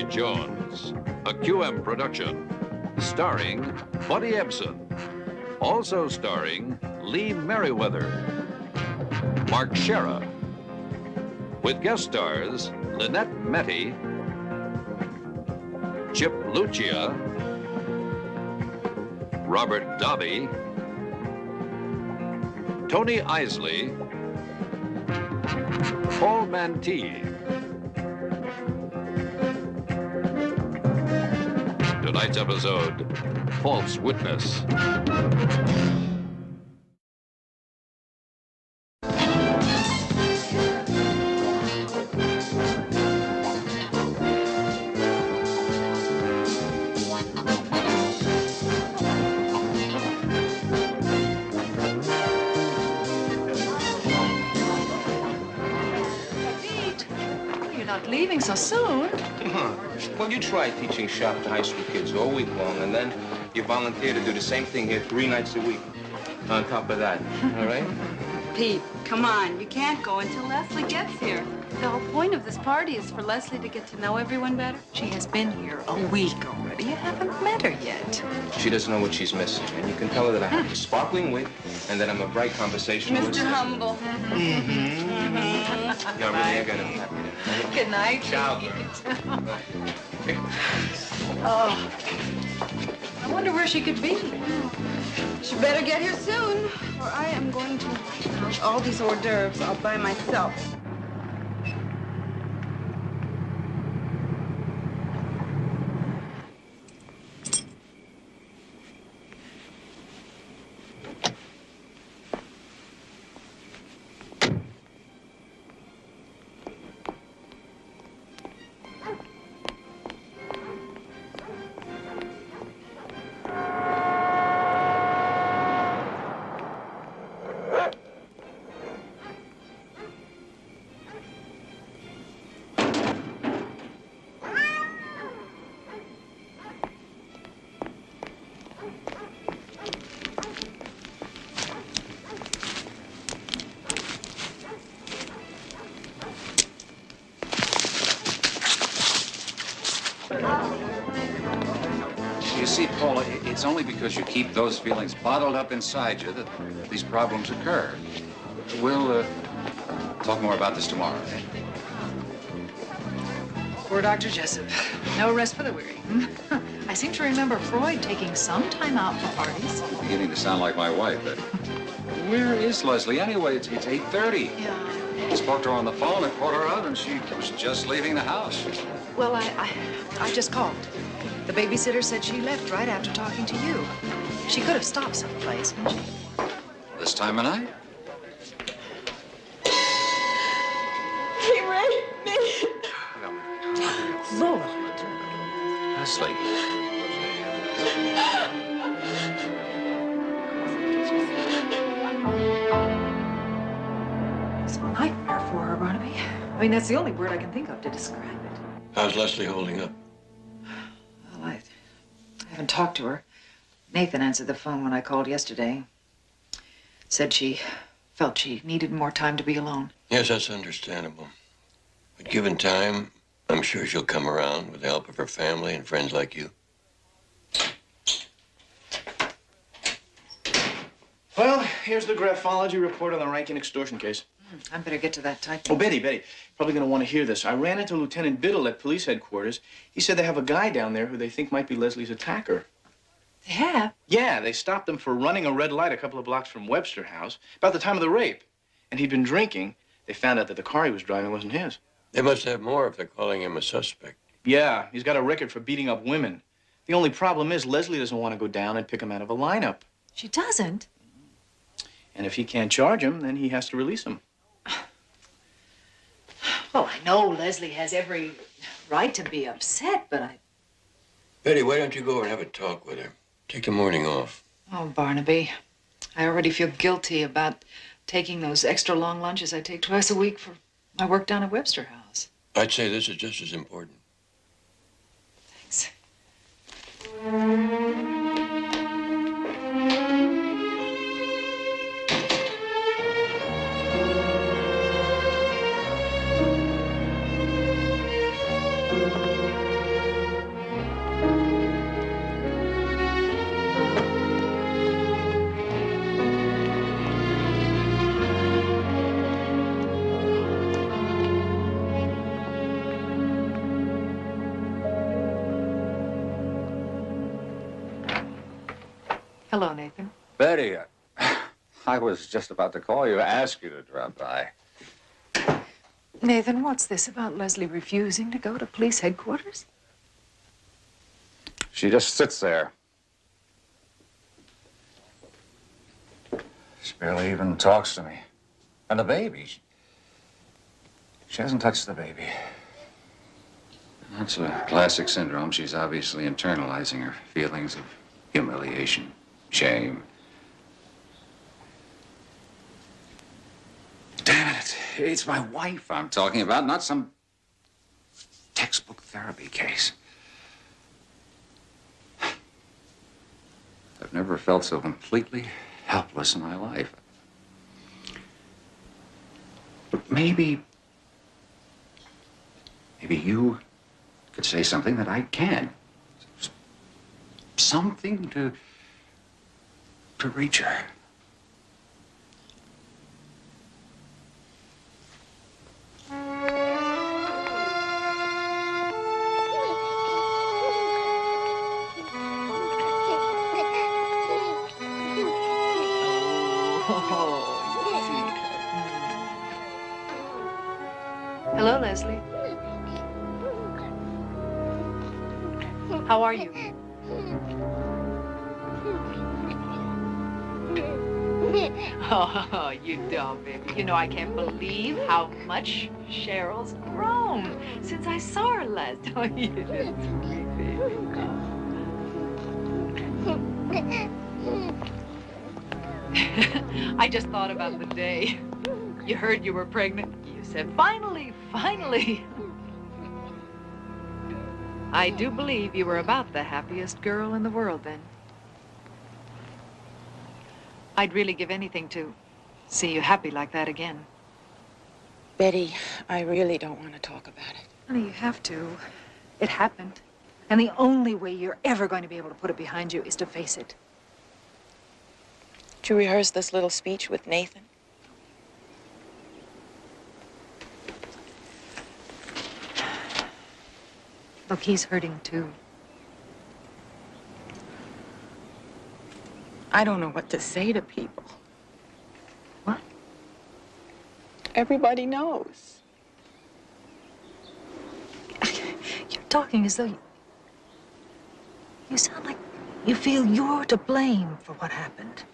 Jones, a QM production, starring Buddy Ebsen, also starring Lee Merriweather, Mark Shera, with guest stars Lynette Metty, Chip Lucia, Robert Dobby, Tony Isley, Paul Mantee. Tonight's episode, False Witness. Leaving so soon? Well, you try teaching shop to high school kids all week long, and then you volunteer to do the same thing here 3 nights a week. On top of that, all right? Pete, come on. You can't go until Leslie gets here. The whole point of this party is for Leslie to get to know everyone better. She has been here a week already. You haven't met her yet. She doesn't know what she's missing, and you can tell her that I have a sparkling wit and that I'm a bright conversationalist. Mr. Humble. Yeah, really, I got him happy. Good night. Ciao. Oh, I wonder where she could be. She better get here soon, or I am going to eat all these hors d'oeuvres all by myself. You see, Paula, it's only because you keep those feelings bottled up inside you that these problems occur. We'll talk more about this tomorrow. Poor Dr. Jessup. No rest for the weary. I seem to remember Freud taking some time out for parties. Beginning to sound like my wife, but where is Leslie anyway? It's 8:30. Yeah. I spoke to her on the phone and called her out, and she was just leaving the house. Well, I just called. The babysitter said she left right after talking to you. She could have stopped someplace, couldn't she? This time of night? He raped me. Lord. Leslie. It's a nightmare for her, Barnaby. I mean, that's the only word I can think of to describe it. How's Leslie holding up? Well, I haven't talked to her. Nathan answered the phone when I called yesterday. Said she felt she needed more time to be alone. Yes, that's understandable. But given time, I'm sure she'll come around with the help of her family and friends like you. Well, here's the graphology report on the Rankin extortion case. I better get to that type. Oh, Betty, probably going to want to hear this. I ran into Lieutenant Biddle at police headquarters. He said they have a guy down there who they think might be Leslie's attacker. They have? Yeah, they stopped him for running a red light a couple of blocks from Webster House about the time of the rape. And he'd been drinking. They found out that the car he was driving wasn't his. They must have more if they're calling him a suspect. Yeah, he's got a record for beating up women. The only problem is Leslie doesn't want to go down and pick him out of a lineup. She doesn't? And if he can't charge him, then he has to release him. Well, I know Leslie has every right to be upset, but Betty, why don't you go over and have a talk with her? Take the morning off. Oh, Barnaby, I already feel guilty about taking those extra long lunches I take twice a week for my work down at Webster House. I'd say this is just as important. Thanks. Hello, Nathan. Betty, I was just about to call you, ask you to drop by. Nathan, what's this about Leslie refusing to go to police headquarters? She just sits there. She barely even talks to me. And the baby, she hasn't touched the baby. That's a classic syndrome. She's obviously internalizing her feelings of humiliation, shame. Damn it. It's my wife I'm talking about, not some textbook therapy case. I've never felt so completely helpless in my life. But maybe you could say something that I can't. Something to reach her. Hello, Leslie. How are you? Oh, you dumb baby. You know, I can't believe how much Cheryl's grown since I saw her last. Oh, you little sweet baby. I just thought about the day you heard you were pregnant. You said, finally, finally. I do believe you were about the happiest girl in the world then. I'd really give anything to see you happy like that again. Betty, I really don't want to talk about it. Honey, you have to. It happened. And the only way you're ever going to be able to put it behind you is to face it. Did you rehearse this little speech with Nathan? Look, he's hurting too. I don't know what to say to people. What? Everybody knows. You're talking as though you sound like you feel you're to blame for what happened.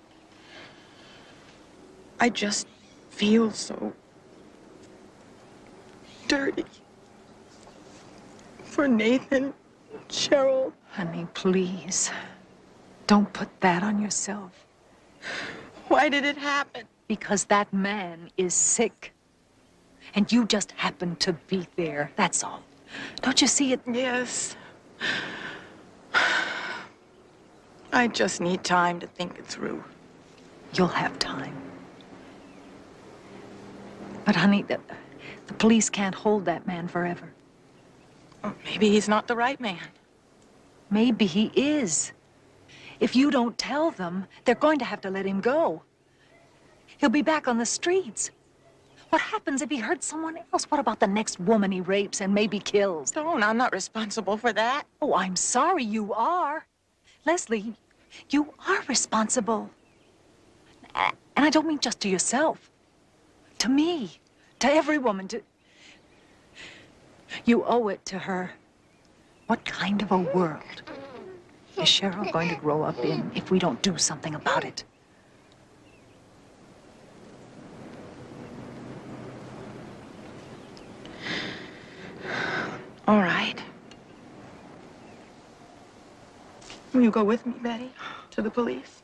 I just feel so dirty. For Nathan, Cheryl. Honey, please. Don't put that on yourself. Why did it happen? Because that man is sick. And you just happened to be there. That's all. Don't you see it? Yes. I just need time to think it through. You'll have time. But honey, the police can't hold that man forever. Well, maybe he's not the right man. Maybe he is. If you don't tell them, they're going to have to let him go. He'll be back on the streets. What happens if he hurts someone else? What about the next woman he rapes and maybe kills? Don't, I'm not responsible for that. Oh, I'm sorry you are. Leslie, you are responsible. And I don't mean just to yourself. To me, to every woman, to... You owe it to her. What kind of a world is Cheryl going to grow up in if we don't do something about it? All right. Will you go with me, Betty, to the police?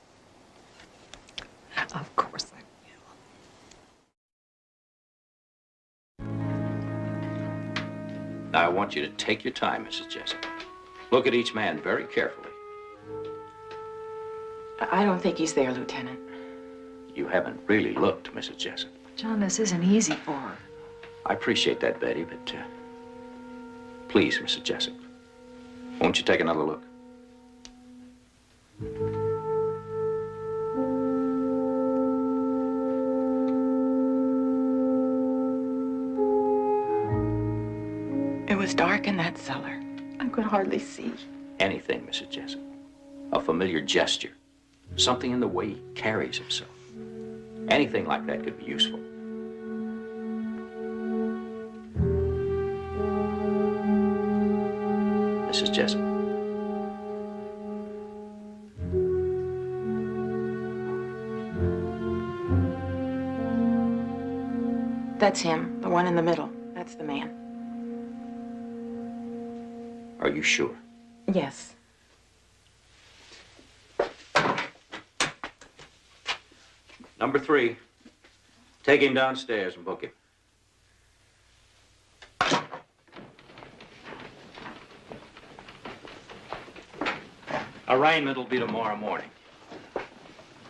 Of course I will. Now, I want you to take your time, Mrs. Jessup. Look at each man very carefully. I don't think he's there, Lieutenant. You haven't really looked, Mrs. Jessup. John, this isn't easy for her. I appreciate that, Betty, but please, Mrs. Jessup, won't you take another look? It was dark in that cellar. I could hardly see. Anything, Mrs. Jessup. A familiar gesture. something in the way he carries himself. Anything like that could be useful. Mrs. Jessup. That's him, the one in the middle. That's the man. Are you sure? Yes. Number 3. Take him downstairs and book him. Arraignment will be tomorrow morning.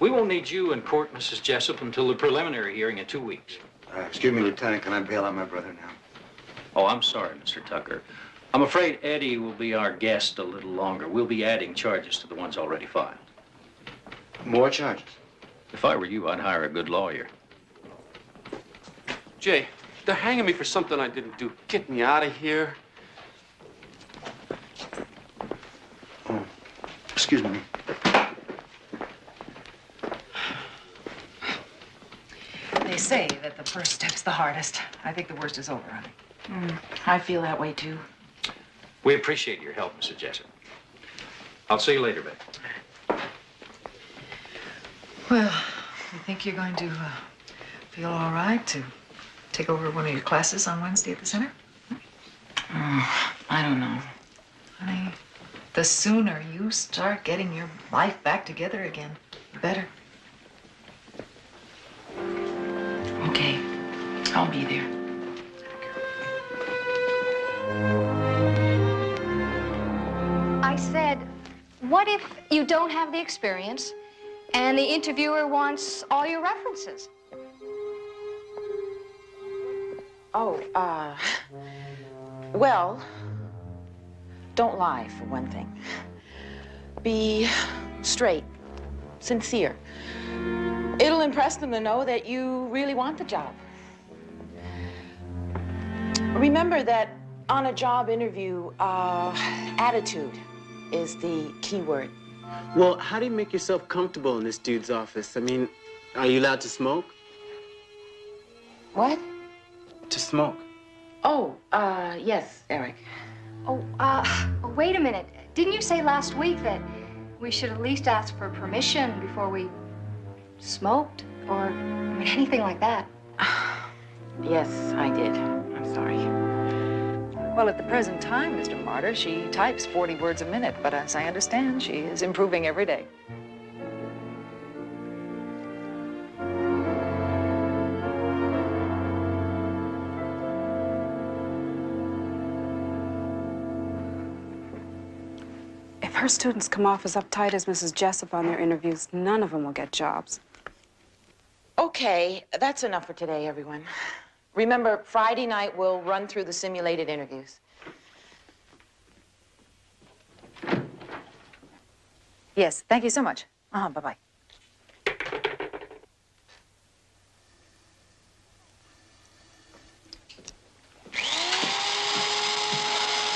We won't need you in court, Mrs. Jessup, until the preliminary hearing in 2 weeks. Excuse me, Lieutenant, can I bail out my brother now? Oh, I'm sorry, Mr. Tucker. I'm afraid Eddie will be our guest a little longer. We'll be adding charges to the ones already filed. More charges? If I were you, I'd hire a good lawyer. Jay, they're hanging me for something I didn't do. Get me out of here. Oh, excuse me. They say that the first step's the hardest. I think the worst is over, honey. I feel that way, too. We appreciate your help, Mrs. Jessup. I'll see you later, Betty. Well, you think you're going to feel all right to take over one of your classes on Wednesday at the center? I don't know. Honey, the sooner you start getting your life back together again, the better. Okay, I'll be there. I said, what if you don't have the experience and the interviewer wants all your references? Oh, well, don't lie, for one thing. Be straight, sincere. It'll impress them to know that you really want the job. Remember that on a job interview, attitude is the key word. Well, how do you make yourself comfortable in this dude's office? I mean, are you allowed to smoke? What? To smoke. Oh, yes, Eric. Oh, wait a minute. Didn't you say last week that we should at least ask for permission before we smoked? Or, I mean, anything like that? Yes, I did. I'm sorry. Well, at the present time, Mr. Martyr, she types 40 words a minute, but as I understand, she is improving every day. If her students come off as uptight as Mrs. Jessup on their interviews, none of them will get jobs. Okay, that's enough for today, everyone. Remember, Friday night we'll run through the simulated interviews. Yes, thank you so much. Bye-bye.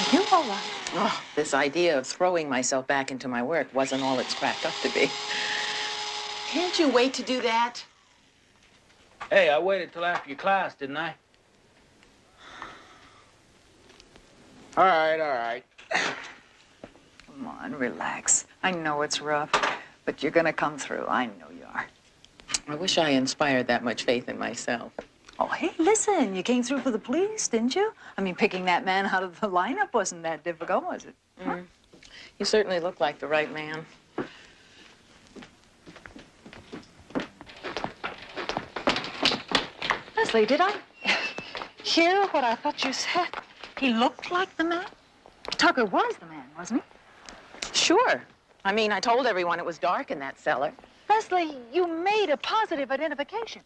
Are you all right? Oh, this idea of throwing myself back into my work wasn't all it's cracked up to be. Can't you wait to do that? Hey, I waited till after your class, didn't I? All right. Come on, relax. I know it's rough, but you're gonna come through. I know you are. I wish I inspired that much faith in myself. Oh, hey, listen, you came through for the police, didn't you? I mean, picking that man out of the lineup wasn't that difficult, was it? Huh? You certainly look like the right man. Leslie, did I hear what I thought you said? He looked like the man? Tucker was the man, wasn't he? Sure. I mean, I told everyone it was dark in that cellar. Leslie, you made a positive identification.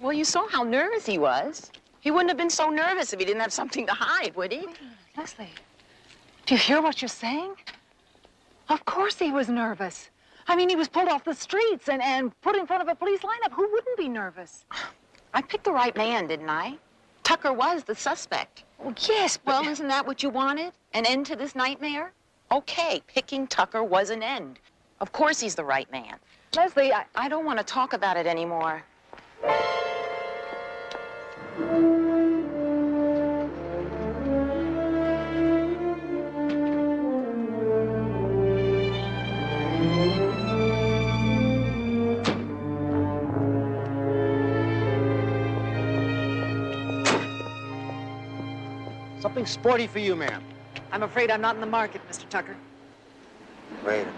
Well, you saw how nervous he was. He wouldn't have been so nervous if he didn't have something to hide, would he? Leslie, do you hear what you're saying? Of course he was nervous. I mean, he was pulled off the streets and put in front of a police lineup. Who wouldn't be nervous? I picked the right man, didn't I? Tucker was the suspect. Well, yes, but... Well, isn't that what you wanted? An end to this nightmare? Okay, picking Tucker was an end. Of course he's the right man. Leslie, I don't want to talk about it anymore. Something sporty for you, ma'am. I'm afraid I'm not in the market, Mr. Tucker. Wait a minute.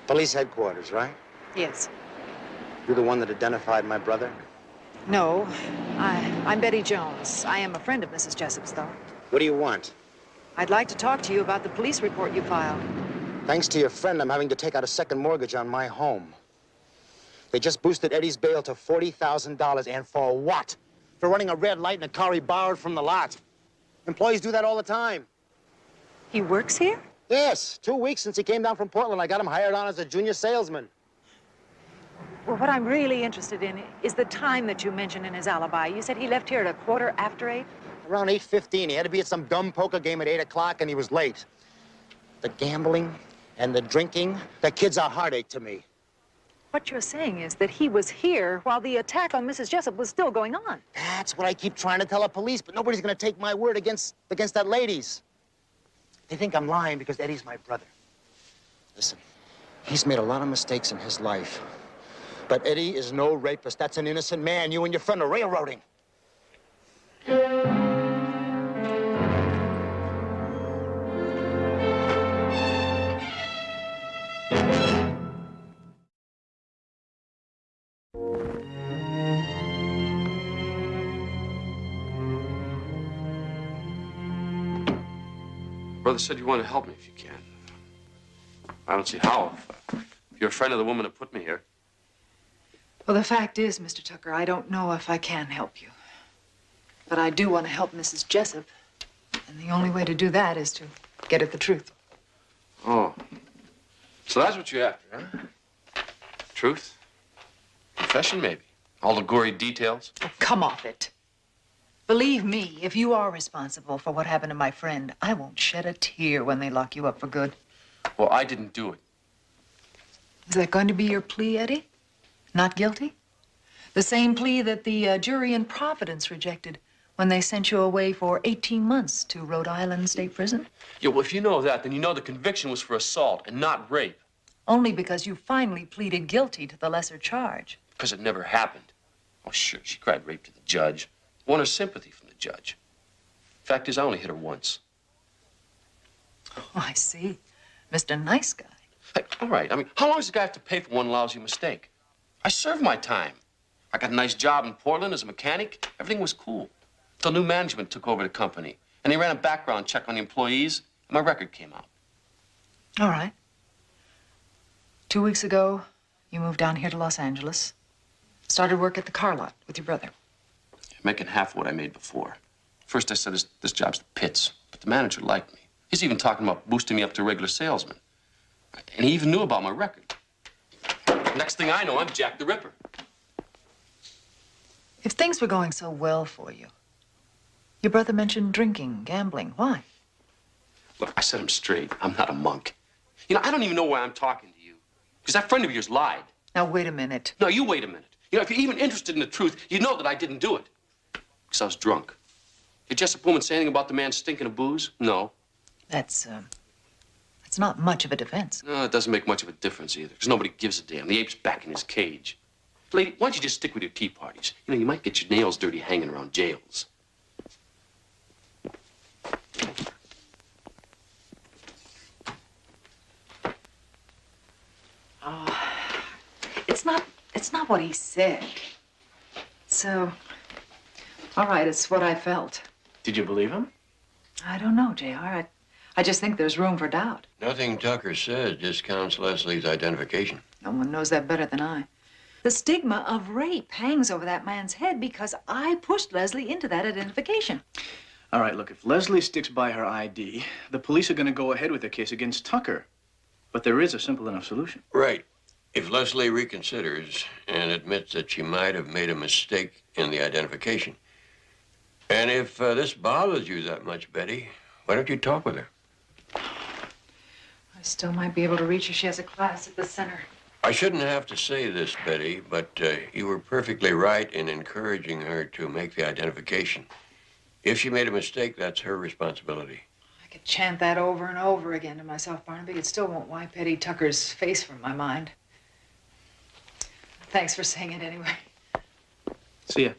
Police headquarters, right? Yes. You're the one that identified my brother? No, I'm Betty Jones. I am a friend of Mrs. Jessup's, though. What do you want? I'd like to talk to you about the police report you filed. Thanks to your friend, I'm having to take out a second mortgage on my home. They just boosted Eddie's bail to $40,000, and for what? For running a red light in a car he borrowed from the lot. Employees do that all the time. He works here? Yes, 2 weeks since he came down from Portland. I got him hired on as a junior salesman. Well, what I'm really interested in is the time that you mentioned in his alibi. You said he left here at 8:15? Around 8:15. He had to be at some dumb poker game at 8 o'clock, and he was late. The gambling and the drinking, that kid's a heartache to me. What you're saying is that he was here while the attack on Mrs. Jessup was still going on. That's what I keep trying to tell the police, but nobody's going to take my word against that lady's. They think I'm lying because Eddie's my brother. Listen, he's made a lot of mistakes in his life. But Eddie is no rapist. That's an innocent man. You and your friend are railroading. Brother said you want to help me if you can. I don't see how. If you're a friend of the woman that put me here. Well, the fact is, Mr. Tucker, I don't know if I can help you. But I do want to help Mrs. Jessup. And the only way to do that is to get at the truth. Oh. So that's what you're after, huh? Truth? Confession, maybe? All the gory details? Oh, come off it. Believe me, if you are responsible for what happened to my friend, I won't shed a tear when they lock you up for good. Well, I didn't do it. Is that going to be your plea, Eddie? Not guilty? The same plea that the jury in Providence rejected when they sent you away for 18 months to Rhode Island State Prison? Yeah, well, if you know that, then you know the conviction was for assault and not rape. Only because you finally pleaded guilty to the lesser charge. Because it never happened. Oh, sure, she cried rape to the judge. Won her sympathy from the judge. Fact is, I only hit her once. Oh, I see. Mr. Nice Guy. Hey, all right, I mean, how long does a guy have to pay for one lousy mistake? I served my time. I got a nice job in Portland as a mechanic. Everything was cool. Until new management took over the company. And they ran a background check on the employees, and my record came out. All right. 2 weeks ago, you moved down here to Los Angeles. Started work at the car lot with your brother. Making half what I made before. First, I said, this job's the pits. But the manager liked me. He's even talking about boosting me up to regular salesman. And he even knew about my record. Next thing I know, I'm Jack the Ripper. If things were going so well for you, your brother mentioned drinking, gambling. Why? Look, I set him straight. I'm not a monk. You know, I don't even know why I'm talking to you. Because that friend of yours lied. Now, wait a minute. No, you wait a minute. You know, if you're even interested in the truth, you know that I didn't do it. Because I was drunk. Did Jessup woman say anything about the man stinking of booze? No. That's not much of a defense. No, it doesn't make much of a difference either. Because nobody gives a damn. The ape's back in his cage. Lady, why don't you just stick with your tea parties? You know, you might get your nails dirty hanging around jails. Oh, it's not what he said. So, all right, it's what I felt. Did you believe him? I don't know, JR. I just think there's room for doubt. Nothing Tucker says discounts Leslie's identification. No one knows that better than I. The stigma of rape hangs over that man's head because I pushed Leslie into that identification. All right, look, if Leslie sticks by her ID, the police are going to go ahead with their case against Tucker. But there is a simple enough solution. Right. If Leslie reconsiders and admits that she might have made a mistake in the identification, and if this bothers you that much, Betty, why don't you talk with her? I still might be able to reach her. She has a class at the center. I shouldn't have to say this, Betty, but you were perfectly right in encouraging her to make the identification. If she made a mistake, that's her responsibility. I could chant that over and over again to myself, Barnaby. It still won't wipe Eddie Tucker's face from my mind. Thanks for saying it anyway. See ya.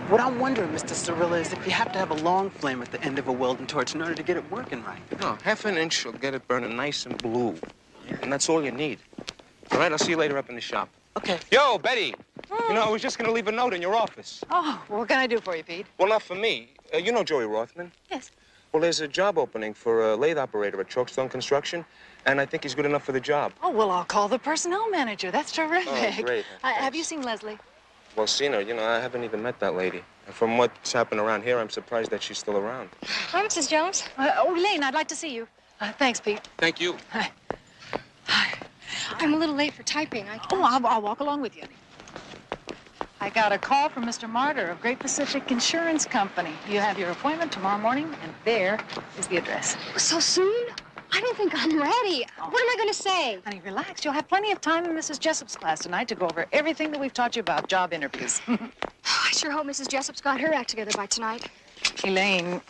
What I'm wondering, Mr. Cirilla, is if you have to have a long flame at the end of a welding torch in order to get it working right. No, half an inch will get it burning nice and blue. And that's all you need. All right, I'll see you later up in the shop. Okay. Yo, Betty. You know, I was just going to leave a note in your office. Oh, what can I do for you, Pete? Well, not for me. You know Joey Rothman? Yes. Well, there's a job opening for a lathe operator at Chalkstone Construction, and I think he's good enough for the job. Oh, well, I'll call the personnel manager. That's terrific. Oh, great. Have you seen Leslie? Well, seen her. You know, I haven't even met that lady. And from what's happened around here, I'm surprised that she's still around. Hi, Mrs. Jones. Elaine, I'd like to see you. Thanks, Pete. Thank you. Hi. I'm a little late for typing. I'll walk along with you. I got a call from Mr. Martyr of Great Pacific Insurance Company. You have your appointment tomorrow morning, and there is the address. So soon? I don't think I'm ready. What am I going to say? Honey, relax. You'll have plenty of time in Mrs. Jessup's class tonight to go over everything that we've taught you about job interviews. I sure hope Mrs. Jessup's got her act together by tonight. Elaine,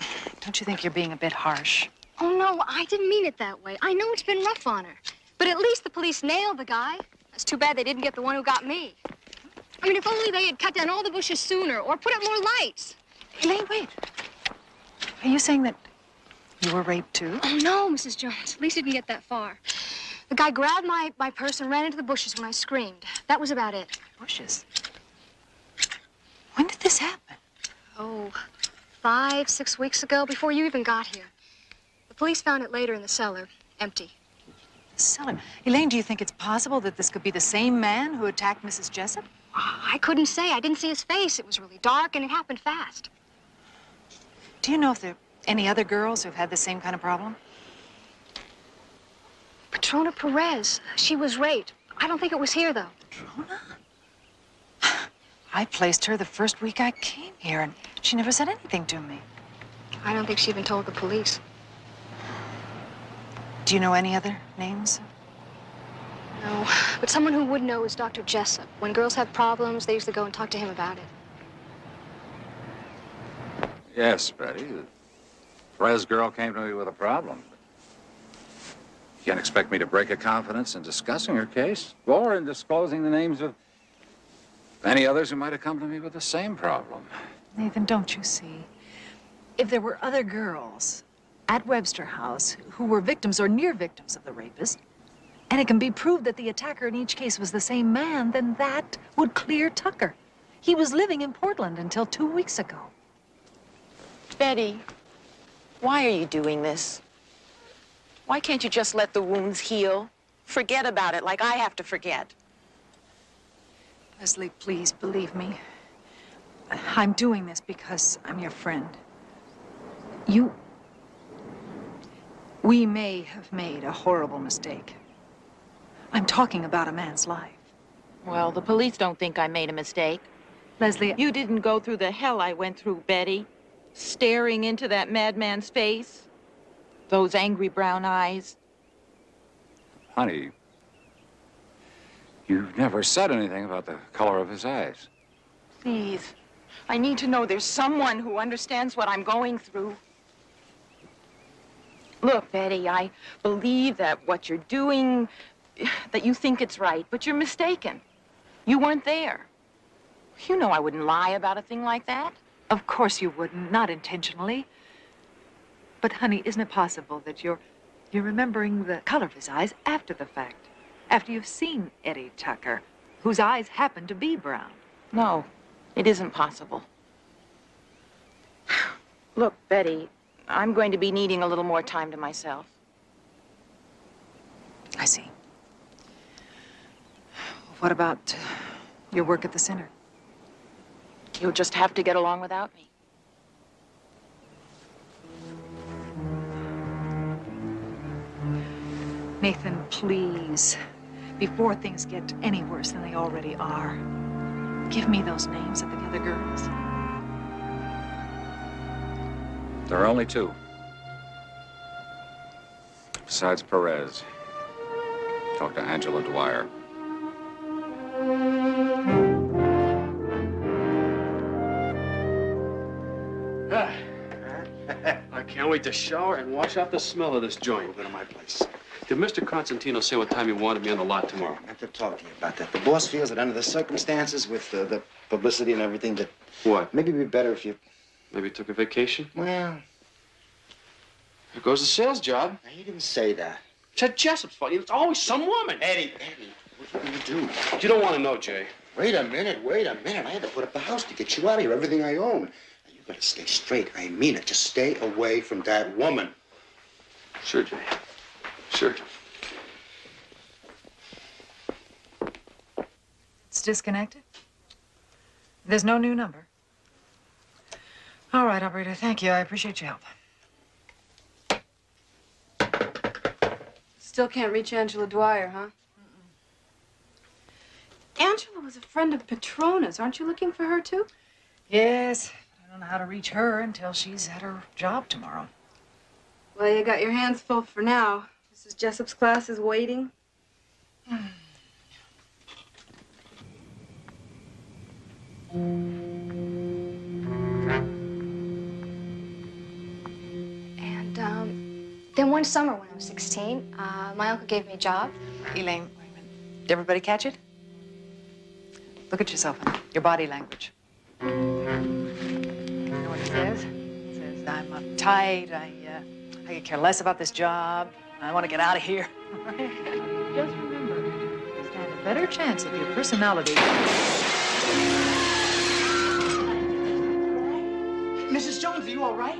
don't you think you're being a bit harsh? Oh, no, I didn't mean it that way. I know it's been rough on her. But at least the police nailed the guy. It's too bad they didn't get the one who got me. I mean, if only they had cut down all the bushes sooner or put up more lights. Elaine, wait. Are you saying that you were raped, too? Oh, no, Mrs. Jones. At least it didn't get that far. The guy grabbed my purse and ran into the bushes when I screamed. That was about it. Bushes? When did this happen? Oh, 5, 6 weeks ago, before you even got here. The police found it later in the cellar, empty. The cellar? Elaine, do you think it's possible that this could be the same man who attacked Mrs. Jessup? I couldn't say. I didn't see his face. It was really dark, and it happened fast. Do you know if there are any other girls who've had the same kind of problem? Patrona Perez. She was raped. I don't think it was here, though. Patrona? I placed her the first week I came here, and she never said anything to me. I don't think she even told the police. Do you know any other names? No, but someone who would know is Dr. Jessup. When girls have problems, they usually go and talk to him about it. Yes, Betty. The Perez girl came to me with a problem. You can't expect me to break a confidence in discussing her case or in disclosing the names of many others who might have come to me with the same problem. Nathan, don't you see? If there were other girls at Webster House who were victims or near victims of the rapist, and it can be proved that the attacker in each case was the same man, then that would clear Tucker. He was living in Portland until 2 weeks ago. Betty, why are you doing this? Why can't you just let the wounds heal? Forget about it like I have to forget. Leslie, please believe me. I'm doing this because I'm your friend. We may have made a horrible mistake. I'm talking about a man's life. Well, the police don't think I made a mistake. Leslie, You didn't go through the hell I went through, Betty. Staring into that madman's face. Those angry brown eyes. Honey, you've never said anything about the color of his eyes. Please, I need to know there's someone who understands what I'm going through. Look, Betty, I believe that what you're doing, that you think it's right, but you're mistaken. You weren't there. You know I wouldn't lie about a thing like that. of course you wouldn't, not intentionally. But, honey, isn't it possible that you're remembering the color of his eyes after the fact? After you've seen Eddie Tucker, whose eyes happen to be brown? No, it isn't possible. Look, Betty, I'm going to be needing a little more time to myself. I see. What about your work at the center? You'll just have to get along without me. Nathan, please, before things get any worse than they already are, give me those names of the other girls. There are only two. Besides Perez, talk to Angela Dwyer. I can't wait to shower and wash out the smell of this joint. Go to my place. Did Mr. Constantino say what time he wanted me on the lot tomorrow? I have to talk to you about that. The boss feels that under the circumstances, with the publicity and everything, that What? maybe it'd be better if you... Maybe took a vacation? Well, There goes the sales job. he didn't say that. Ted Jessup's fault. It's always some woman. Eddie, what are you gonna do? You don't want to know, Jay. Wait a minute. I had to put up the house to get you out of here, everything I own. Now, you gotta stay straight. I mean it. Just stay away from that woman. Sure, Jay. Sure. It's disconnected? There's no new number? All right, operator, thank you. I appreciate your help. Still can't reach Angela Dwyer, huh? Angela was a friend of Petrona's. Aren't you looking for her, too? Yes. I don't know how to reach her until she's at her job tomorrow. Well, you got your hands full for now. Mrs. Jessup's class is waiting. And, then one summer when I was 16, my uncle gave me a job. Elaine, wait a minute. Did everybody catch it? Look at yourself and your body language. You know what it says? It says, I'm uptight, I could care less about this job, I want to get out of here. Just remember, you stand a better chance of your personality. Mrs. Jones, are you all right?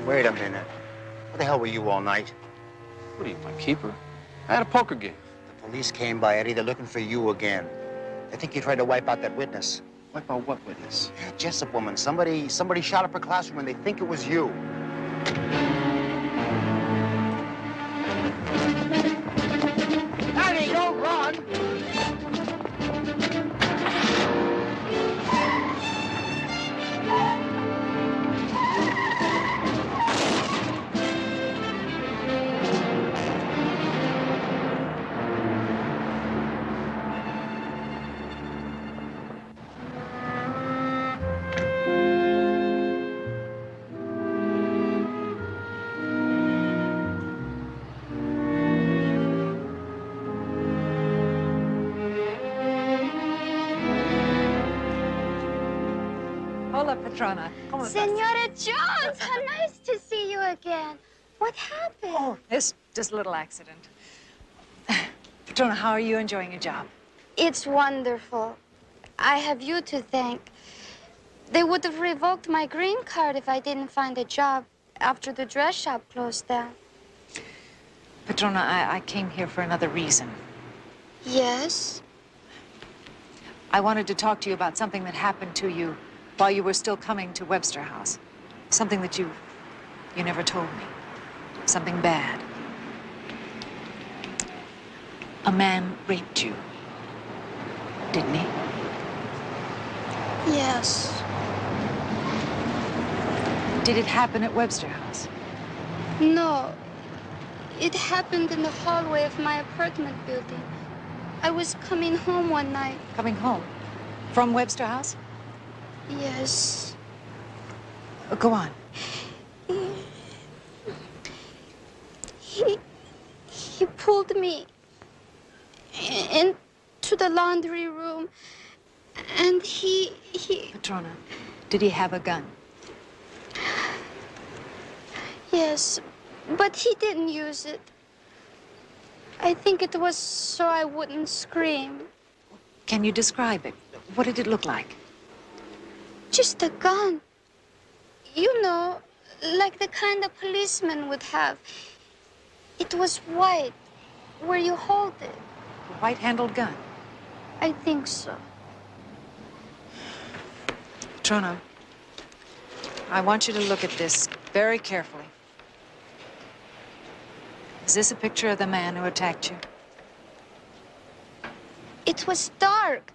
Wait a minute. Where the hell were you all night? What are you, my keeper? I had a poker game. The police came by, Eddie. They're looking for you again. They think you tried to wipe out that witness. Wipe out what witness? Yeah, Jessup woman. Somebody shot up her classroom and they think it was you. Eddie, don't run! Hola, Petrona. ¿Cómo estás? Senora Jones, how nice to see you again. What happened? Oh, it's just a little accident. Petrona, how are you enjoying your job? It's wonderful. I have you to thank. They would have revoked my green card if I didn't find a job after the dress shop closed down. Petrona, I came here for another reason. Yes? I wanted to talk to you about something that happened to you while you were still coming to Webster House. Something that you never told me. Something bad. A man raped you, didn't he? Yes. Did it happen at Webster House? No. It happened in the hallway of my apartment building. I was coming home one night. Coming home? From Webster House? Yes. Go on. He pulled me into the laundry room, and he... Petrona, did he have a gun? Yes, but he didn't use it. I think it was so I wouldn't scream. Can you describe it? What did it look like? Just a gun. You know, Like the kind a policeman would have. It was white, where you hold it. A white-handled gun. I think so. Truno, I want you to look at this very carefully. Is this a picture of the man who attacked you? It was dark.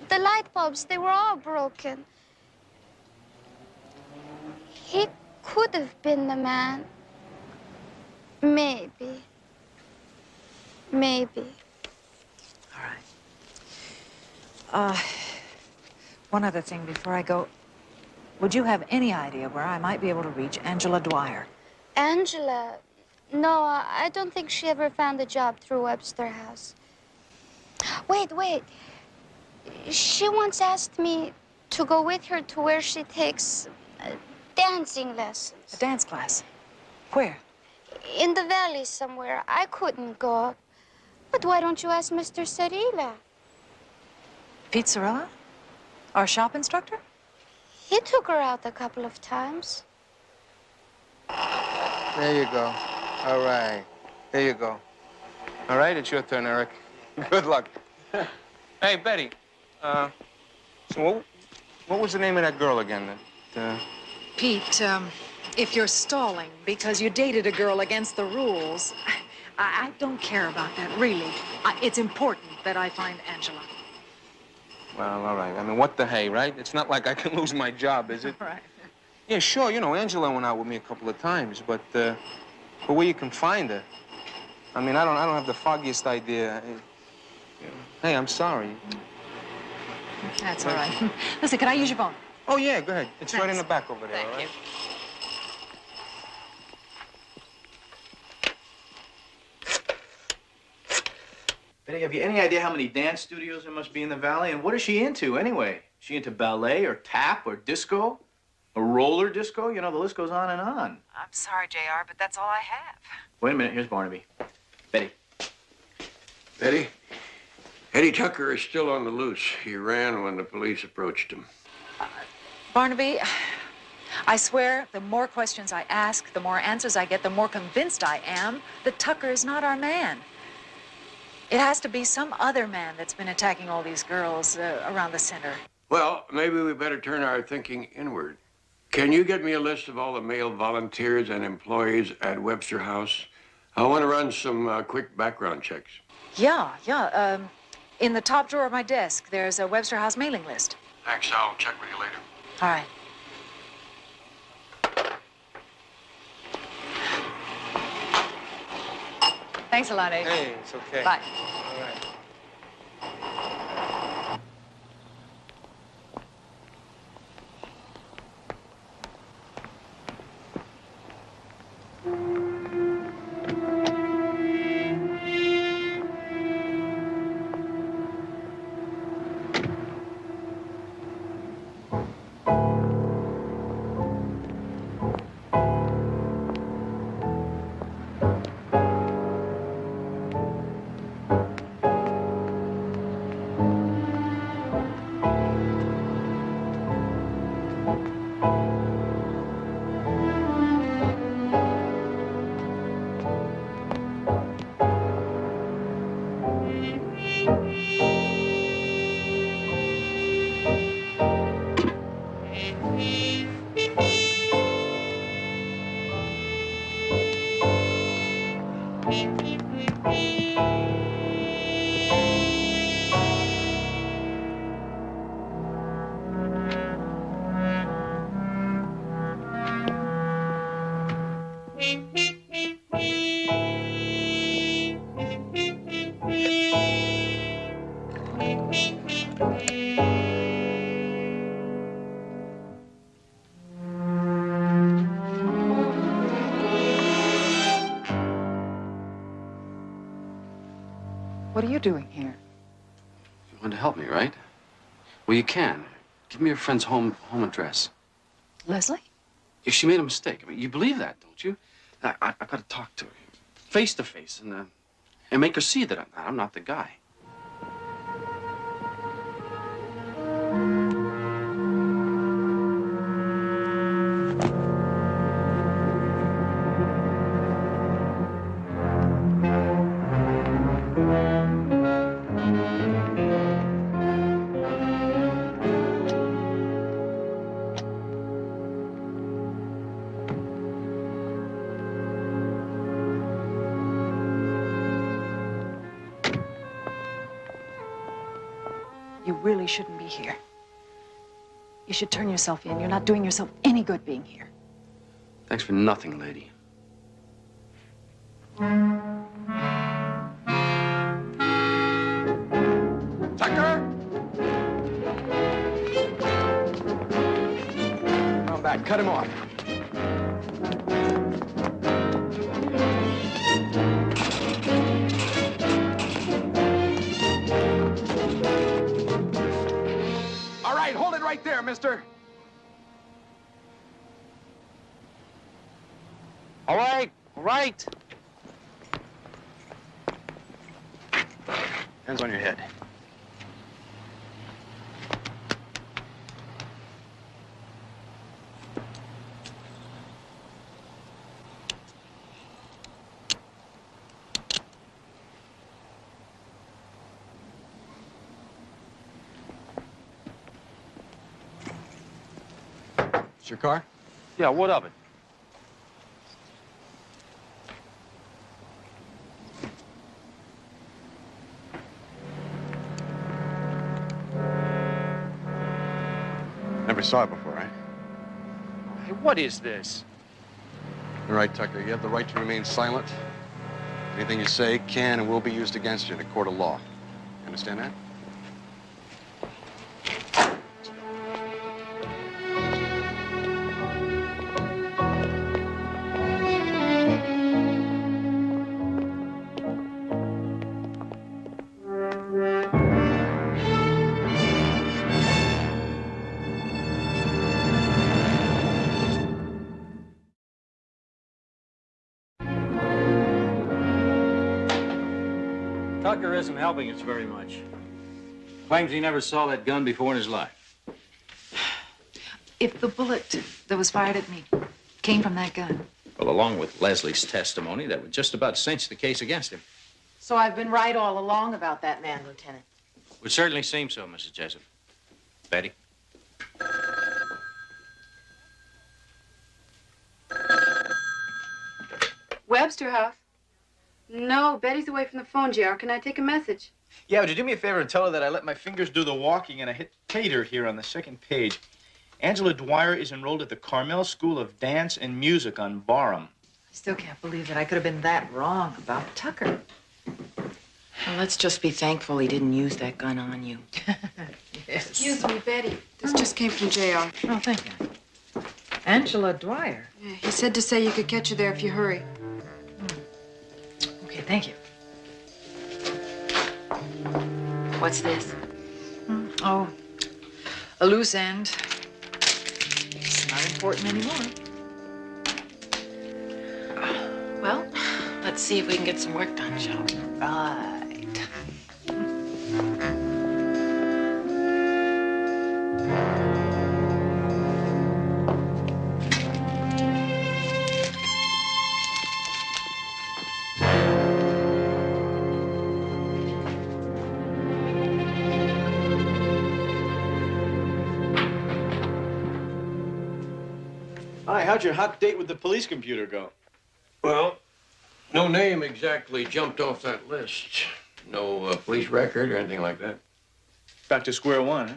The light bulbs, they were all broken. He could have been the man. Maybe. Maybe. One other thing before I go. Would you have any idea where I might be able to reach Angela Dwyer? Angela? No, I don't think she ever found a job through Webster House. Wait. She once asked me to go with her to where she takes dancing lessons. A dance class? Where? In the valley somewhere. I couldn't go. But why don't you ask Mr. Cerilla? Pete Cirilla? Our shop instructor? He took her out a couple of times. There you go. All right. There you go. All right, it's your turn, Eric. Good luck. Hey, Betty. So what was the name of that girl again? Pete, if you're stalling because you dated a girl against the rules, I don't care about that, really. It's important that I find Angela. Well, all right. I mean, what the hey, right? It's not like I can lose my job, is it? Right. Yeah, sure. You know, Angela went out with me a couple of times, but where you can find her, I mean, I don't have the foggiest idea. Hey, I'm sorry. That's all right. Listen, can I use your phone? Oh, yeah, go ahead. It's right in Thanks. the back over there, Thank all right? you. Betty, have you any idea how many dance studios there must be in the valley? And what is she into, anyway? Is she into ballet or tap or disco? Or roller disco? You know, the list goes on and on. I'm sorry, JR, but that's all I have. Wait a minute. Here's Barnaby. Betty. Betty? Eddie Tucker is still on the loose. He ran when the police approached him. Barnaby, I swear, the more questions I ask, the more answers I get, the more convinced I am that Tucker is not our man. It has to be some other man that's been attacking all these girls around the center. Well, maybe we better turn our thinking inward. Can you get me a list of all the male volunteers and employees at Webster House? I want to run some quick background checks. Yeah. In the top drawer of my desk, there's a Webster House mailing list. Thanks. I'll check with you later. All right. Thanks a lot, Abe. Hey, it's okay. Bye. All right. What are you doing here? You want to help me, right? Well, you can. Give me your friend's home address. Leslie? If she made a mistake, I mean, you believe that, don't you? I got to talk to her, face to face, and make her see that I'm not the guy. You really shouldn't be here. You should turn yourself in. You're not doing yourself any good being here. Thanks for nothing, lady. Tucker! Come back. Cut him off. All right, hold it right there, mister. All right, all right. Hands on your head. It's your car? Yeah, what of it? Never saw it before, right? Hey, what is this? All right, Tucker, you have the right to remain silent. Anything you say can and will be used against you in a court of law. You understand that? Tucker isn't helping us very much. Claims he never saw that gun before in his life. If the bullet that was fired at me came from that gun. Well, along with Leslie's testimony, that would just about cinch the case against him. So I've been right all along about that man, Lieutenant. Would certainly seem so, Mrs. Jessup. Betty? Webster House? No, Betty's away from the phone, JR. Can I take a message? Yeah, would you do me a favor and tell her that I let my fingers do the walking and I hit pay dirt here on the second page. Angela Dwyer is enrolled at the Carmel School of Dance and Music on Barham. I still can't believe that I could have been that wrong about Tucker. Well, let's just be thankful he didn't use that gun on you. Yes. Excuse me, Betty. This just came from JR. Oh, thank you. Angela Dwyer. Yeah, he said to say you could catch her there if you hurry. Okay, thank you. What's this? Oh, a loose end. It's not important anymore. Well, let's see if we can get some work done, shall we? Right. Hi, how'd your hot date with the police computer go? Well, no name exactly jumped off that list. No police record or anything like that. Back to square one, huh?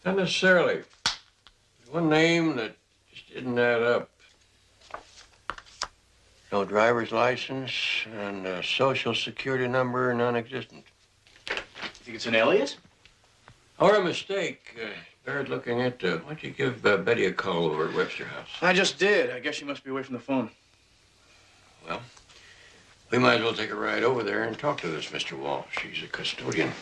Not necessarily. One name that just didn't add up. No driver's license and a social security number non-existent. You think it's an alias? Or a mistake. Bears looking into. Why don't you give Betty a call over at Webster House? I just did. I guess she must be away from the phone. Well, we might as well take a ride over there and talk to this Mr. Walsh. She's a custodian.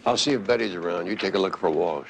I'll see if Betty's around. You take a look for Walsh.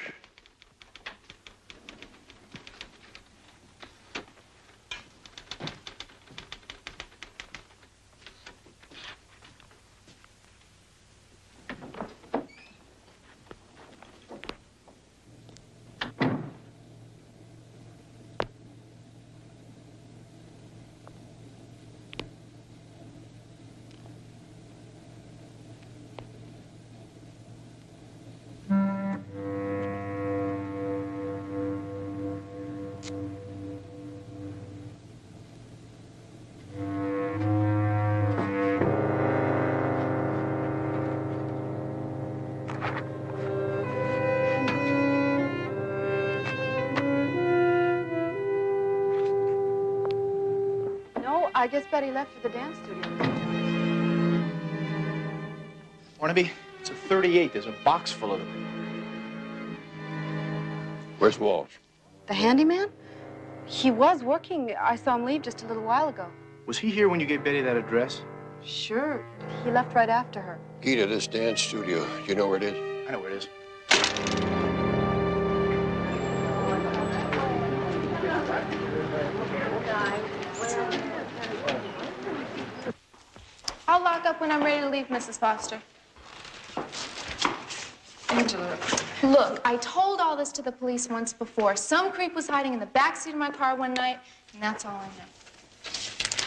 No, I guess Betty left for the dance studio. Barnaby, it's a 38. There's a box full of them. Where's Walsh? The handyman? He was working. I saw him leave just a little while ago. Was he here when you gave Betty that address? Sure. He left right after her. Key to this dance studio. Do you know where it is? I know where it is. I'll lock up when I'm ready to leave, Mrs. Foster. Angela. Look, I told all this to the police once before. Some creep was hiding in the backseat of my car one night, and that's all I know.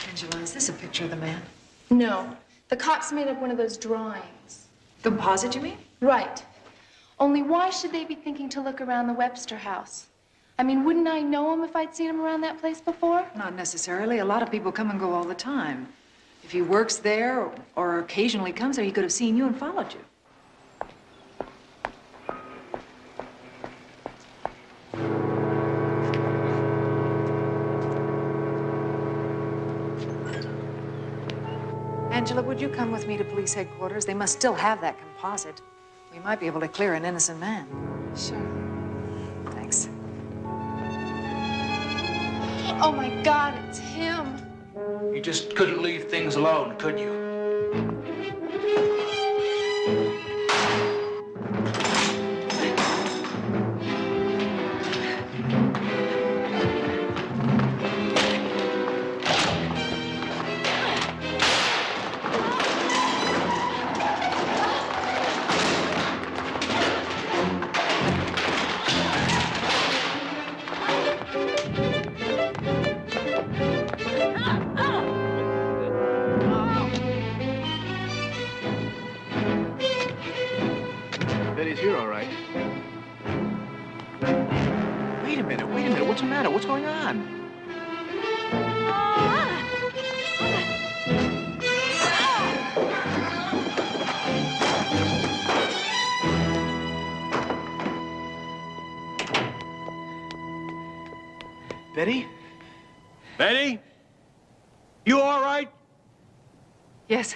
Angela, is this a picture of the man? No. The cops made up one of those drawings. Composite, you mean? Right. Only why should they be thinking to look around the Webster house? I mean, wouldn't I know him if I'd seen him around that place before? Not necessarily. A lot of people come and go all the time. If he works there or occasionally comes there, he could have seen you and followed you. Angela, would you come with me to police headquarters? They must still have that composite. We might be able to clear an innocent man. Sure. Thanks. Oh, my God, it's him. You just couldn't leave things alone, could you? Betty's here, all right. Wait a minute. What's the matter? What's going on? Betty? Betty? You all right? Yes.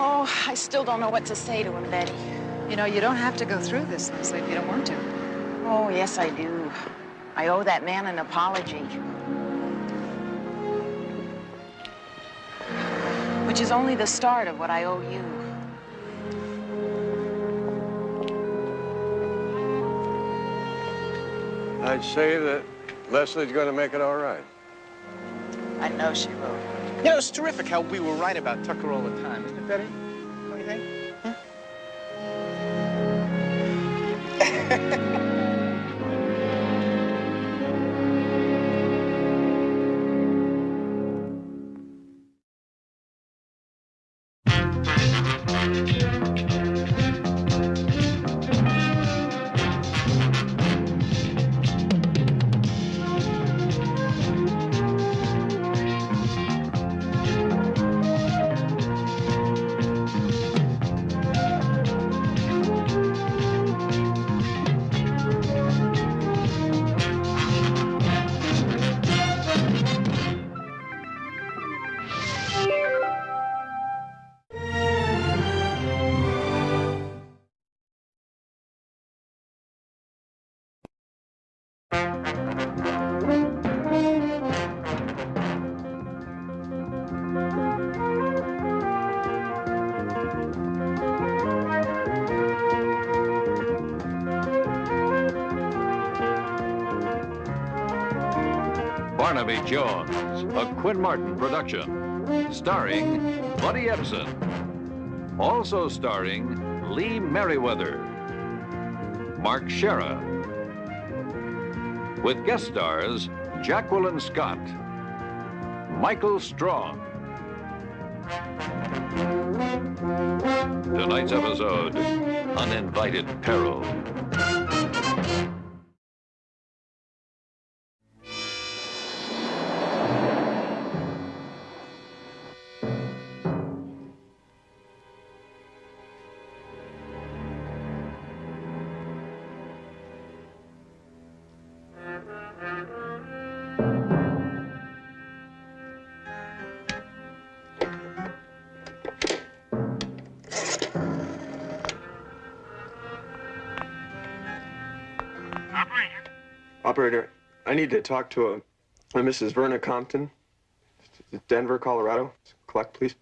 Oh, I still don't know what to say to him, Betty. You know, you don't have to go through this, Leslie, if you don't want to. Oh, yes, I do. I owe that man an apology. Which is only the start of what I owe you. I'd say that Leslie's going to make it all right. I know she will. You know, it's terrific how we were right about Tucker all the time, isn't it, Betty? Don't you think? Huh? Barnaby Jones, a Quinn Martin production, starring Buddy Ebsen. Also starring Lee Merriweather, Mark Shera, with guest stars Jacqueline Scott, Michael Strong. Tonight's episode, Uninvited Peril. Operator, I need to talk to a Mrs. Verna Compton, Denver, Colorado. Collect, please.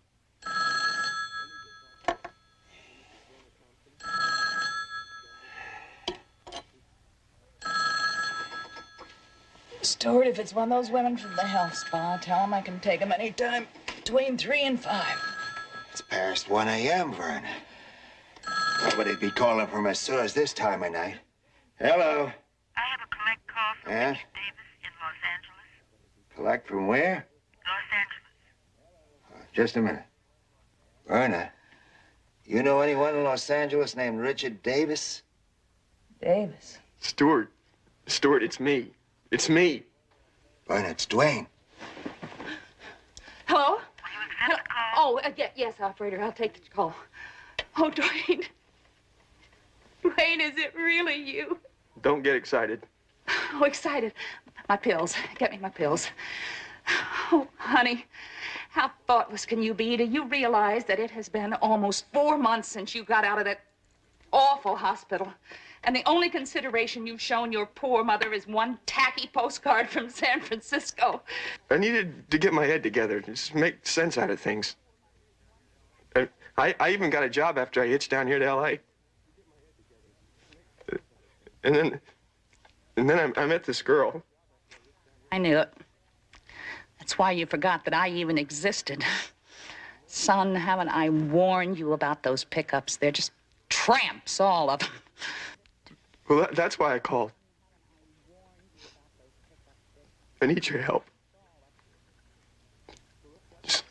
Stewart, if it's one of those women from the health spa, tell him I can take him anytime between 3 and 5. It's past 1 a.m., Verna. Nobody'd be calling for masseurs this time of night. Hello. I have a collect call from Yeah? Richard Davis in Los Angeles. Collect from where? Los Angeles. Just a minute. Verna, you know anyone in Los Angeles named Richard Davis? Davis? Stewart, it's me. It's me. Verna, it's Dwayne. Hello? Oh, yes, operator. I'll take the call. Oh, Dwayne. Dwayne, is it really you? Don't get excited. Oh, excited. My pills. Get me my pills. Oh, honey, how thoughtless can you be? Do you realize that it has been almost 4 months since you got out of that awful hospital? And the only consideration you've shown your poor mother is one tacky postcard from San Francisco. I needed to get my head together, just make sense out of things. I even got a job after I hitched down here to L.A. And then I met this girl. I knew it. That's why you forgot that I even existed. Son, haven't I warned you about those pickups? They're just tramps, all of them. Well, that's why I called. I need your help.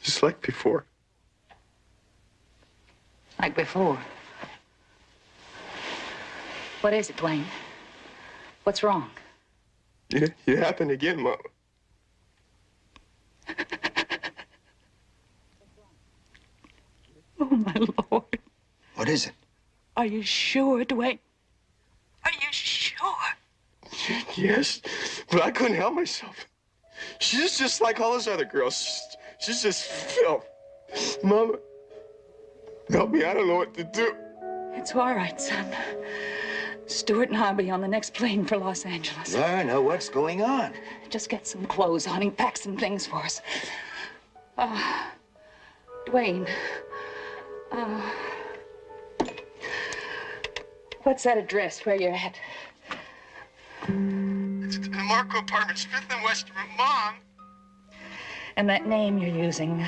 Just like before. Like before. What is it, Dwayne? What's wrong? It happened again, Mom. Oh, my Lord. What is it? Are you sure, Dwayne? Are you sure? Yes, but I couldn't help myself. She's just like all those other girls. She's just filth. Mama, help me. I don't know what to do. It's all right, son. Stuart and I'll be on the next plane for Los Angeles. Verna, what's going on? Just get some clothes on and pack some things for us. Dwayne, what's that address where you're at? It's the Marco Apartments, 5th and West Room. Mom! And that name you're using,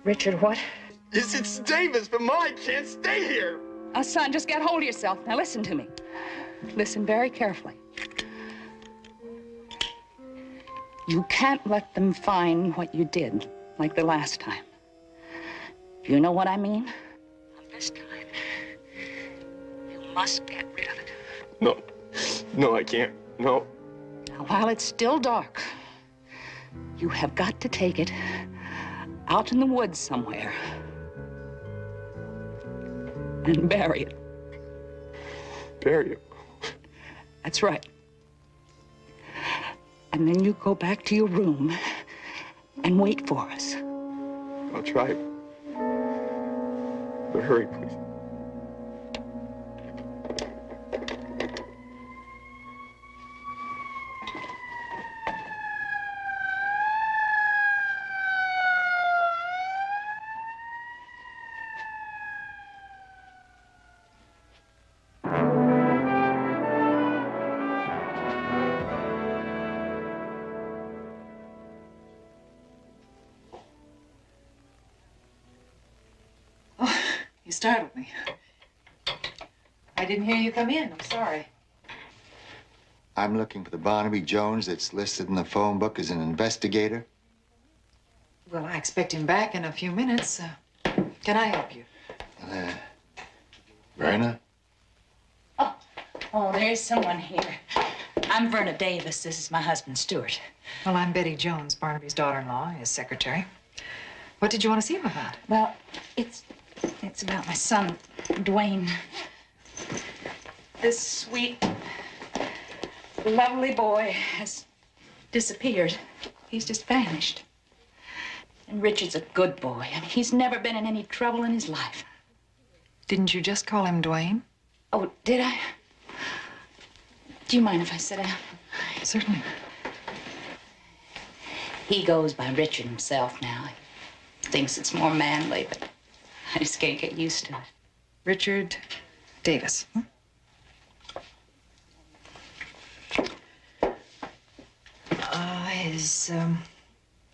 Richard what? It's Davis, but Mom, I can't stay here. Son, just get hold of yourself. Now listen to me. Listen very carefully. You can't let them find what you did, like the last time. You know what I mean? This time, you must get rid of it. No, I can't. No. Now, while it's still dark, you have got to take it out in the woods somewhere and bury it. Bury it? That's right. And then you go back to your room and wait for us. I'll try. But hurry, please. startled me. I didn't hear you come in. I'm sorry. I'm looking for the Barnaby Jones that's listed in the phone book as an investigator. Well, I expect him back in a few minutes. Can I help you? Verna? Oh, there's someone here. I'm Verna Davis. This is my husband, Stuart. Well, I'm Betty Jones, Barnaby's daughter-in-law, his secretary. What did you want to see him about? Well, it's about my son, Dwayne. This sweet, lovely boy has disappeared. He's just vanished. And Richard's a good boy. I mean, he's never been in any trouble in his life. Didn't you just call him Dwayne? Oh, did I? Do you mind if I sit down? Certainly. He goes by Richard himself now. He thinks it's more manly, but I just can't get used to it. Richard Davis. His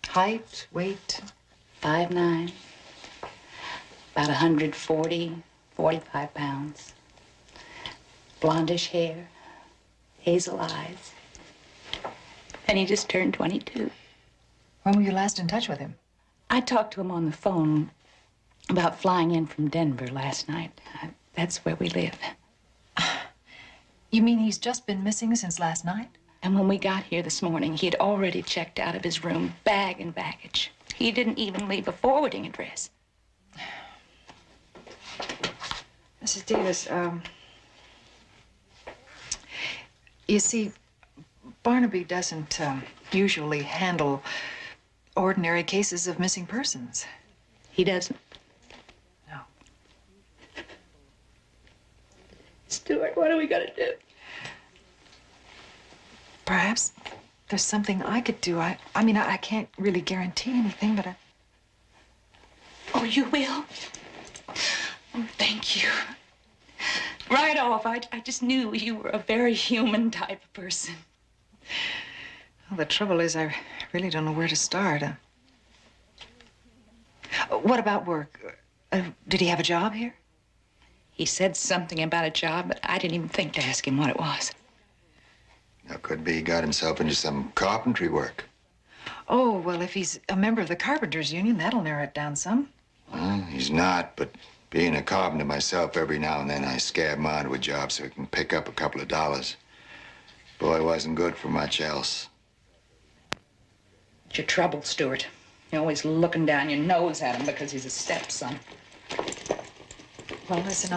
height, weight? 5'9", about 140, 45 pounds. Blondish hair, hazel eyes. And he just turned 22. When were you last in touch with him? I talked to him on the phone about flying in from Denver last night. That's where we live. You mean he's just been missing since last night? And when we got here this morning, he had already checked out of his room, bag and baggage. He didn't even leave a forwarding address. Mrs. Davis, you see, Barnaby doesn't usually handle ordinary cases of missing persons. He doesn't? No. Stuart, what are we gonna do? Perhaps there's something I could do. I mean, I can't really guarantee anything, but Oh, you will? Oh, thank you. Right off, I just knew you were a very human type of person. Well, the trouble is I really don't know where to start. What about work? Did he have a job here? He said something about a job, but I didn't even think to ask him what it was. Now, could be he got himself into some carpentry work. Oh, well, if he's a member of the Carpenters Union, that'll narrow it down some. Well, he's not, but being a carpenter myself, every now and then I scab him onto a job so he can pick up a couple of dollars. Boy wasn't good for much else. It's your trouble, Stuart. You're always looking down your nose at him because he's a stepson. Well, listen,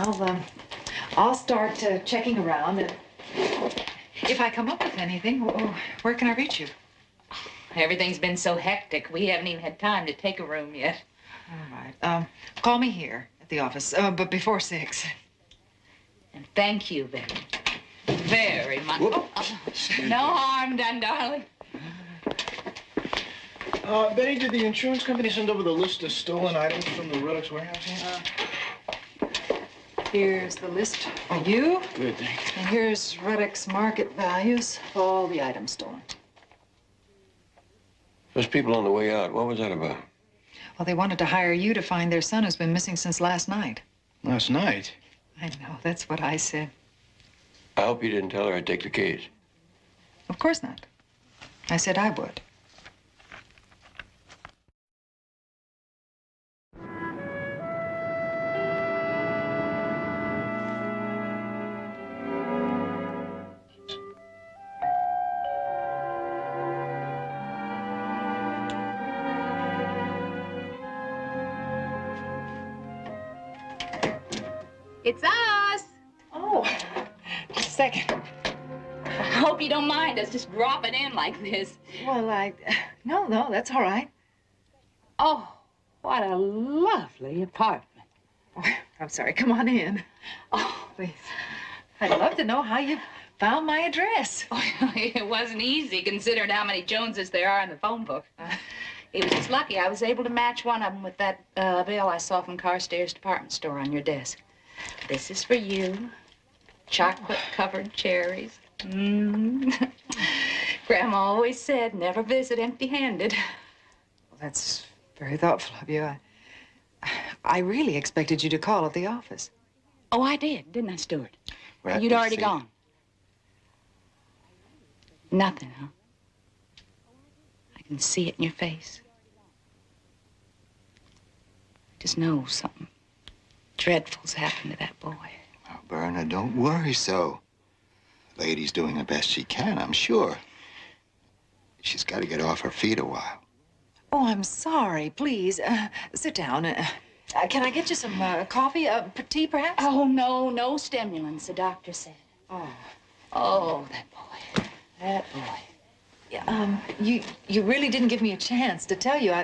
I'll start checking around, and if I come up with anything, where can I reach you? Everything's been so hectic, we haven't even had time to take a room yet. All right. Call me here at the office, but before 6. And thank you, Betty, very much. No harm done, darling. Betty, did the insurance company send over the list of stolen items from the Relics warehouse here? Here's the list for you. Good, thanks. And here's Reddick's market values of all the items stolen. Those people on the way out, what was that about? Well, they wanted to hire you to find their son who's been missing since last night. Last night? I know, that's what I said. I hope you didn't tell her I'd take the case. Of course not. I said I would. It's us. Oh, just a second. I hope you don't mind us just dropping in like this. Well, no, that's all right. Oh, what a lovely apartment. Oh, I'm sorry, come on in. Oh, please. I'd love to know how you found my address. Oh, it wasn't easy considering how many Joneses there are in the phone book. It was just lucky I was able to match one of them with that bill I saw from Carstairs department store on your desk. This is for you. Chocolate-covered cherries. Grandma always said, never visit empty-handed. Well, that's very thoughtful of you. I really expected you to call at the office. Oh, I did, didn't I, Stuart? Well, You'd you already see. gone. Nothing, huh? I can see it in your face. I just know something dreadful's happened to that boy. Oh, Berna, don't worry so. The lady's doing the best she can, I'm sure. She's got to get off her feet a while. Oh, I'm sorry. Please, sit down. Can I get you some coffee? Tea, perhaps? Oh, no, no stimulants, the doctor said. Oh. Oh, that boy. That boy. Yeah, you really didn't give me a chance to tell you.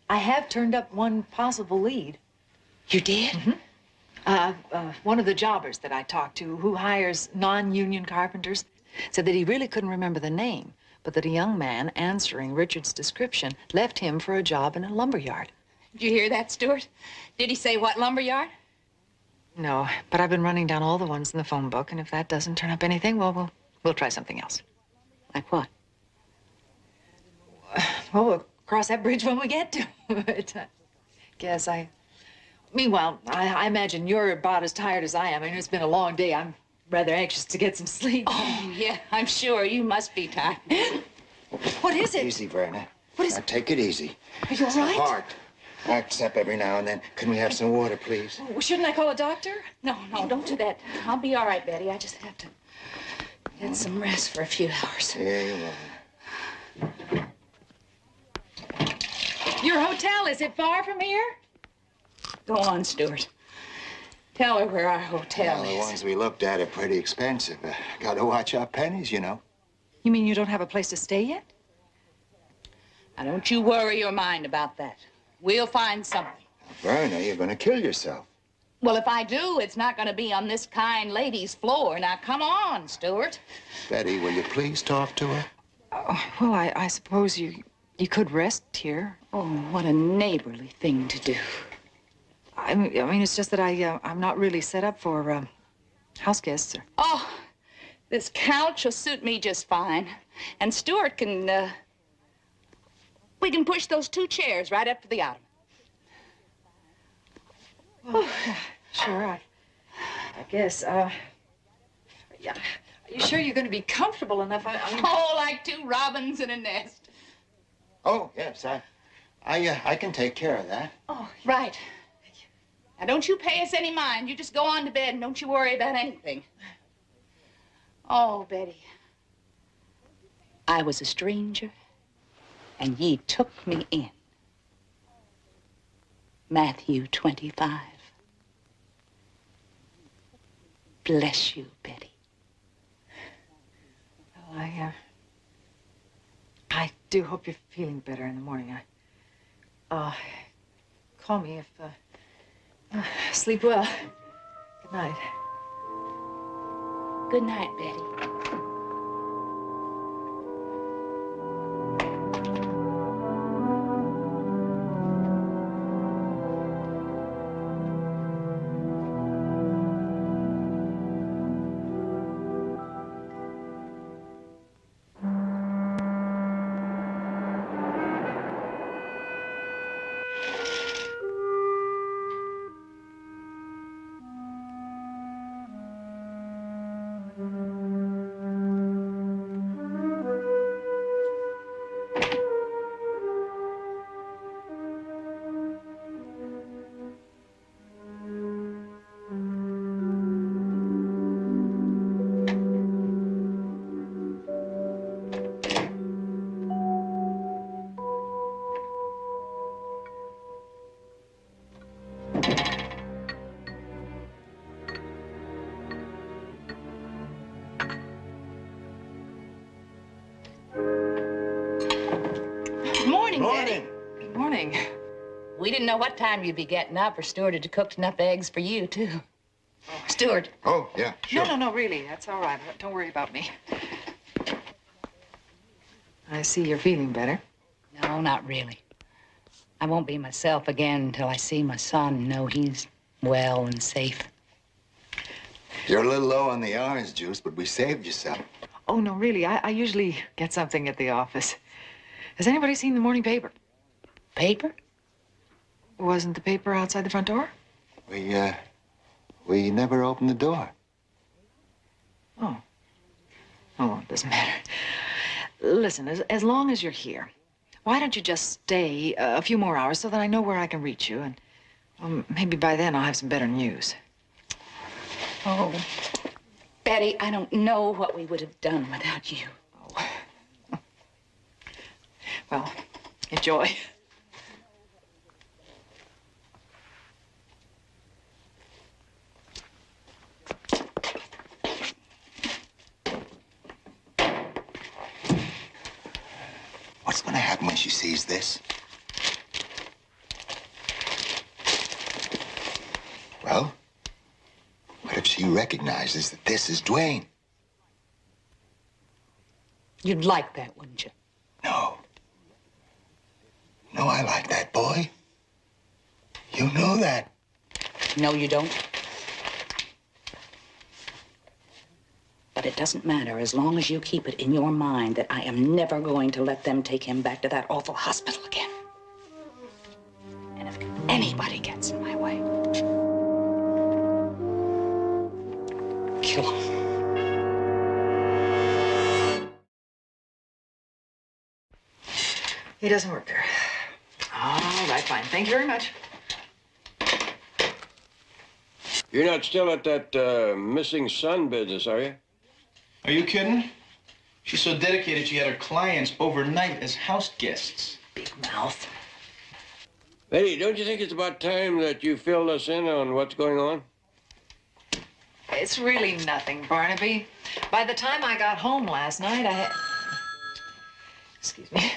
I have turned up one possible lead. You did? Mm-hmm. One of the jobbers that I talked to, who hires non-union carpenters, said that he really couldn't remember the name, but that a young man answering Richard's description left him for a job in a lumber yard. Did you hear that, Stuart? Did he say what lumber yard? No, but I've been running down all the ones in the phone book, and if that doesn't turn up anything, well, we'll try something else. Like what? Well, we'll cross that bridge when we get to it. Guess Meanwhile, I imagine you're about as tired as I am. I mean, it's been a long day. I'm rather anxious to get some sleep. Oh, yeah, I'm sure. You must be tired. What is it? Easy, Verna. What is Now, take it easy. Are you all It's the right? heart. Acts up every now and then. Can we have some water, please? Well, shouldn't I call a doctor? No, don't do that. I'll be all right, Betty. I just have to get some rest for a few hours. Yeah, you will. Your hotel, is it far from here? Go on, Stuart. Tell her where our hotel Well, the is. ones we looked at are pretty expensive. Got to watch our pennies, you know. You mean you don't have a place to stay yet? Now, don't you worry your mind about that. We'll find something. Verna, you're going to kill yourself. Well, if I do, it's not going to be on this kind lady's floor. Now, come on, Stuart. Betty, will you please talk to her? Oh, well, I suppose you could rest here. Oh, what a neighborly thing to do. I mean, it's just that I'm not really set up for house guests. Oh, this couch will suit me just fine. And Stuart can, we can push those 2 chairs right up to the ottoman. Well, sure, I guess, yeah. Are you sure you're going to be comfortable enough? Oh, like 2 robins in a nest. Oh, yes, I can take care of that. Oh, right. Now, don't you pay us any mind. You just go on to bed and don't you worry about anything. Oh, Betty. I was a stranger, and ye took me in. Matthew 25. Bless you, Betty. Well, I do hope you're feeling better in the morning. Call me if, sleep well. Good night. Good night, Betty. We didn't know what time you'd be getting up, or Stuart had cooked enough eggs for you, too. Stuart. Oh, yeah, sure. No, really. That's all right. Don't worry about me. I see you're feeling better. No, not really. I won't be myself again until I see my son and know he's well and safe. You're a little low on the orange juice, but we saved you some. Oh, no, really. I usually get something at the office. Has anybody seen the morning paper? Paper? Wasn't the paper outside the front door? We never opened the door. Oh. Oh, it doesn't matter. Listen, as long as you're here, why don't you just stay a few more hours so that I know where I can reach you, and maybe by then I'll have some better news. Oh, Betty, I don't know what we would have done without you. Oh. Well, enjoy. What's gonna happen when she sees this? Well, what if she recognizes that this is Dwayne? You'd like that, wouldn't you? No. No, I like that boy. You know that. No, you don't. But it doesn't matter as long as you keep it in your mind that I am never going to let them take him back to that awful hospital again. And if anybody gets in my way, kill him. He doesn't work there. All right, fine. Thank you very much. You're not still at that missing son business, are you? Are you kidding? She's so dedicated she had her clients overnight as house guests. Big mouth. Betty, don't you think it's about time that you filled us in on what's going on? It's really nothing, Barnaby. By the time I got home last night, I had... Excuse me.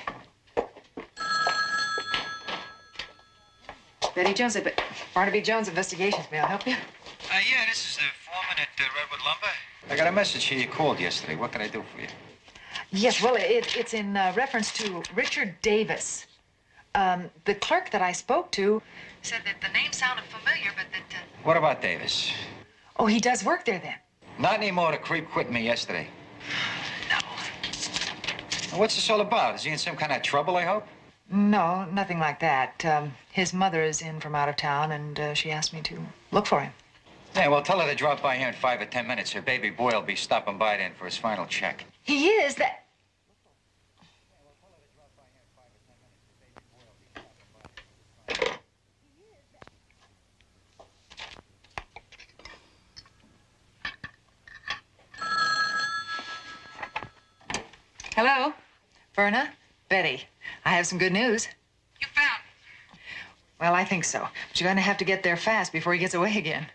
Betty Jones, Barnaby Jones Investigations. May I help you? Yeah, this is the foreman at Redwood Lumber. I got a message here. You called yesterday. What can I do for you? Yes, well, it's in reference to Richard Davis. The clerk that I spoke to said that the name sounded familiar, but that... What about Davis? Oh, he does work there then? Not anymore. The creep quit me yesterday. No. What's this all about? Is he in some kind of trouble, I hope? No, nothing like that. His mother is in from out of town, and she asked me to look for him. Yeah, well, tell her to drop by here in 5 or 10 minutes. Her baby boy will be stopping by then for his final check. He is that... Hello? Verna? Betty. I have some good news. You found him? Well, I think so. But you're going to have to get there fast before he gets away again.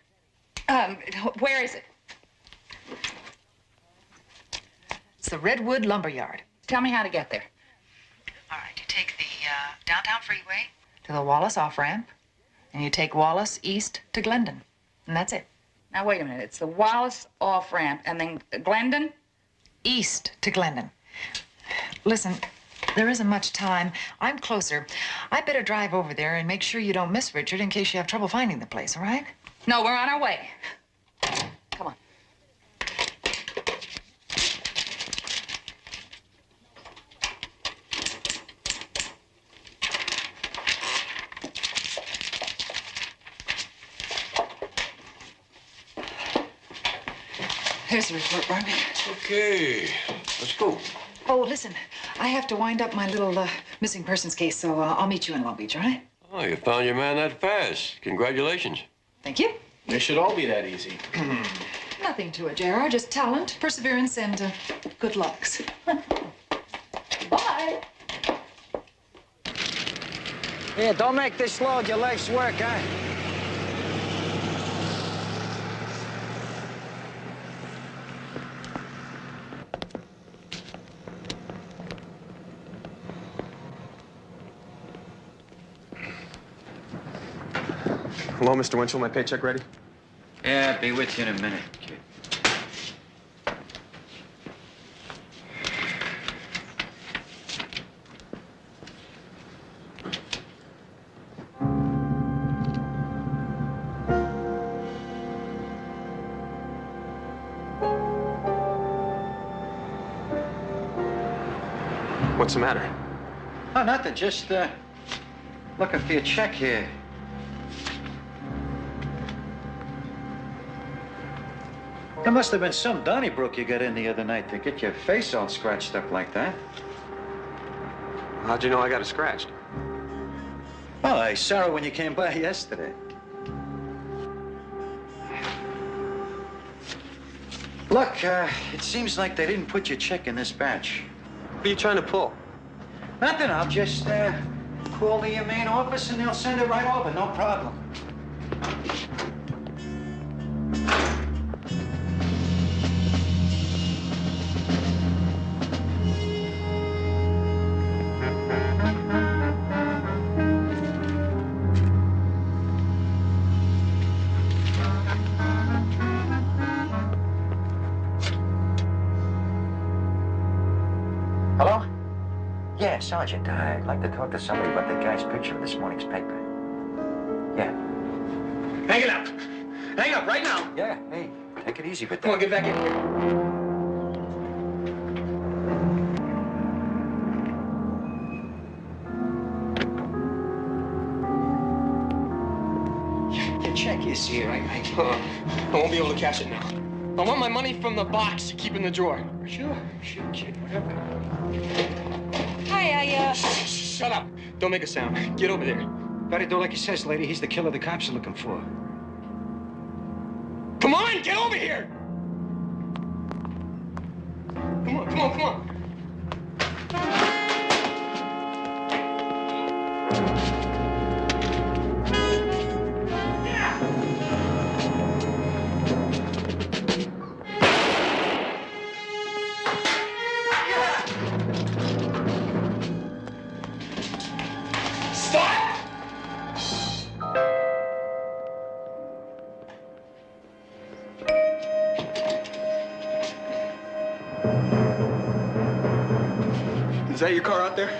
Where is it? It's the Redwood Lumber Yard. Tell me how to get there. All right, you take the downtown freeway to the Wallace off-ramp, and you take Wallace east to Glendon, and that's it. Now, wait a minute. It's the Wallace off-ramp, and then Glendon? East to Glendon. Listen, there isn't much time. I'm closer. I'd better drive over there and make sure you don't miss Richard in case you have trouble finding the place, all right? No, we're on our way. Come on. Here's the report, Barnaby. Okay, let's go. Oh, listen, I have to wind up my little missing persons case, so I'll meet you in Long Beach, all right? Oh, you found your man that fast. Congratulations. Thank you. They should all be that easy. Nothing to it, J.R., just talent, perseverance, and good lucks. Bye. Yeah, don't make this load your life's work, huh? Hello, Mr. Winchell. My paycheck ready? Yeah, I'll be with you in a minute, kid. What's the matter? Oh, nothing. Just looking for your check here. There must have been some Donnybrook you got in the other night to get your face all scratched up like that. How'd you know I got it scratched? Well, I saw it when you came by yesterday. Look, it seems like they didn't put your check in this batch. What are you trying to pull? Nothing, I'll just call the main office and they'll send it right over, no problem. Hello? Yeah, Sergeant, I'd like to talk to somebody about that guy's picture in this morning's paper. Yeah. Hang it up. Hang up right now. Yeah, hey, take it easy with that. Come on, get back in here. Your check is here. I won't be able to cash it now. I want my money from the box to keep in the drawer. Sure, kid, whatever. Hi, Shut up. Don't make a sound. Get over there. Better do like he says, lady. He's the killer the cops are looking for. Come on, get over here. Come on, come on, come on. Is that your car out there?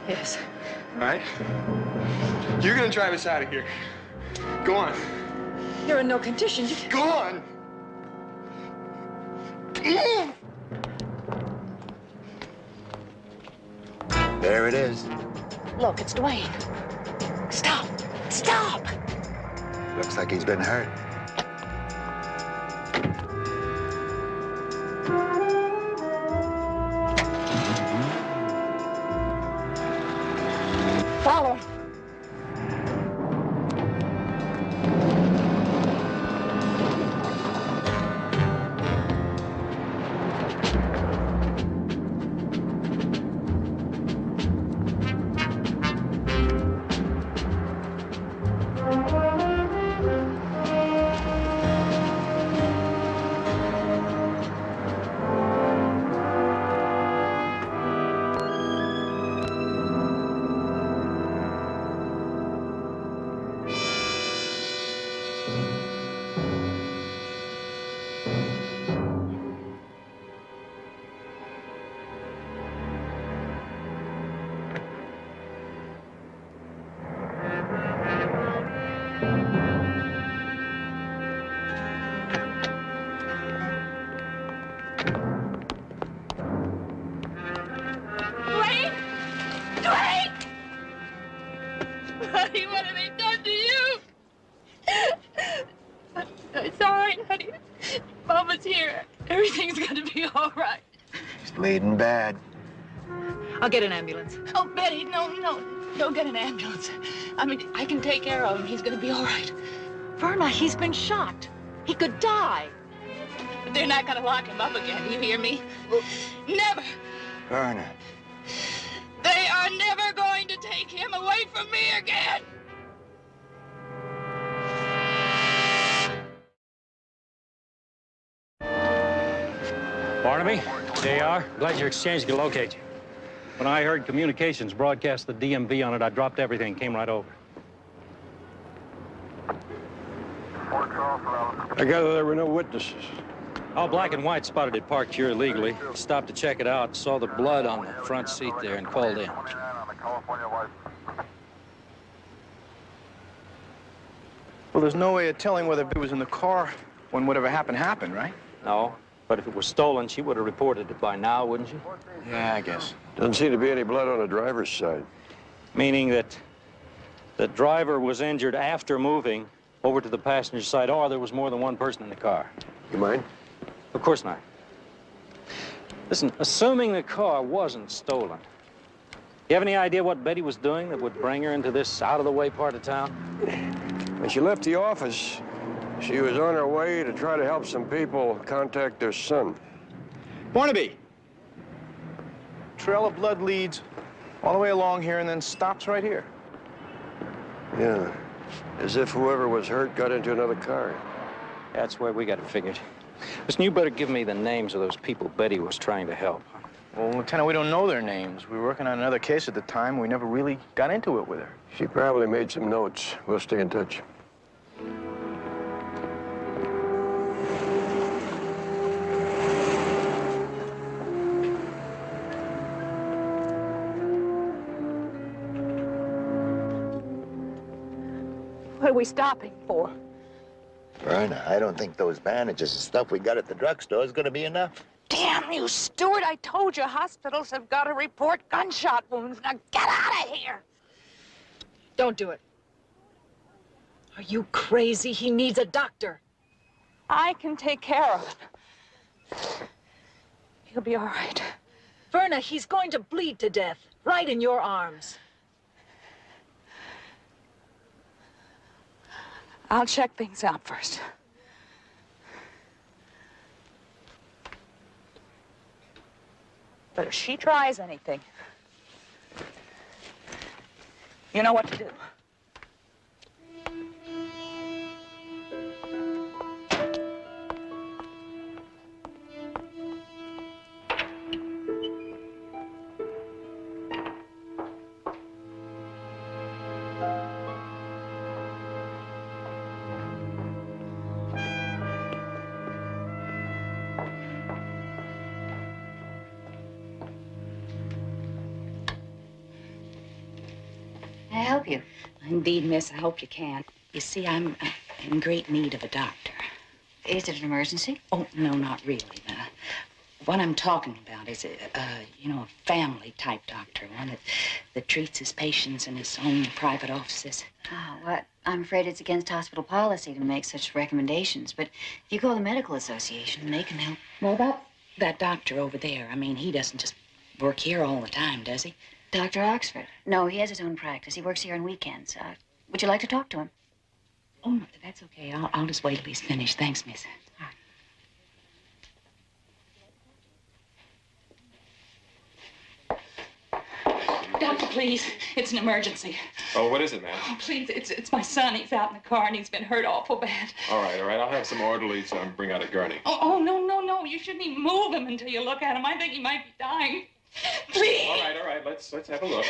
Yes. All right. You're gonna drive us out of here. Go on. You're in no condition. Go on. There it is. Look, it's Dwayne. Stop. Stop. Looks like he's been hurt. Follow. Dwayne! Dwayne! Honey, what have they done to you? It's all right, honey. Mama's here. Everything's gonna be all right. He's bleeding bad. I'll get an ambulance. Oh, Betty, no. Don't get an ambulance. I mean, I can take care of him. He's gonna be all right. Verna, he's been shot. He could die. But they're not gonna lock him up again. You hear me? Never. Verna. They are never going to take him away from me again. Barnaby, there you are. Glad your exchange could locate you. When I heard communications broadcast the DMV on it, I dropped everything, came right over. I gather there were no witnesses. Oh, Black and White spotted it parked here illegally. Stopped to check it out, saw the blood on the front seat there, and called in. Well, there's no way of telling whether it was in the car when whatever happened, right? No, but if it was stolen, she would have reported it by now, wouldn't she? Yeah, I guess. Doesn't seem to be any blood on the driver's side. Meaning that the driver was injured after moving over to the passenger side, or there was more than one person in the car. You mind? Of course not. Listen, assuming the car wasn't stolen, you have any idea what Betty was doing that would bring her into this out-of-the-way part of town? When she left the office, she was on her way to try to help some people contact their son. Barnaby! Trail of blood leads all the way along here and then stops right here. Yeah, as if whoever was hurt got into another car. That's where we got it figured. Listen, you better give me the names of those people Betty was trying to help. Well, Lieutenant, we don't know their names. We were working on another case at the time. We never really got into it with her. She probably made some notes. We'll stay in touch. What are we stopping for? Verna, I don't think those bandages and stuff we got at the drugstore is going to be enough. Damn you, Stuart. I told you hospitals have got to report gunshot wounds. Now get out of here. Don't do it. Are you crazy? He needs a doctor. I can take care of it. He'll be all right. Verna, he's going to bleed to death, right in your arms. I'll check things out first. But if she tries anything, you know what to do. Can I help you? Indeed, miss, I hope you can. You see, I'm in great need of a doctor. Is it an emergency? Oh, no, not really. What I'm talking about is, a family-type doctor, one that treats his patients in his own private offices. Oh, what? I'm afraid it's against hospital policy to make such recommendations, but if you call the medical association, they can help. Well, about that doctor over there, I mean, he doesn't just work here all the time, does he? Dr. Oxford? No, he has his own practice. He works here on weekends. Would you like to talk to him? Oh, no, that's okay. I'll just wait till he's finished. Thanks, miss. Doctor, please. It's an emergency. Oh, what is it, ma'am? Oh, please. It's my son. He's out in the car and he's been hurt awful bad. All right. I'll have some orderlies bring out a gurney. Oh, no. You shouldn't even move him until you look at him. I think he might be dying. Please. All right. Let's have a look.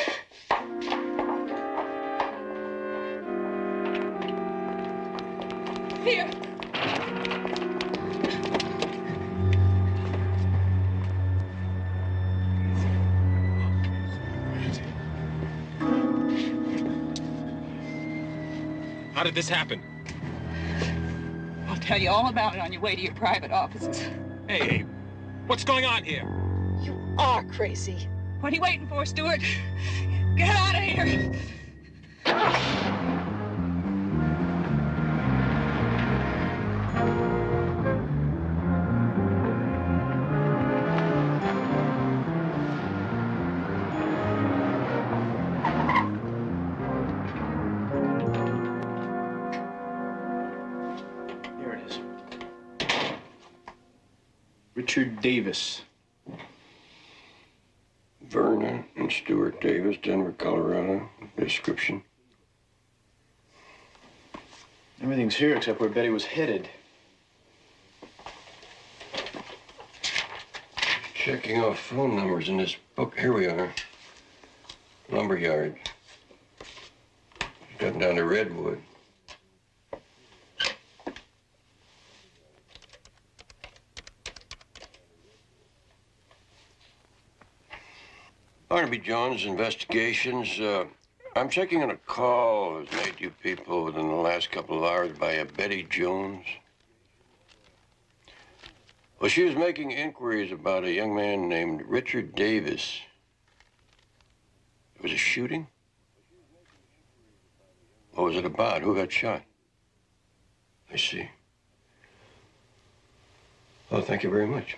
Here. How did this happen? I'll tell you all about it on your way to your private offices. Hey, what's going on here? You are crazy. What are you waiting for, Stuart? Get out of here. Here it is. Richard Davis. Verna and Stuart Davis, Denver, Colorado. Description. Everything's here except where Betty was headed. Checking off phone numbers in this book. Here we are. Lumberyard. Gotten down to Redwood. Barnaby Jones, Investigations. I'm checking on a call that was made to you people within the last couple of hours by a Betty Jones. Well, she was making inquiries about a young man named Richard Davis. It was a shooting? What was it about? Who got shot? I see. Oh, thank you very much.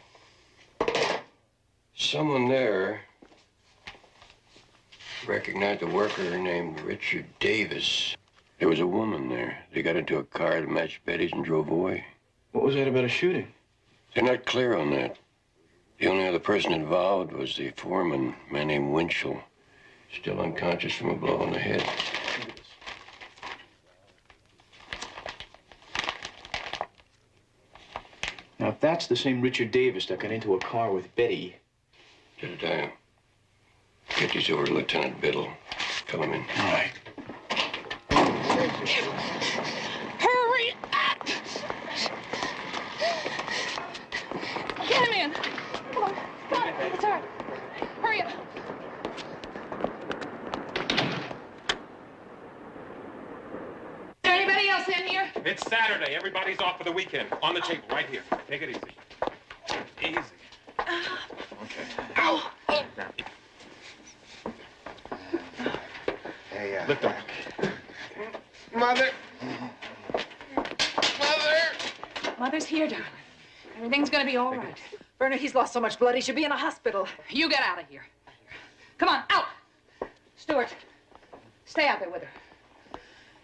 Someone there recognized a worker named Richard Davis. There was a woman there. They got into a car that matched Betty's and drove away. What was that about a shooting? They're not clear on that. The only other person involved was the foreman, a man named Winchell, still unconscious from a blow on the head. Now, if that's the same Richard Davis that got into a car with Betty... Jedediah, get these over to Lieutenant Biddle. Fill him in. All right. Hurry up! Get him in. Come on. It's all right. Hurry up. Is there anybody else in here? It's Saturday. Everybody's off for the weekend. On the table, right here. Take it easy. Easy. Okay. Ow! Hey, Lift up. Mother. Mother's here, darling. Everything's gonna be all right. Bernard, he's lost so much blood, he should be in a hospital. You get out of here. Come on, out! Stuart, stay out there with her.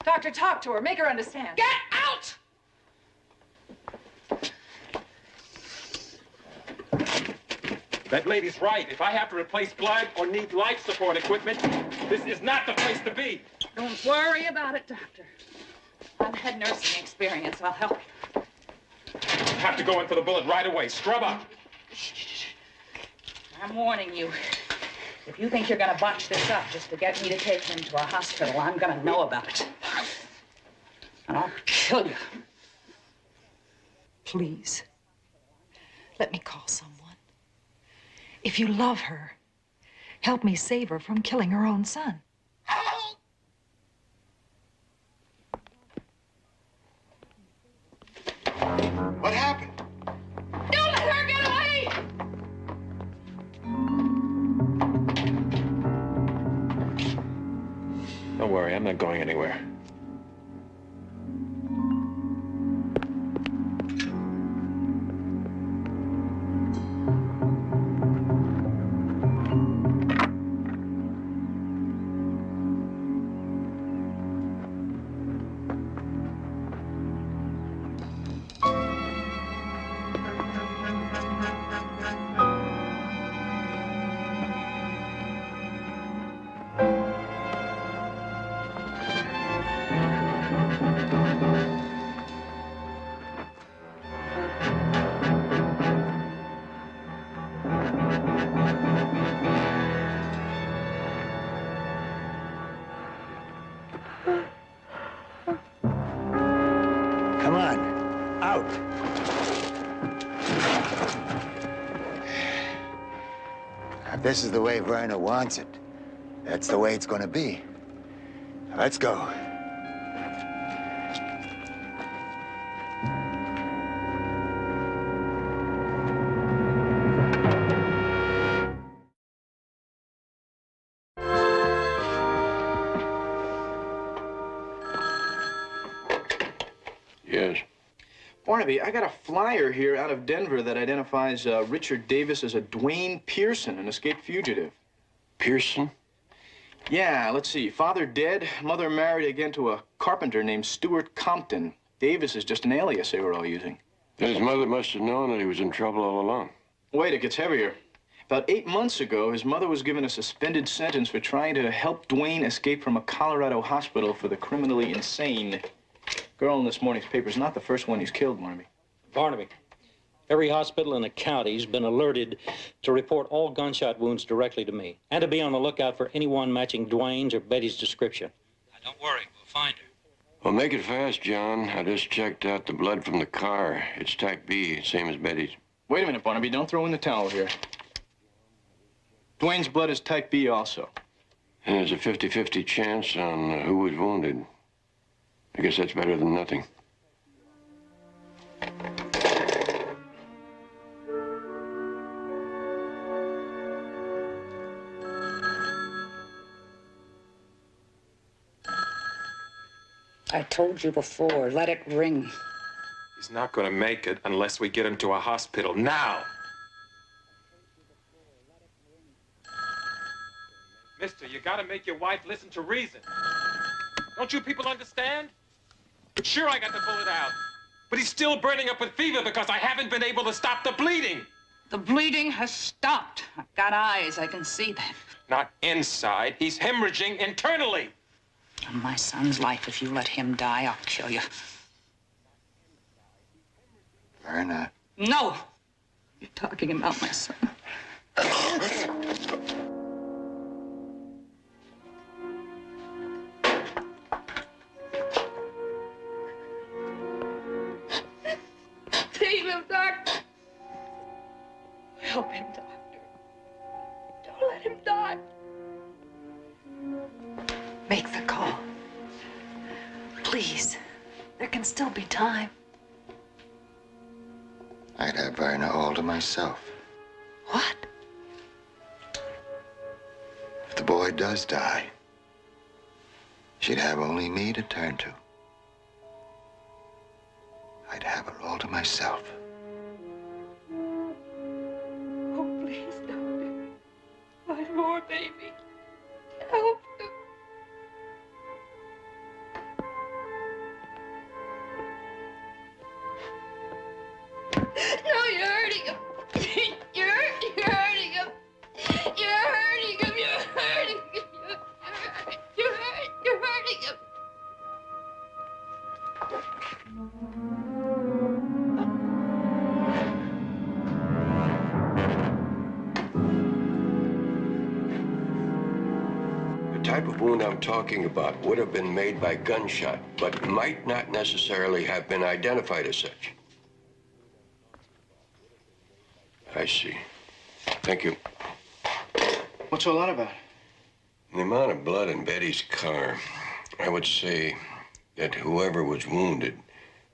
Doctor, talk to her. Make her understand. Get out! That lady's right. If I have to replace blood or need life support equipment, this is not the place to be. Don't worry about it, Doctor. I've had nursing experience. I'll help you. Have to go in for the bullet right away. Scrub up. I'm warning you. If you think you're gonna botch this up just to get me to take him to a hospital, I'm gonna know about it. And I'll kill you. Please, let me call someone. If you love her, help me save her from killing her own son. What happened? Don't let her get away! Don't worry, I'm not going anywhere. Come on, out. If this is the way Werner wants it, that's the way it's gonna be. Let's go. Yes. Barnaby, I got a flyer here out of Denver that identifies Richard Davis as a Dwayne Pearson, an escaped fugitive. Pearson? Yeah, let's see. Father dead, mother married again to a carpenter named Stuart Compton. Davis is just an alias they were all using. Then his mother must have known that he was in trouble all along. Wait, it gets heavier. About 8 months ago, his mother was given a suspended sentence for trying to help Dwayne escape from a Colorado hospital for the criminally insane. Girl in this morning's paper is not the first one he's killed, Barnaby. Barnaby, every hospital in the county's been alerted to report all gunshot wounds directly to me, and to be on the lookout for anyone matching Dwayne's or Betty's description. Now, don't worry, we'll find her. Well, make it fast, John. I just checked out the blood from the car. It's type B, same as Betty's. Wait a minute, Barnaby. Don't throw in the towel here. Dwayne's blood is type B also. And there's a 50-50 chance on who was wounded. I guess that's better than nothing. I told you before, let it ring. He's not going to make it unless we get him to a hospital now. Mister, you gotta make your wife listen to reason. Don't you people understand? Sure, I got the bullet out, but he's still burning up with fever because I haven't been able to stop the bleeding. The bleeding has stopped. I've got eyes. I can see that. Not inside. He's hemorrhaging internally. My son's life, if you let him die, I'll kill you. Verna. No! You're talking about my son. Save him, doctor. Help him, doctor. Don't let him die. Make the call. Please. There can still be time. I'd have Verna all to myself. What? If the boy does die, she'd have only me to turn to. I'd have her all to myself. Oh, please, doctor. My poor baby. Help him. No, you're hurting him. You're hurting him. You're hurting him. You're hurting him. You're hurting him. The type of wound I'm talking about would have been made by gunshot, but might not necessarily have been identified as such. I see. Thank you. What's all that about? The amount of blood in Betty's car, I would say that whoever was wounded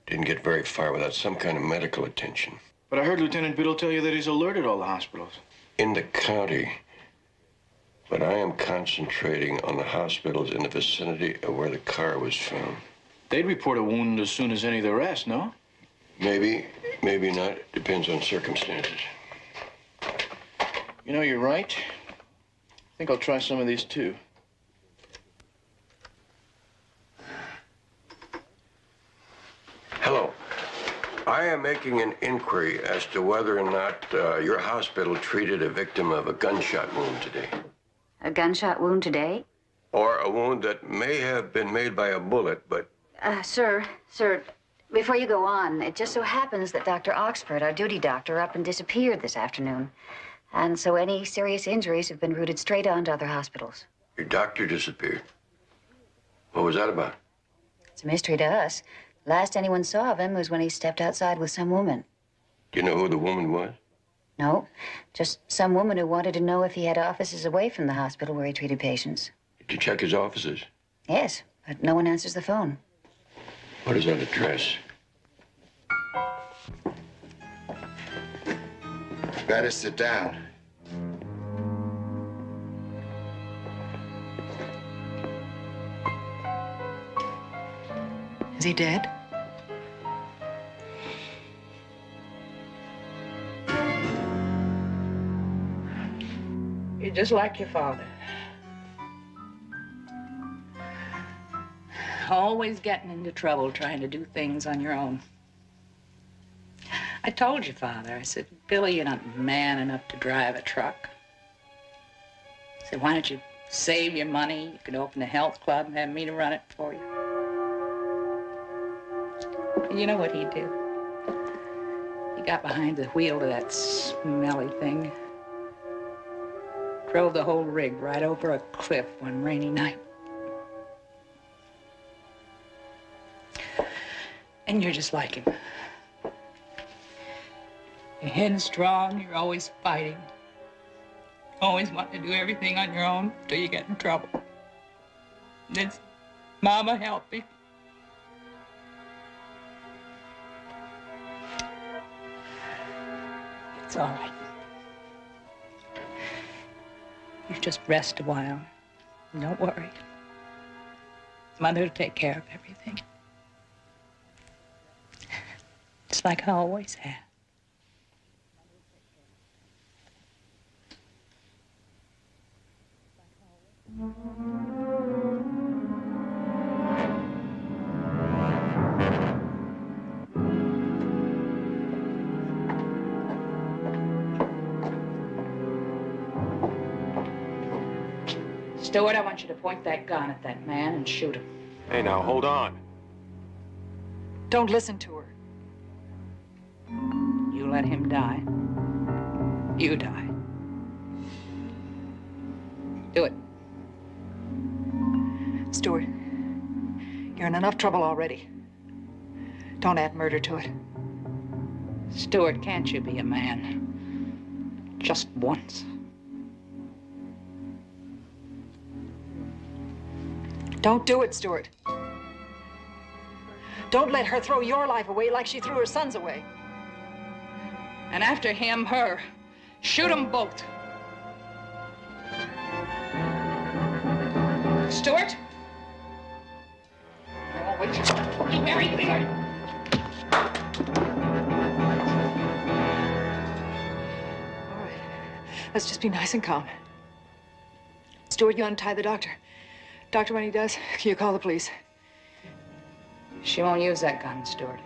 didn't get very far without some kind of medical attention. But I heard Lieutenant Biddle tell you that he's alerted all the hospitals. In the county, but I am concentrating on the hospitals in the vicinity of where the car was found. They'd report a wound as soon as any of the rest, no? Maybe, maybe not. Depends on circumstances. You know, you're right. I think I'll try some of these, too. Hello. I am making an inquiry as to whether or not your hospital treated a victim of a gunshot wound today. A gunshot wound today? Or a wound that may have been made by a bullet, but... Sir, before you go on, it just so happens that Dr. Oxford, our duty doctor, up and disappeared this afternoon. And so any serious injuries have been routed straight on to other hospitals. Your doctor disappeared. What was that about? It's a mystery to us. Last anyone saw of him was when he stepped outside with some woman. Do you know who the woman was? No, just some woman who wanted to know if he had offices away from the hospital where he treated patients. Did you check his offices? Yes, but no one answers the phone. What is that address? Better sit down. Is he dead? You're just like your father. Always getting into trouble trying to do things on your own. I told your father, I said, Billy, you're not man enough to drive a truck. I said, why don't you save your money? You could open a health club and have me to run it for you. And you know what he did? He got behind the wheel of that smelly thing. Drove the whole rig right over a cliff one rainy night. And you're just like him. You're headstrong, you're always fighting. Always want to do everything on your own till you get in trouble. And it's, Mama, help me. It's all right. You just rest a while. Don't worry. Mother will take care of everything. Just like I always have. Stewart, I want you to point that gun at that man and shoot him. Hey, now, hold on. Don't listen to her. You let him die. You die. Do it. Stewart, you're in enough trouble already. Don't add murder to it. Stewart, can't you be a man? Just once. Don't do it, Stewart. Don't let her throw your life away like she threw her son's away. And after him, her. Shoot them both. Stewart? Oh, wait. You married me. All right. Let's just be nice and calm. Stewart, you untie the doctor. Doctor, when he does, can you call the police? She won't use that gun, Stewart.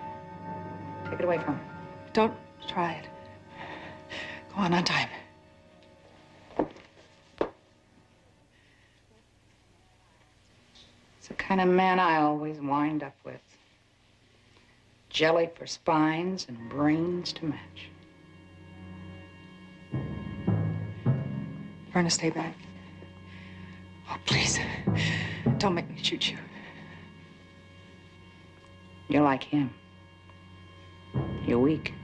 Take it away from her. Don't try it. Go on time. It's the kind of man I always wind up with. Jelly for spines and brains to match. Verna, stay back. Oh, please. Don't make me shoot you. You're like him. You're weak.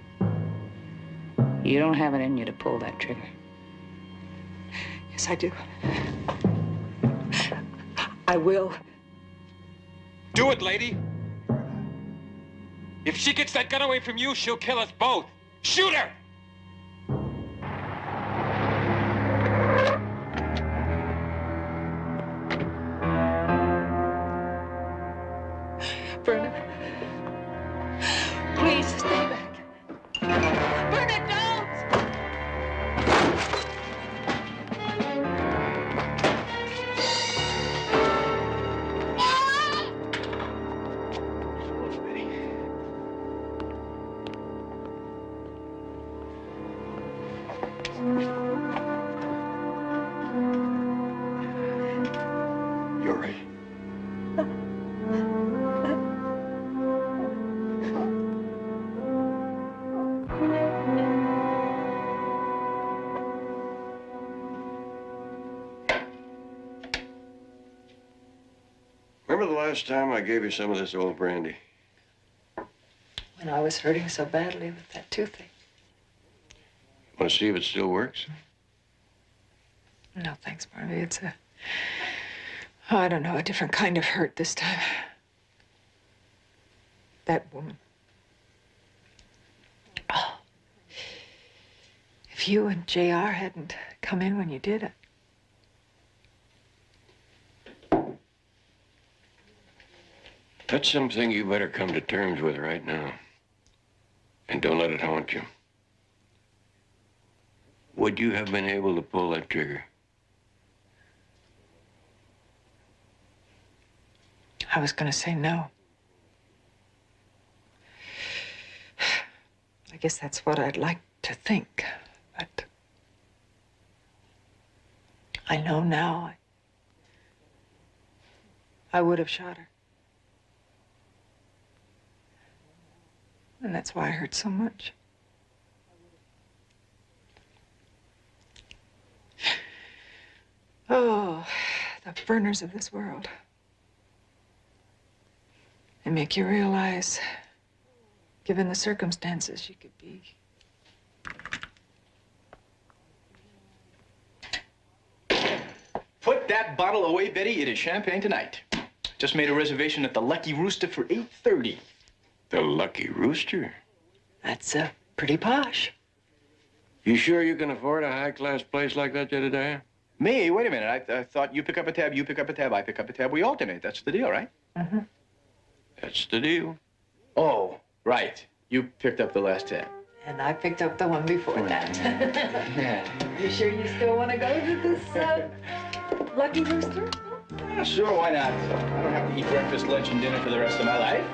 You don't have it in you to pull that trigger. Yes, I do. I will. Do it, lady. If she gets that gun away from you, she'll kill us both. Shoot her! Verna. Please stay back. Verna, don't! You're right. Remember the last time I gave you some of this old brandy? When I was hurting so badly with that toothache. Want to see if it still works? No, thanks, Barnaby. It's I don't know, a different kind of hurt this time. That woman. Oh. If you and JR hadn't come in when you did it. That's something you better come to terms with right now. And don't let it haunt you. Would you have been able to pull that trigger? I was going to say no. I guess that's what I'd like to think, but I know now I would have shot her. And that's why I hurt so much. Oh, the burners of this world. They make you realize, given the circumstances, you could be. Put that bottle away, Betty. It is champagne tonight. Just made a reservation at the Lucky Rooster for 8:30. The Lucky Rooster? That's pretty posh. You sure you can afford a high-class place like that, Jedediah? Me? Wait a minute. I thought you pick up a tab, you pick up a tab, I pick up a tab. We alternate. That's the deal, right? Mm-hmm. That's the deal. Oh, right. You picked up the last tab. And I picked up the one before that. Yeah. You sure you still want to go to this Lucky Rooster? Yeah, sure, why not? I don't have to eat breakfast, lunch, and dinner for the rest of my life.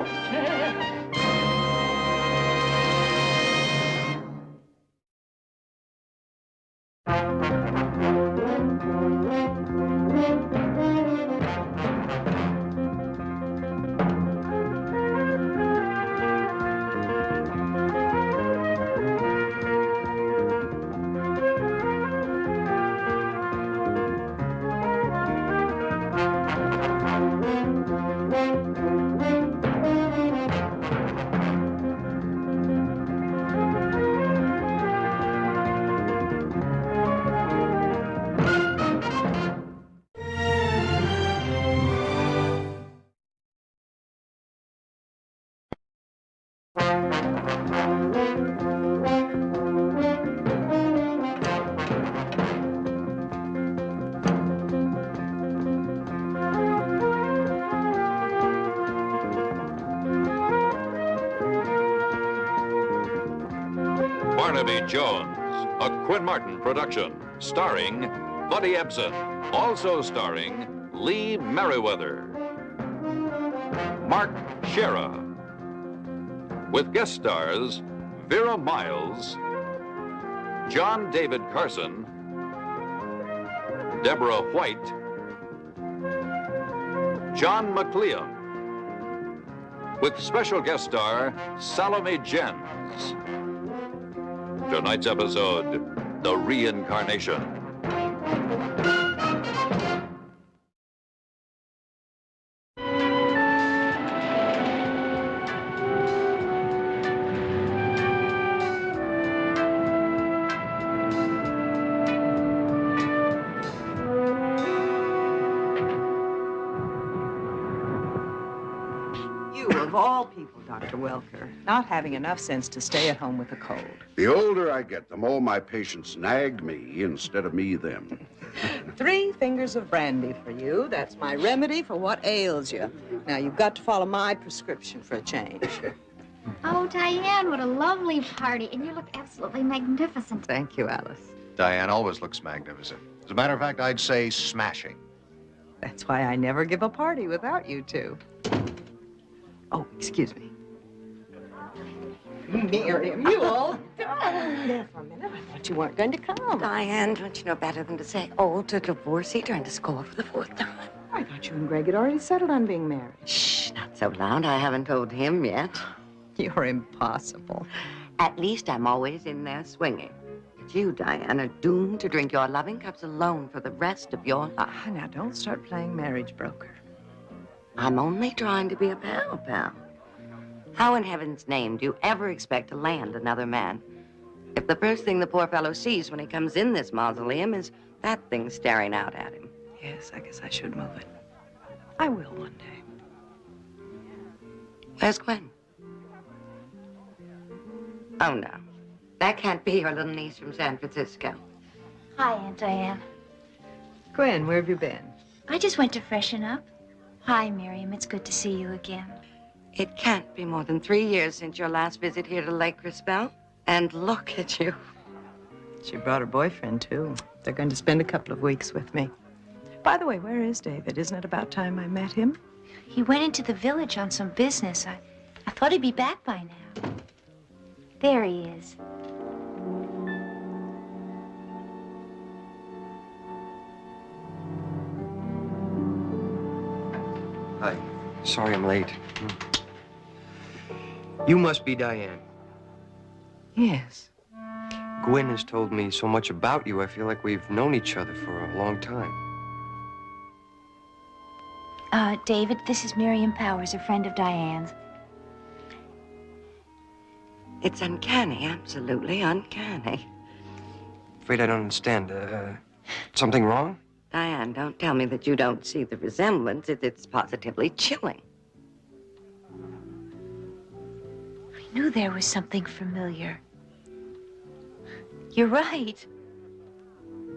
Barnaby Jones, a Quinn Martin production, starring Buddy Ebsen, also starring Lee Merriweather, Mark Shera, with guest stars Vera Miles, John David Carson, Deborah White, John McLeod, with special guest star Salome Jens. Tonight's episode, The Reincarnation. You, of all people, Dr. Welker, not having enough sense to stay at home with a cold. The older I get, the more my patients nag me instead of me them. 3 fingers of brandy for you. That's my remedy for what ails you. Now, you've got to follow my prescription for a change. Oh, Diane, what a lovely party. And you look absolutely magnificent. Thank you, Alice. Diane always looks magnificent. As a matter of fact, I'd say smashing. That's why I never give a party without you two. Oh, excuse me. Miriam, you old darling. There for a minute. I thought you weren't going to come. Diane, don't you know better than to say old to divorcee trying to score for the 4th time? I thought you and Greg had already settled on being married. Shh, not so loud. I haven't told him yet. You're impossible. At least I'm always in there swinging. But you, Diane, are doomed to drink your loving cups alone for the rest of your life. Now, don't start playing marriage broker. I'm only trying to be a pal. How in heaven's name do you ever expect to land another man if the first thing the poor fellow sees when he comes in this mausoleum is that thing staring out at him? Yes, I guess I should move it. I will one day. Where's Gwen? Oh, no. That can't be your little niece from San Francisco. Hi, Aunt Diane. Gwen, where have you been? I just went to freshen up. Hi, Miriam. It's good to see you again. It can't be more than 3 years since your last visit here to Lake Crispell. And look at you. She brought her boyfriend, too. They're going to spend a couple of weeks with me. By the way, where is David? Isn't it about time I met him? He went into the village on some business. I thought he'd be back by now. There he is. Hi. Sorry I'm late. You must be Diane. Yes. Gwen has told me so much about you. I feel like we've known each other for a long time. David, this is Miriam Powers, a friend of Diane's. It's uncanny, absolutely uncanny. Afraid I don't understand. Something wrong? Diane, don't tell me that you don't see the resemblance. It's positively chilling. I knew there was something familiar. You're right.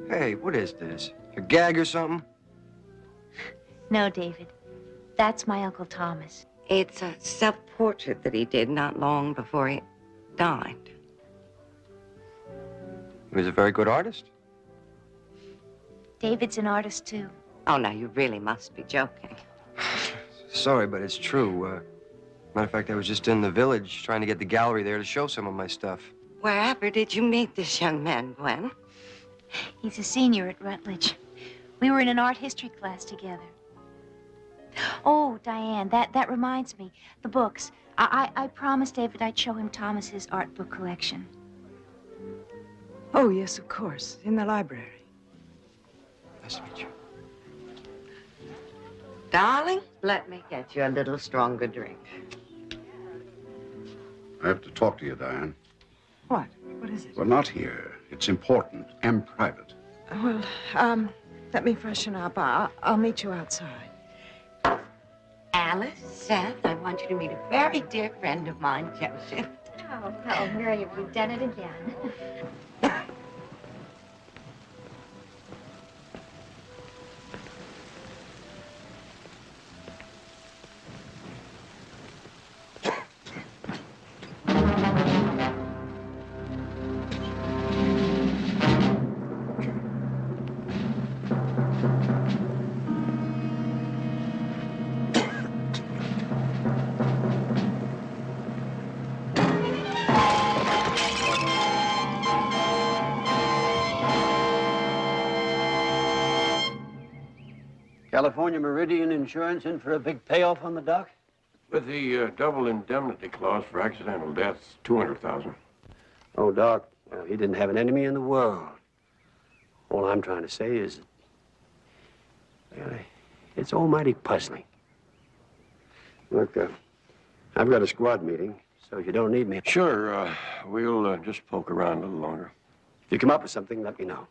Hey, what is this? A gag or something? No, David. That's my Uncle Thomas. It's a self-portrait that he did not long before he died. He was a very good artist. David's an artist, too. Oh, now, you really must be joking. Sorry, but it's true. Matter of fact, I was just in the village trying to get the gallery there to show some of my stuff. Wherever did you meet this young man, Gwen? He's a senior at Rutledge. We were in an art history class together. Oh, Diane, that reminds me. The books. I promised David I'd show him Thomas's art book collection. Oh, yes, of course. In the library. Nice to meet you. Darling, let me get you a little stronger drink. I have to talk to you, Diane. What? What is it? Well, not here. It's important and private. Well, let me freshen up. I'll meet you outside. Alice, Seth, I want you to meet a very dear friend of mine, Joseph. Oh, Miriam, we've done it again. California Meridian Insurance in for a big payoff on the dock? With the double indemnity clause for accidental deaths, $200,000. Oh, Doc, well, he didn't have an enemy in the world. All I'm trying to say is, well, it's almighty puzzling. Look, I've got a squad meeting, so you don't need me. Sure, we'll just poke around a little longer. If you come up with something, let me know.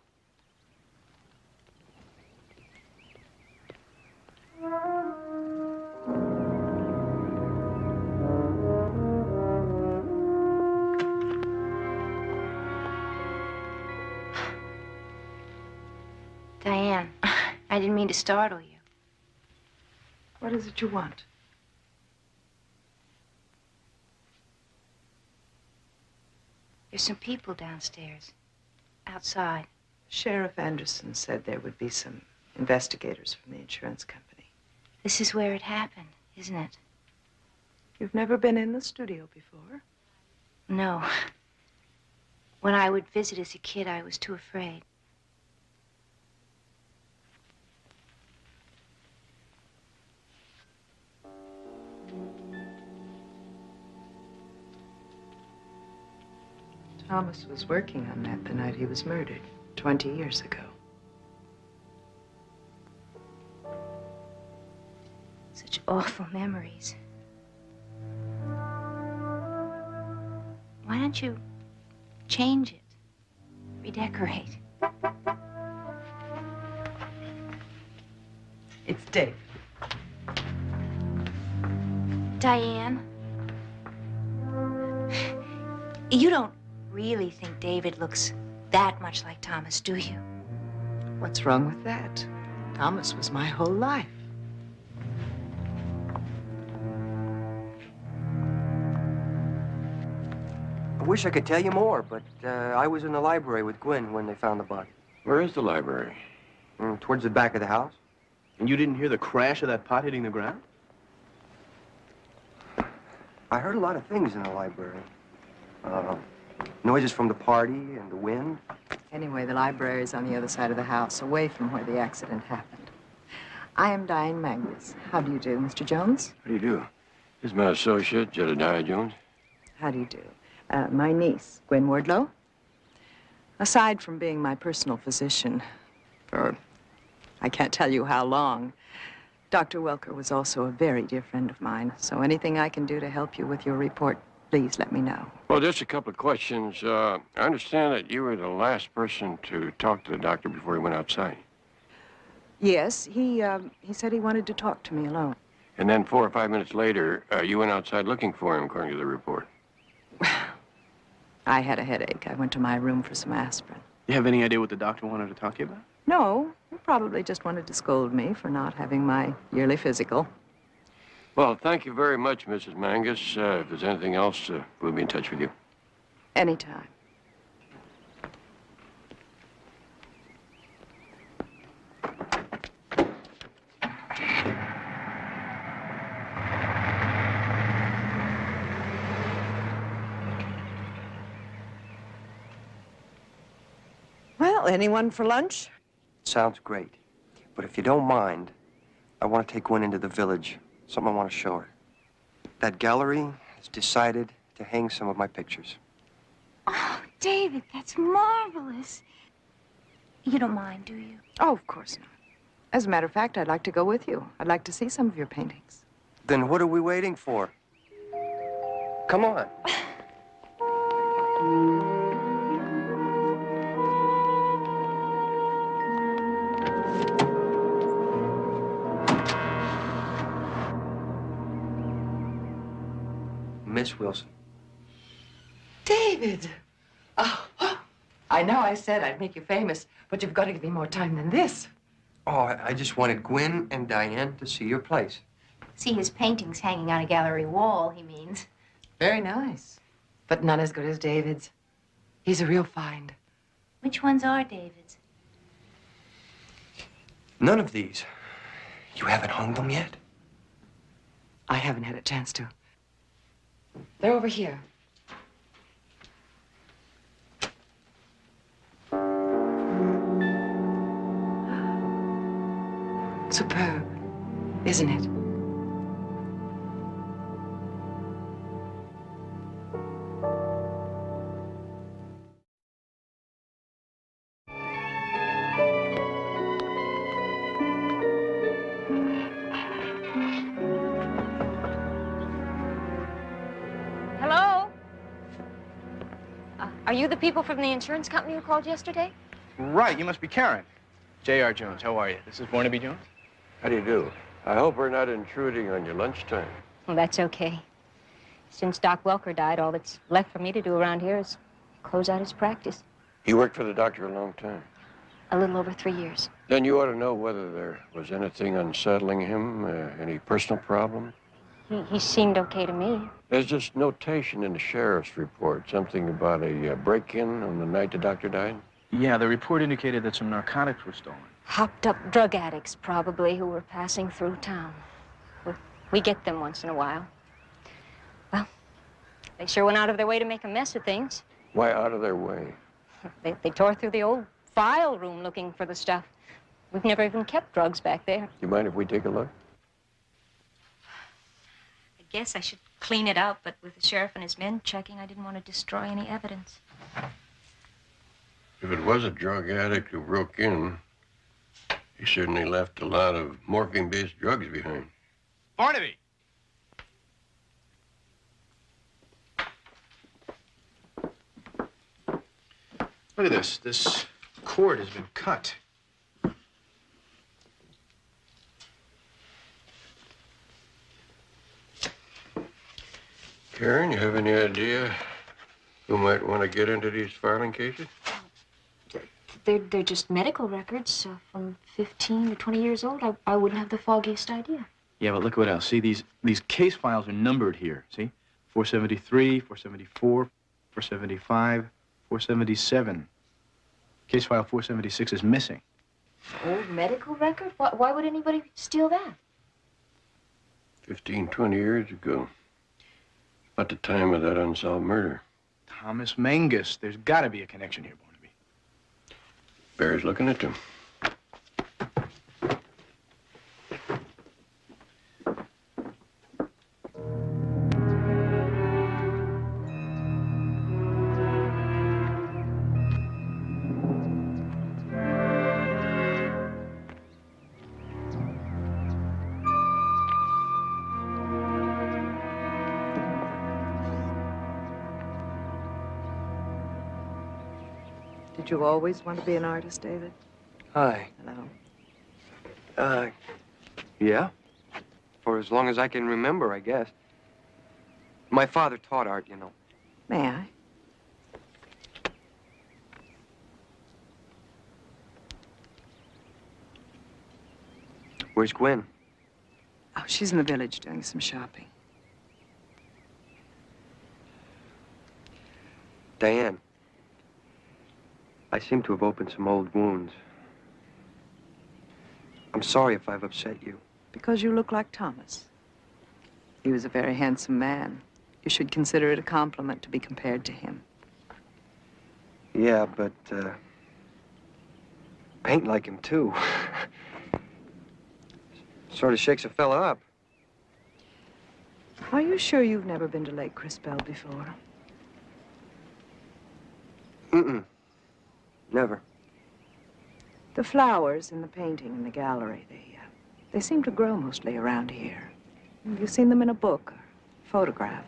Diane, I didn't mean to startle you. What is it you want? There's some people downstairs. Outside. Sheriff Anderson said there would be some investigators from the insurance company. This is where it happened, isn't it? You've never been in the studio before? No. When I would visit as a kid, I was too afraid. Thomas was working on that the night he was murdered, 20 years ago. Such awful memories. Why don't you change it? Redecorate. It's Dave. Diane, you don't really think David looks that much like Thomas, do you? What's wrong with that? Thomas was my whole life. I wish I could tell you more, but I was in the library with Gwen when they found the body. Where is the library? Towards the back of the house. And you didn't hear the crash of that pot hitting the ground? I heard a lot of things in the library. Noises from the party and the wind. Anyway, the library is on the other side of the house, away from where the accident happened. I am Diane Magnus. How do you do, Mr. Jones? How do you do? This is my associate, Jedediah Jones. How do you do? My niece, Gwen Wardlow. Aside from being my personal physician for I can't tell you how long, Dr. Welker was also a very dear friend of mine. So anything I can do to help you with your report, please let me know. Well, just a couple of questions. I understand that you were the last person to talk to the doctor before he went outside. Yes, he said he wanted to talk to me alone. And then 4 or 5 minutes later, you went outside looking for him, according to the report. I had a headache. I went to my room for some aspirin. You have any idea what the doctor wanted to talk to you about? No, he probably just wanted to scold me for not having my yearly physical. Well, thank you very much, Mrs. Mangus. If there's anything else, we'll be in touch with you. Anytime. Well, anyone for lunch? Sounds great. But if you don't mind, I want to take Gwen into the village. Something I want to show her. That gallery has decided to hang some of my pictures. Oh, David, that's marvelous. You don't mind, do you? Oh, of course not. As a matter of fact, I'd like to go with you. I'd like to see some of your paintings. Then what are we waiting for? Come on. Miss Wilson. David! Oh, I know I said I'd make you famous, but you've got to give me more time than this. Oh, I just wanted Gwen and Diane to see your place. See his paintings hanging on a gallery wall, he means. Very nice. But none as good as David's. He's a real find. Which ones are David's? None of these. You haven't hung them yet? I haven't had a chance to. They're over here. Superb, isn't it? Hello? Are you the people from the insurance company who called yesterday? Right, you must be Karen. J.R. Jones, how are you? This is Barnaby Jones? How do you do? I hope we're not intruding on your lunchtime. Well, that's okay. Since Doc Welker died, all that's left for me to do around here is close out his practice. You worked for the doctor a long time. A little over 3 years. Then you ought to know whether there was anything unsettling him, any personal problem. He seemed okay to me. There's just notation in the sheriff's report, something about a break-in on the night the doctor died. Yeah, the report indicated that some narcotics were stolen. Hopped up drug addicts, probably, who were passing through town. We get them once in a while. Well, they sure went out of their way to make a mess of things. Why out of their way? They tore through the old file room looking for the stuff. We've never even kept drugs back there. You mind if we take a look? I guess I should clean it out, but with the sheriff and his men checking, I didn't want to destroy any evidence. If it was a drug addict who broke in, he certainly left a lot of morphine-based drugs behind. Barnaby! Look at this. This cord has been cut. Karen, you have any idea who might want to get into these filing cases? They're just medical records from 15 to 20 years old. I wouldn't have the foggiest idea. Yeah, but look what else. See, these case files are numbered here. See? 473, 474, 475, 477. Case file 476 is missing. Old medical record? Why would anybody steal that? 15, 20 years ago. About the time of that unsolved murder. Thomas Mangus. There's got to be a connection here, Barnaby. Bears looking at them. Did you always want to be an artist, David? Hi. Hello. Yeah. For as long as I can remember, I guess. My father taught art, you know. May I? Where's Gwen? Oh, she's in the village doing some shopping. Diane, I seem to have opened some old wounds. I'm sorry if I've upset you. Because you look like Thomas. He was a very handsome man. You should consider it a compliment to be compared to him. Yeah, but, paint like him, too. Sort of shakes a fella up. Are you sure you've never been to Lake Crispell before? Mm-mm. Never. The flowers in the painting in the gallery, they seem to grow mostly around here. Have you seen them in a book or photograph?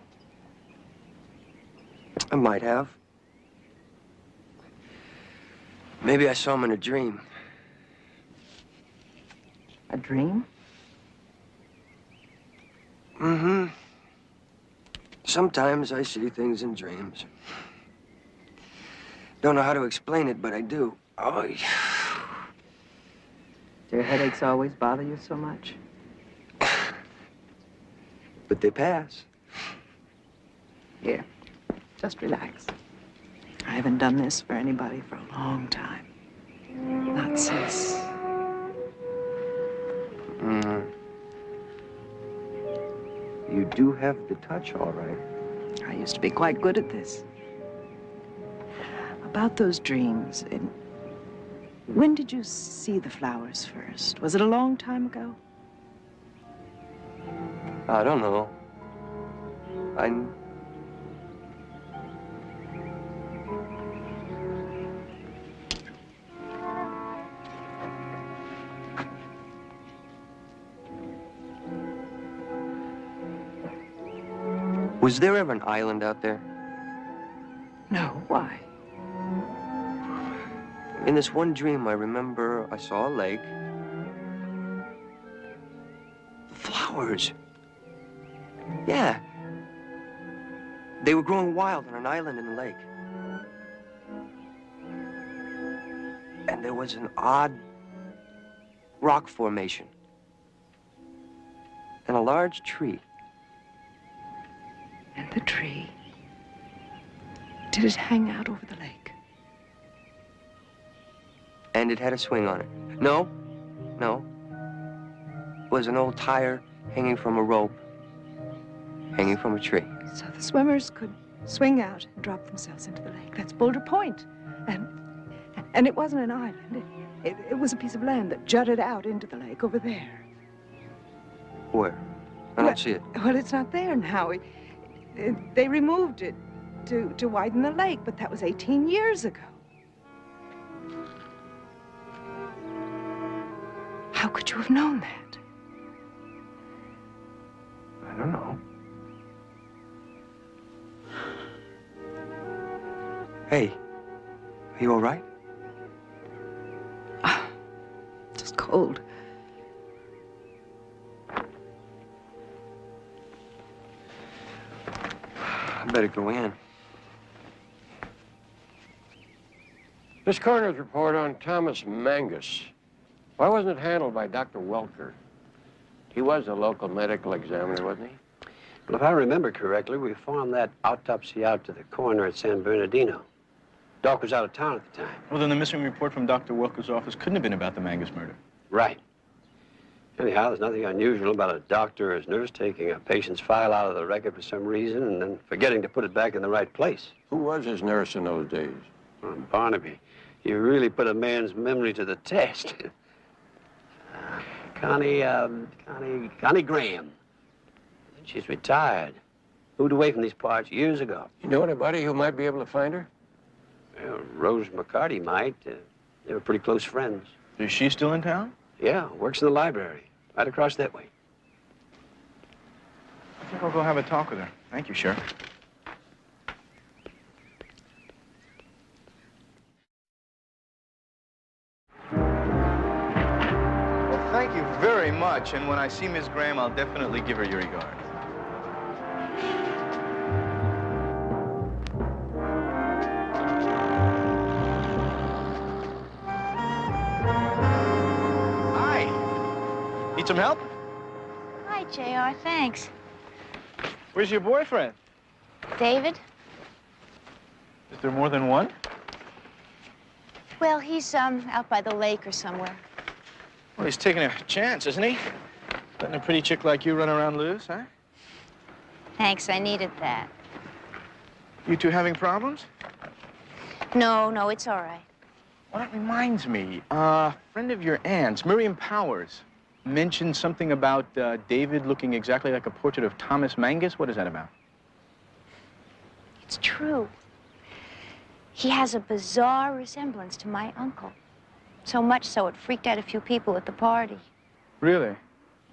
I might have. Maybe I saw him in a dream. A dream? Mm-hmm. Sometimes I see things in dreams. Don't know how to explain it, but I do. Oh, yeah. Do your headaches always bother you so much? But they pass. Here, just relax. I haven't done this for anybody for a long time. Not since... You do have the touch, all right. I used to be quite good at this. About those dreams, when did you see the flowers first? Was it a long time ago? I don't know. Was there ever an island out there? No, why? In this one dream, I remember I saw a lake. Flowers. Yeah. They were growing wild on an island in the lake. And there was an odd rock formation. And a large tree. And the tree, did it hang out over the lake? And it had a swing on it. No. It was an old tire hanging from a rope, hanging from a tree. So the swimmers could swing out and drop themselves into the lake. That's Boulder Point. And it wasn't an island. It was a piece of land that jutted out into the lake over there. Where? I don't see it. Well, it's not there now. They removed it to widen the lake, but that was 18 years ago. How could you have known that? I don't know. Hey, are you all right? Just cold. I better go in. This coroner's report on Thomas Mangus. Why wasn't it handled by Dr. Welker? He was a local medical examiner, wasn't he? Well, if I remember correctly, we farmed that autopsy out to the coroner at San Bernardino. Doc was out of town at the time. Well, then the missing report from Dr. Welker's office couldn't have been about the Mangus murder. Right. Anyhow, there's nothing unusual about a doctor or his nurse taking a patient's file out of the record for some reason and then forgetting to put it back in the right place. Who was his nurse in those days? Barnaby. You really put a man's memory to the test. Connie Graham. She's retired. Moved away from these parts years ago. You know anybody who might be able to find her? Well, Rose McCarty might. They were pretty close friends. Is she still in town? Yeah, works in the library. Right across that way. I think I'll go have a talk with her. Thank you, Sheriff. Well, thank you very much. And when I see Miss Graham, I'll definitely give her your regards. Hi. Need some help? Hi, right, JR. Thanks. Where's your boyfriend? David? Is there more than one? Well, he's out by the lake or somewhere. Well, he's taking a chance, isn't he? Letting a pretty chick like you run around loose, huh? Thanks, I needed that. You two having problems? No, it's all right. Well, that reminds me. A friend of your aunt's, Miriam Powers, mentioned something about David looking exactly like a portrait of Thomas Mangus. What is that about? It's true. He has a bizarre resemblance to my uncle. So much so it freaked out a few people at the party. Really?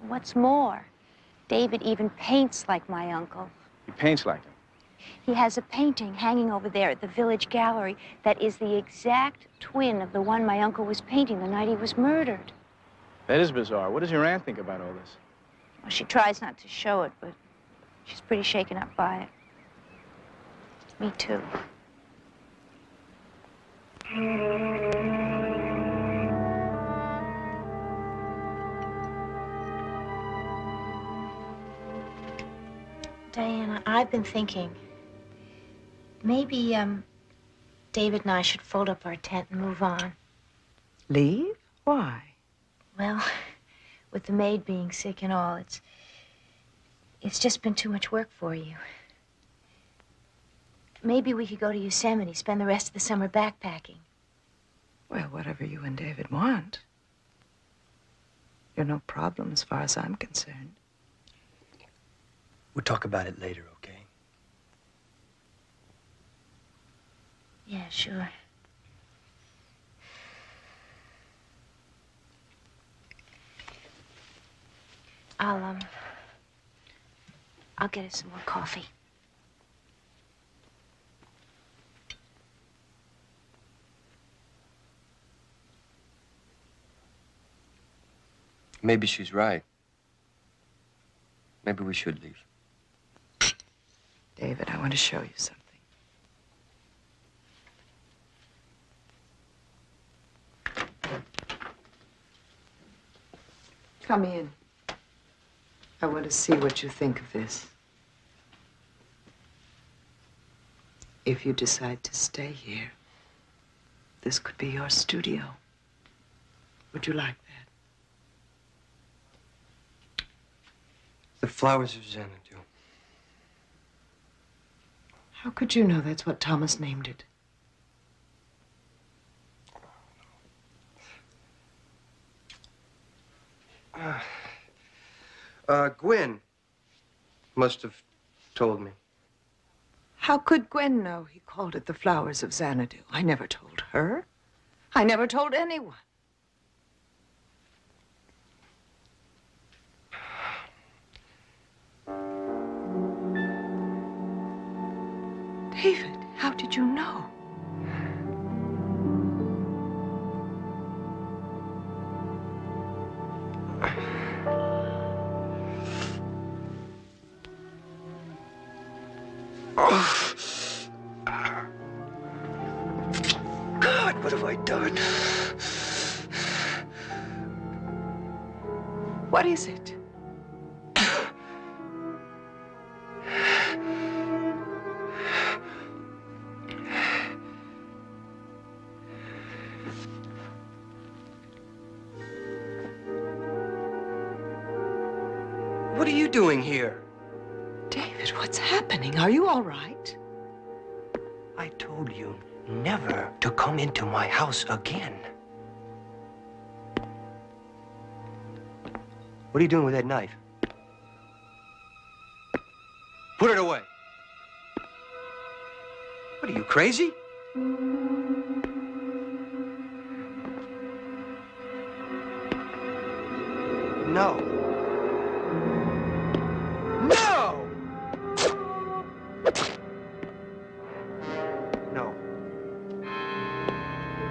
What's more, David even paints like my uncle. He paints like him. He has a painting hanging over there at the village gallery that is the exact twin of the one my uncle was painting the night he was murdered. That is bizarre. What does your aunt think about all this? Well, she tries not to show it, but she's pretty shaken up by it. Me too. Diana, I've been thinking. Maybe, David and I should fold up our tent and move on. Leave? Why? Well, with the maid being sick and all, it's just been too much work for you. Maybe we could go to Yosemite, spend the rest of the summer backpacking. Well, whatever you and David want. You're no problem as far as I'm concerned. We'll talk about it later, okay? Yeah, sure. I'll get us some more coffee. Maybe she's right. Maybe we should leave. David, I want to show you something. Come in. I want to see what you think of this. If you decide to stay here, this could be your studio. Would you like that? The flowers of Xanadu. How could you know that's what Thomas named it? Gwen must have told me. How could Gwen know he called it the flowers of Xanadu? I never told her. I never told anyone. David, how did you know? God, what have I done? What is it? What are you doing here? David, what's happening? Are you all right? I told you never to come into my house again. What are you doing with that knife? Put it away. What are you, crazy? No. No! No.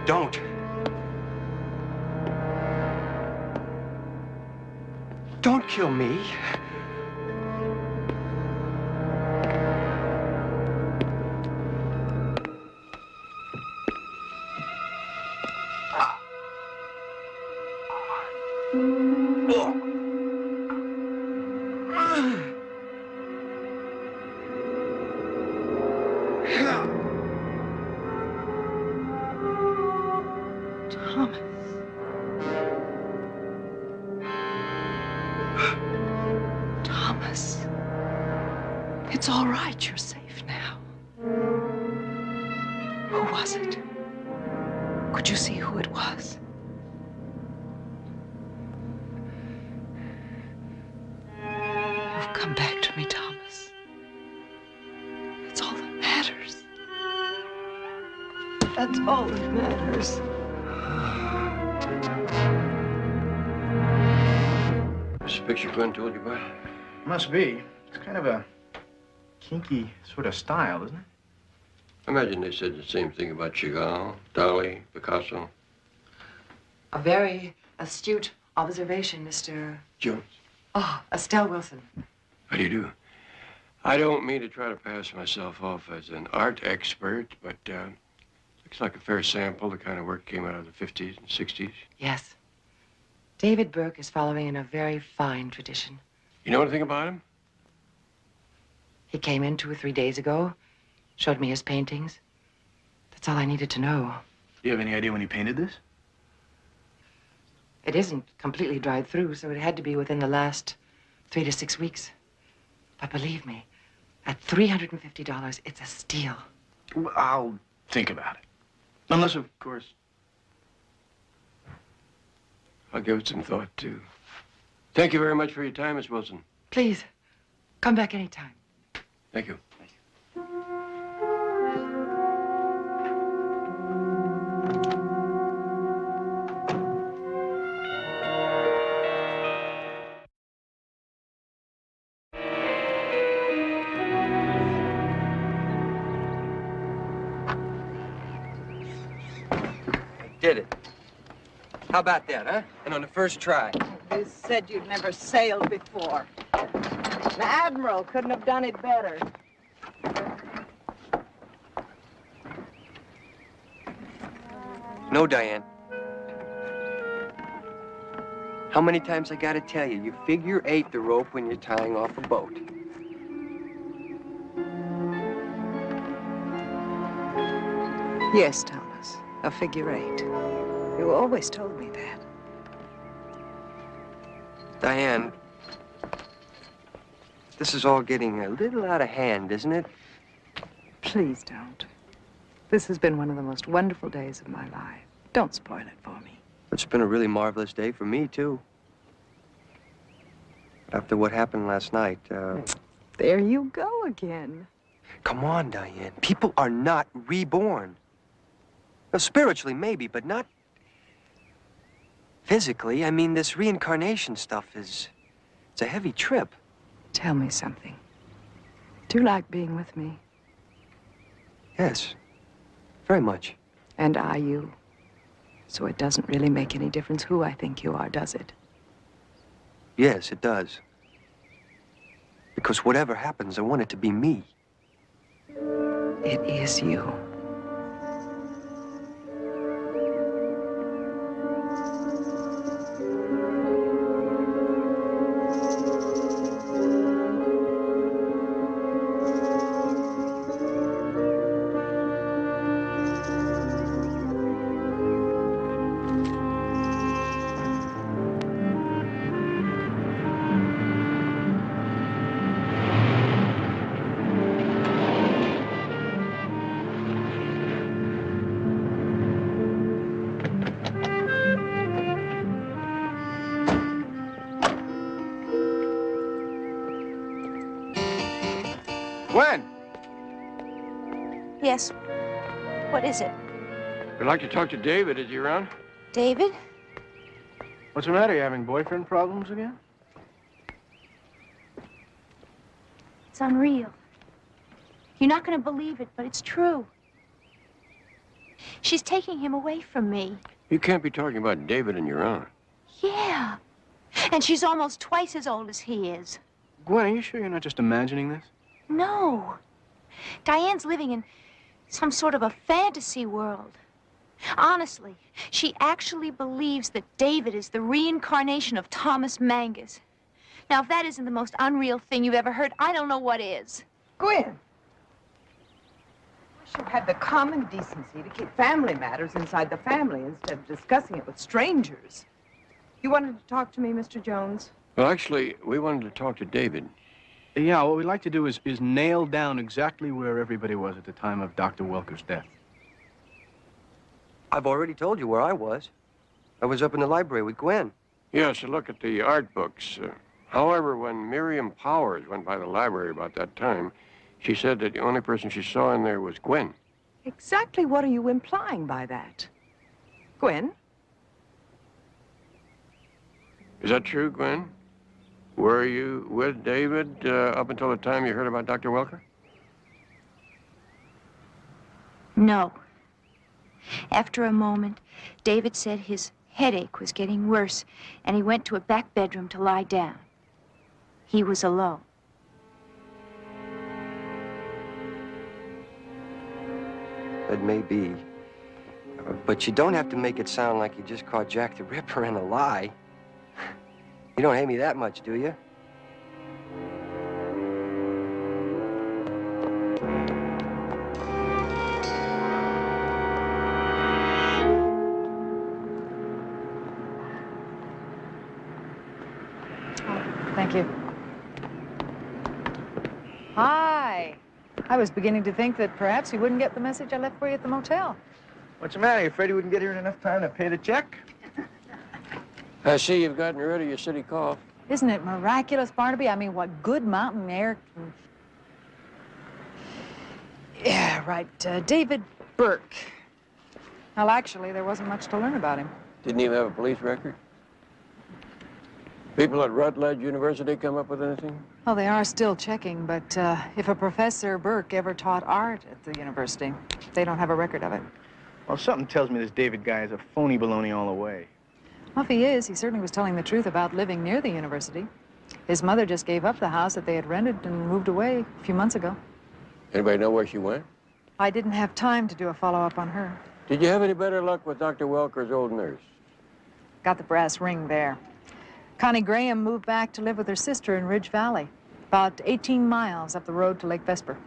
Don't. Don't kill me. right, you're safe now. Who was it? Could you see who it was? You've come back to me, Thomas. That's all that matters. That's all that matters. This picture Gwen told you about? Must be. It's kind of a kinky sort of style, isn't it? I imagine they said the same thing about Chagall, Dali, Picasso. A very astute observation, Mr. Jones. Oh, Estelle Wilson. How do you do? I don't mean to try to pass myself off as an art expert, but looks like a fair sample, the kind of work came out of the 50s and 60s. Yes. David Burke is following in a very fine tradition. You know anything about him? He came in 2 or 3 days ago, showed me his paintings. That's all I needed to know. Do you have any idea when he painted this? It isn't completely dried through, so it had to be within the last 3 to 6 weeks. But believe me, at $350, it's a steal. Well, I'll think about it. Unless, of course... I'll give it some thought, too. Thank you very much for your time, Miss Wilson. Please, come back anytime. Thank you. Did it. How about that, huh? And on the first try. You said you'd never sailed before. An admiral couldn't have done it better. No, Diane. How many times I gotta tell you, you figure 8 the rope when you're tying off a boat. Yes, Thomas, a figure 8. You always told me that. Diane, this is all getting a little out of hand, isn't it? Please don't. This has been one of the most wonderful days of my life. Don't spoil it for me. It's been a really marvelous day for me, too. After what happened last night, There you go again. Come on, Diane. People are not reborn. Well, spiritually, maybe, but not physically. I mean, this reincarnation stuff it's a heavy trip. Tell me something. Do you like being with me? Yes, very much. And are you? So it doesn't really make any difference who I think you are, does it? Yes, it does. Because whatever happens, I want it to be me. It is you. Gwen! Yes. What is it? I'd like to talk to David. Is he around? David? What's the matter? You having boyfriend problems again? It's unreal. You're not going to believe it, but it's true. She's taking him away from me. You can't be talking about David and your aunt. Yeah. And she's almost twice as old as he is. Gwen, are you sure you're not just imagining this? No. Diane's living in some sort of a fantasy world. Honestly, she actually believes that David is the reincarnation of Thomas Mangus. Now, if that isn't the most unreal thing you've ever heard, I don't know what is. Gwen! Wish you had the common decency to keep family matters inside the family instead of discussing it with strangers. You wanted to talk to me, Mr. Jones? Well, actually, we wanted to talk to David. Yeah, what we'd like to do is nail down exactly where everybody was at the time of Dr. Welker's death. I've already told you where I was. I was up in the library with Gwen. Yes, look at the art books. However, when Miriam Powers went by the library about that time, she said that the only person she saw in there was Gwen. Exactly what are you implying by that? Gwen? Is that true, Gwen? Were you with David up until the time you heard about Dr. Welker? No. After a moment, David said his headache was getting worse, and he went to a back bedroom to lie down. He was alone. That may be. But you don't have to make it sound like you just caught Jack the Ripper in a lie. You don't hate me that much, do you? Thank you. Hi. I was beginning to think that perhaps you wouldn't get the message I left for you at the motel. What's the matter? You afraid you wouldn't get here in enough time to pay the check? I see you've gotten rid of your city cough. Isn't it miraculous, Barnaby? I mean, what good mountain air can... Yeah, right. David Burke. Well, actually, there wasn't much to learn about him. Didn't even have a police record? People at Rutledge University come up with anything? Well, they are still checking, but if a Professor Burke ever taught art at the university, they don't have a record of it. Well, something tells me this David guy is a phony baloney all the way. Well, if he is, he certainly was telling the truth about living near the university. His mother just gave up the house that they had rented and moved away a few months ago. Anybody know where she went? I didn't have time to do a follow-up on her. Did you have any better luck with Dr. Welker's old nurse? Got the brass ring there. Connie Graham moved back to live with her sister in Ridge Valley, about 18 miles up the road to Lake Vesper.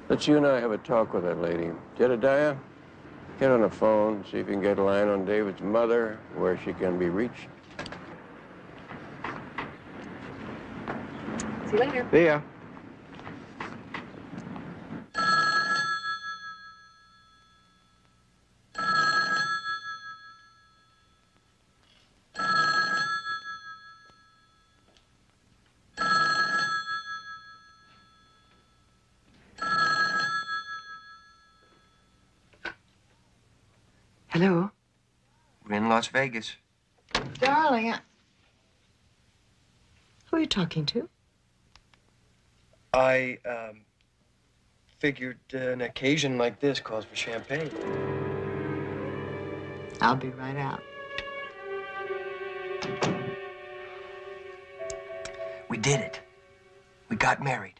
Let's you and I have a talk with that lady. Jedediah, get on the phone, see if you can get a line on David's mother, where she can be reached. See you later. See ya. Hello? We're in Las Vegas. Darling, who are you talking to? I, figured an occasion like this calls for champagne. I'll be right out. We did it. We got married.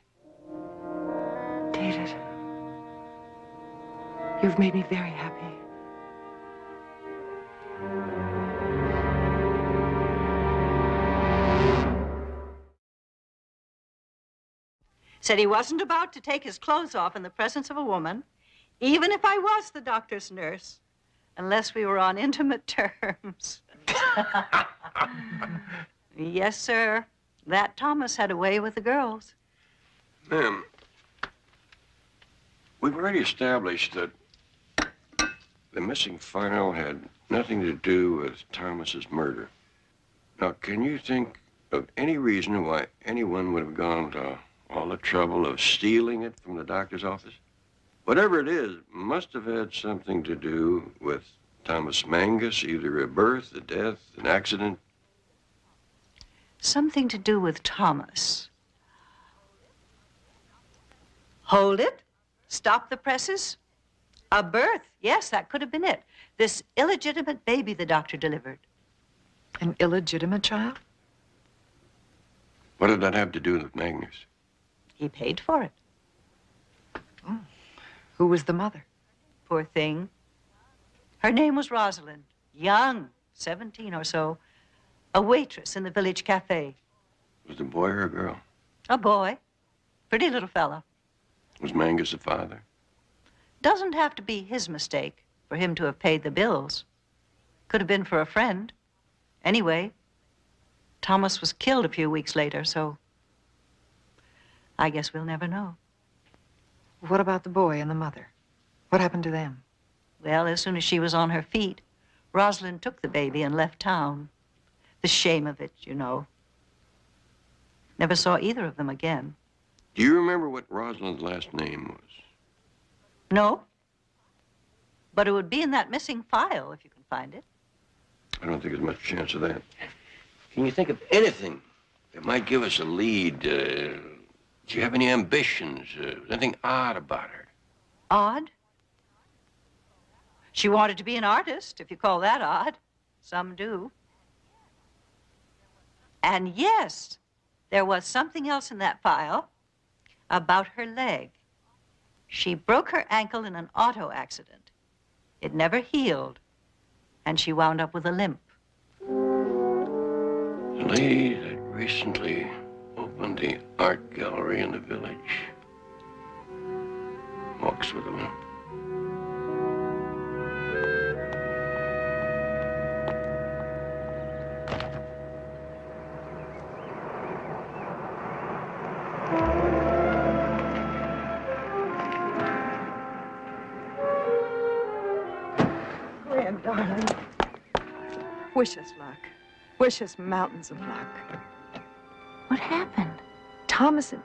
David, you've made me very happy. Said he wasn't about to take his clothes off in the presence of a woman, even if I was the doctor's nurse, unless we were on intimate terms. Yes, sir. That Thomas had a way with the girls. Ma'am, we've already established that the missing file had nothing to do with Thomas's murder. Now, can you think of any reason why anyone would have gone to all the trouble of stealing it from the doctor's office? Whatever it is, must have had something to do with Thomas Mangus, either a birth, a death, an accident. Something to do with Thomas. Hold it. Stop the presses. A birth. Yes, that could have been it. This illegitimate baby the doctor delivered. An illegitimate child? What did that have to do with Magnus? He paid for it. Oh. Who was the mother? Poor thing. Her name was Rosalind. Young, 17 or so. A waitress in the village cafe. Was the boy or a girl? A boy. Pretty little fella. Was Mangus the father? Doesn't have to be his mistake for him to have paid the bills. Could have been for a friend. Anyway, Thomas was killed a few weeks later, so I guess we'll never know. What about the boy and the mother? What happened to them? Well, as soon as she was on her feet, Rosalind took the baby and left town. The shame of it, you know. Never saw either of them again. Do you remember what Rosalind's last name was? No. But it would be in that missing file if you can find it. I don't think there's much chance of that. Can you think of anything that might give us a lead? Do you have any ambitions? Anything odd about her? Odd? She wanted to be an artist, if you call that odd. Some do. And yes, there was something else in that file about her leg. She broke her ankle in an auto accident. It never healed, and she wound up with a limp. The lady that recently opened the art gallery in the village walks with a limp. Gwen, darling. Wish us luck. Wish us mountains of luck. What happened? Thomas and...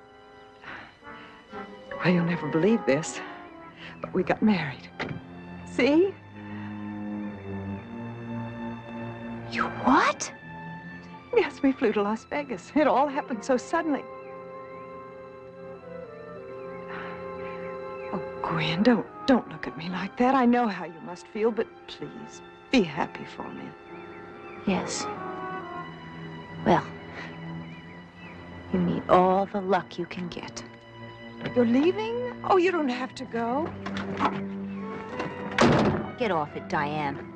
Well, you'll never believe this, but we got married. See? You what? Yes, we flew to Las Vegas. It all happened so suddenly. Oh, Gwen, don't look at me like that. I know how you must feel, but please, be happy for me. Yes. Well, you need all the luck you can get. You're leaving? Oh, you don't have to go. Get off it, Diane.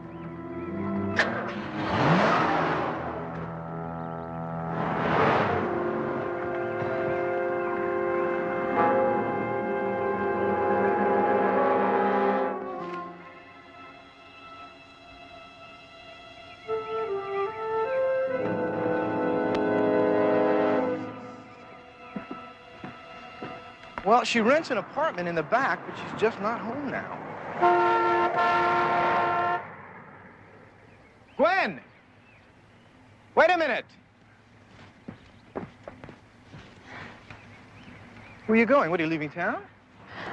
Well, she rents an apartment in the back, but she's just not home now. Gwen! Wait a minute! Where are you going? What, are you leaving town?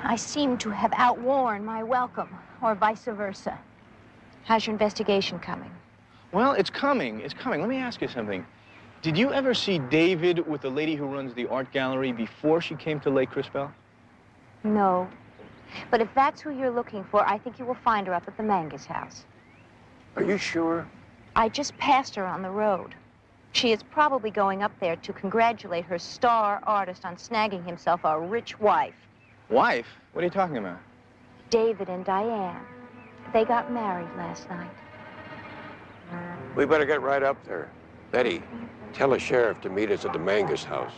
I seem to have outworn my welcome, or vice versa. How's your investigation coming? Well, it's coming. It's coming. Let me ask you something. Did you ever see David with the lady who runs the art gallery before she came to Lake Crispell? No. But if that's who you're looking for, I think you will find her up at the Mangus house. Are you sure? I just passed her on the road. She is probably going up there to congratulate her star artist on snagging himself a rich wife. Wife? What are you talking about? David and Diane. They got married last night. We better get right up there. Betty, tell the sheriff to meet us at the Mangus house.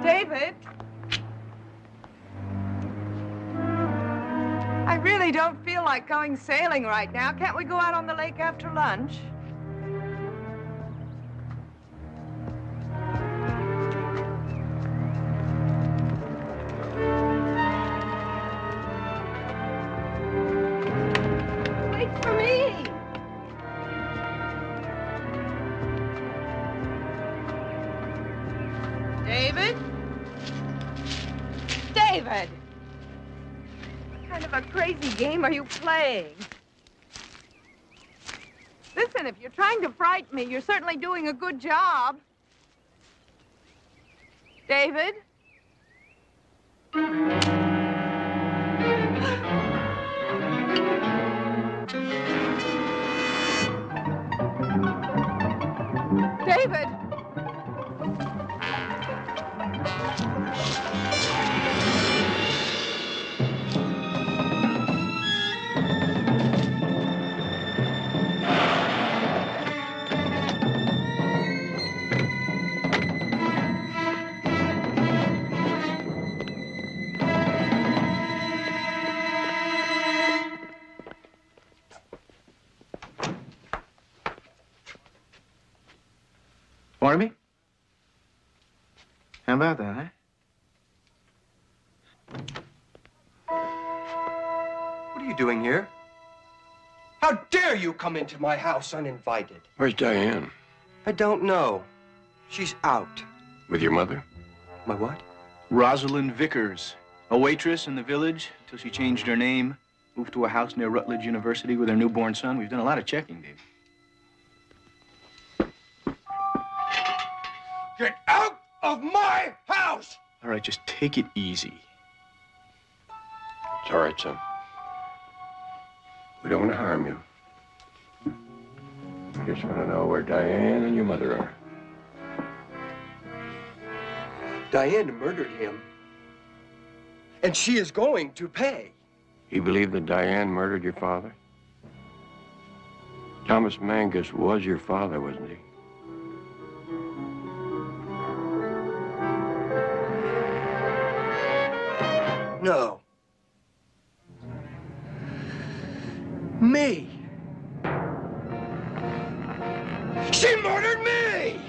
David? I really don't feel like going sailing right now. Can't we go out on the lake after lunch? Wait for me! David? David! What kind of a crazy game are you playing? Listen, if you're trying to frighten me, you're certainly doing a good job. David? David! Barnaby? How about that, huh? What are you doing here? How dare you come into my house uninvited? Where's Diane? I don't know. She's out. With your mother? My what? Rosalind Vickers, a waitress in the village until she changed her name, moved to a house near Rutledge University with her newborn son. We've done a lot of checking, Dave. Get out of my house! All right, just take it easy. It's all right, son. We don't want to harm you. We just want to know where Diane and your mother are. Diane murdered him. And she is going to pay. You believe that Diane murdered your father? Thomas Mangus was your father, wasn't he? No. Me. She murdered me!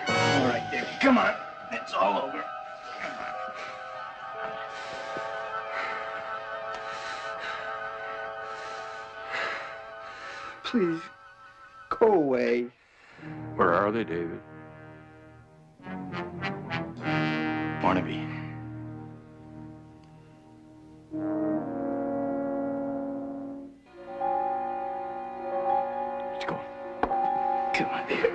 All right, Dave, come on. It's all over. Please, go away. Where are they, David? Barnaby. Let's go. Come on, David.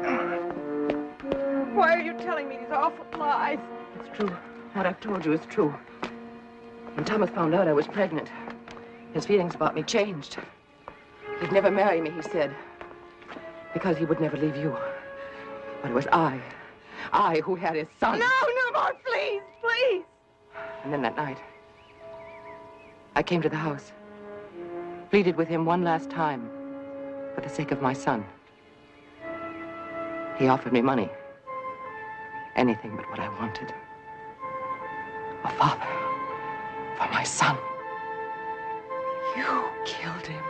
Come on. Why are you telling me these awful lies? It's true. What I've told you is true. When Thomas found out I was pregnant, his feelings about me changed. He'd never marry me, he said, because he would never leave you. But it was I who had his son. No, no more, please, please. And then that night, I came to the house, pleaded with him one last time for the sake of my son. He offered me money, anything but what I wanted. A father for my son. You killed him.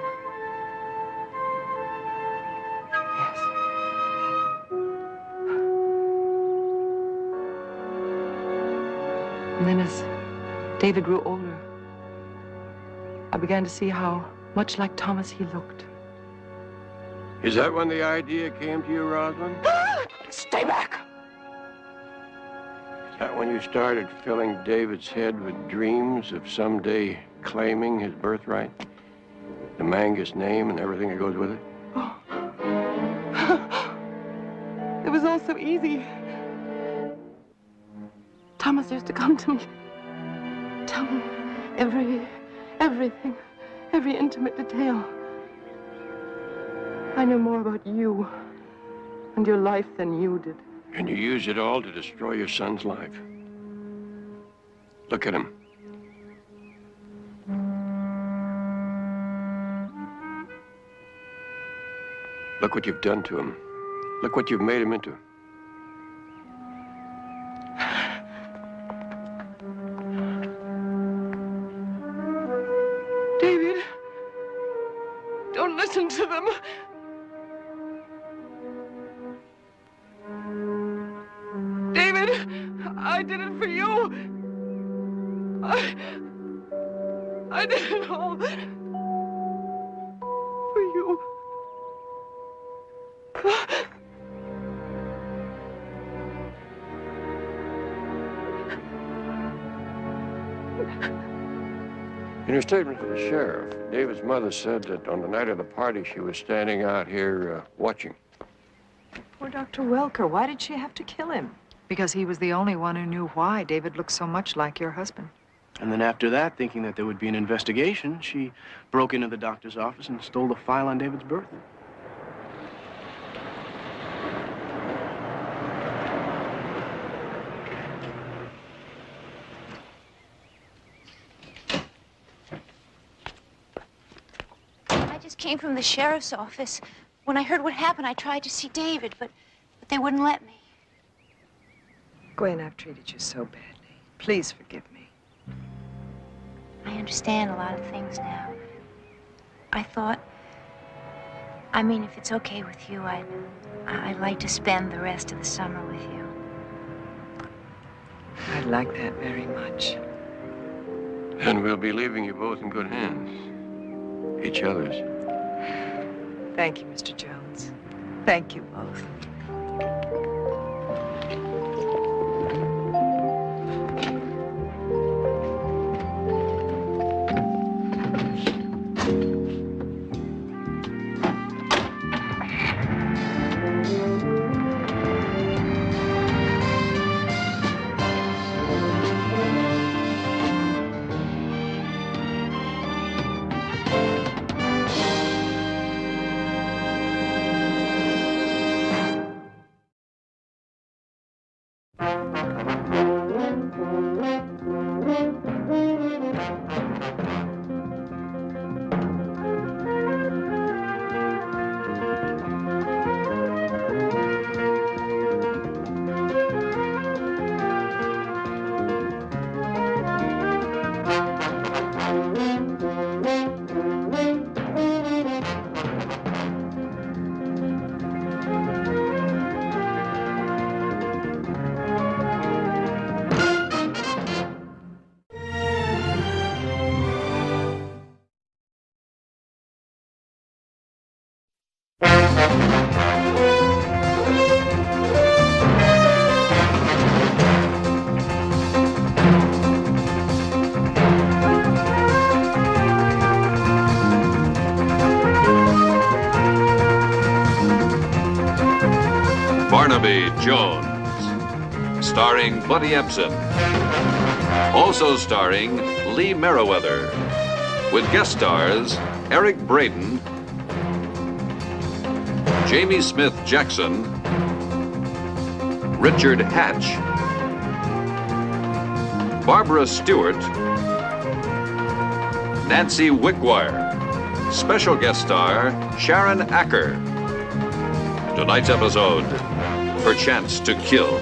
Yes. And then as David grew older, I began to see how much like Thomas he looked. Is that when the idea came to you, Rosalind? Stay back! Is that when you started filling David's head with dreams of someday claiming his birthright? The Mangus name and everything that goes with it? It was all so easy. Thomas used to come to me, tell me everything, every intimate detail. I knew more about you and your life than you did. And you used it all to destroy your son's life. Look at him. Look what you've done to him. Look what you've made him into. David, don't listen to them. David, I did it for you. I did it all for you. In her statement to the sheriff, David's mother said that on the night of the party, she was standing out here watching. Poor Dr. Welker. Why did she have to kill him? Because he was the only one who knew why David looked so much like your husband. And then after that, thinking that there would be an investigation, she broke into the doctor's office and stole the file on David's birth. I just came from the sheriff's office. When I heard what happened, I tried to see David, but they wouldn't let me. Gwen, I've treated you so badly. Please forgive me. I understand a lot of things now. If it's okay with you, I'd like to spend the rest of the summer with you. I'd like that very much. And we'll be leaving you both in good hands. Each other's. Thank you, Mr. Jones. Thank you both. Barnaby Jones, starring Buddy Ebsen. Also starring Lee Merriweather, with guest stars Eric Braeden, Jamie Smith Jackson, Richard Hatch, Barbara Stewart, Nancy Wickwire, special guest star Sharon Acker. Tonight's episode, Her Chance to Kill.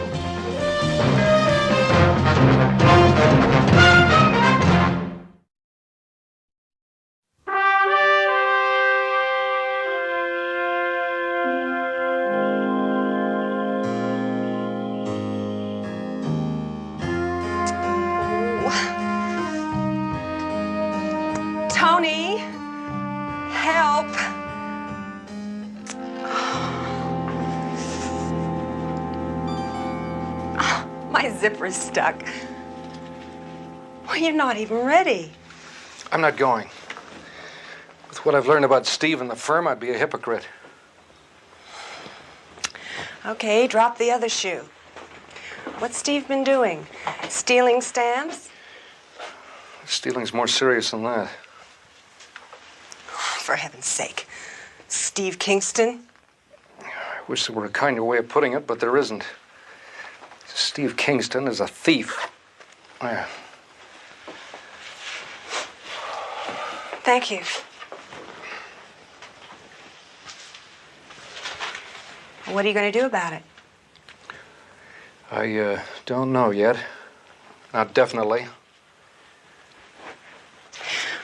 Tony, help. My zipper's stuck. Well, you're not even ready. I'm not going. With what I've learned about Steve and the firm, I'd be a hypocrite. Okay, drop the other shoe. What's Steve been doing? Stealing stamps? Stealing's more serious than that. For heaven's sake. Steve Kingston? I wish there were a kinder way of putting it, but there isn't. Steve Kingston is a thief. Yeah. Thank you. What are you going to do about it? I don't know yet. Not definitely.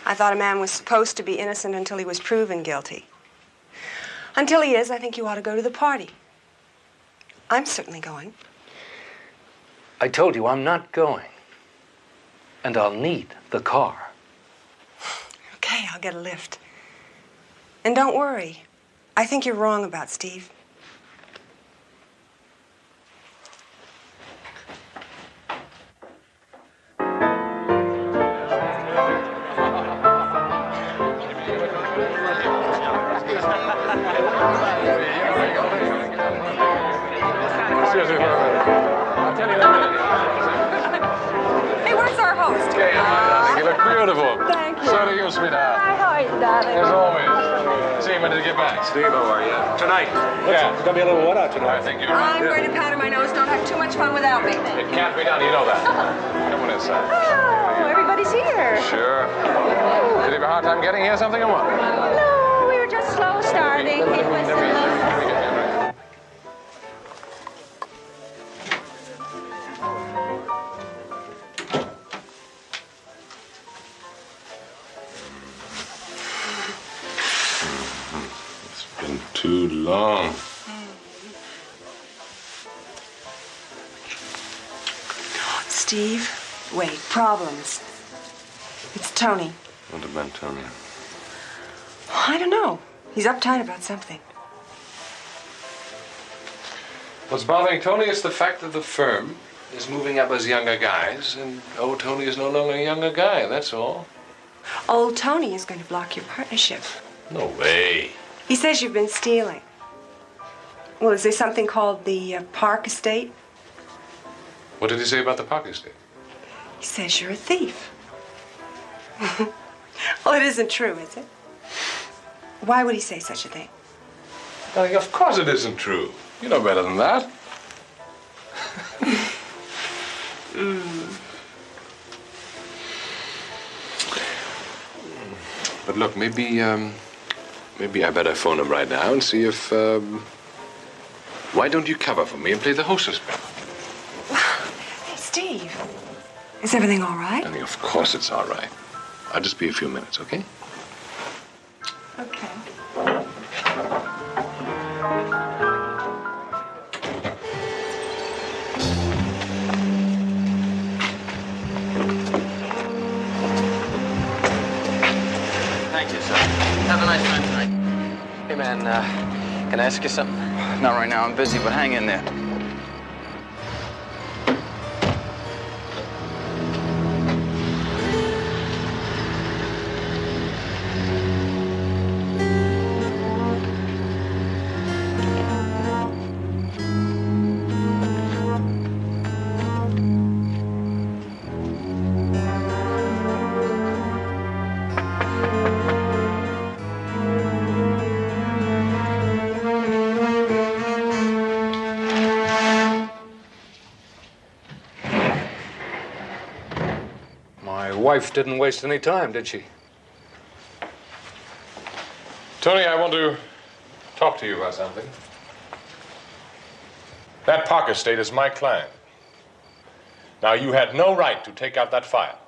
I thought a man was supposed to be innocent until he was proven guilty. Until he is, I think you ought to go to the party. I'm certainly going. I told you I'm not going. And I'll need the car. Okay, I'll get a lift. And don't worry. I think you're wrong about Steve. Beautiful. Thank you. So do you, sweetheart. Hi, how are you, darling? As always. See you when you get back. Steve, how are you? Tonight. Yeah. It's gonna be a little wet out tonight. I think you're right. I'm going to powder my nose. Don't have too much fun without me. It can't be done. You know that. Come on inside. Oh, everybody's here. Sure. Did you have a hard time getting here, something or what? No, we were just slow starting. It was. Been too long. Steve, wait, problems. It's Tony. What about Tony? I don't know. He's uptight about something. What's bothering Tony is the fact that the firm is moving up as younger guys, and old Tony is no longer a younger guy, that's all. Old Tony is going to block your partnership. No way. He says you've been stealing. Well, is there something called the Park Estate? What did he say about the Park Estate? He says you're a thief. Well, it isn't true, is it? Why would he say such a thing? Well, of course it isn't true. You know better than that. But look, maybe I better phone him right now and see if, why don't you cover for me and play the hostess band? Hey, Steve, is everything all right? I mean, of course it's all right. I'll just be a few minutes, okay? Okay. Thank you, sir. Have a nice time tonight. Hey, man, can I ask you something? Not right now. I'm busy, but hang in there. My wife didn't waste any time, did she? Tony, I want to talk to you about something. That Park Estate is my client. Now, you had no right to take out that file.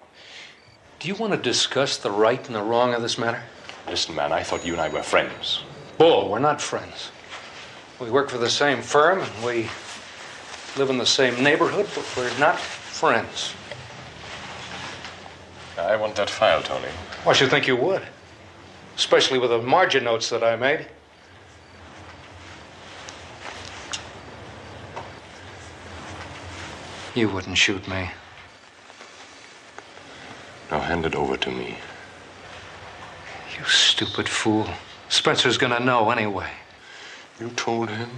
Do you want to discuss the right and the wrong of this matter? Listen, man, I thought you and I were friends. Bull, we're not friends. We work for the same firm and we live in the same neighborhood, but we're not friends. I want that file, Tony. I should think you would. Especially with the margin notes that I made. You wouldn't shoot me. Now hand it over to me. You stupid fool. Spencer's gonna know anyway. You told him?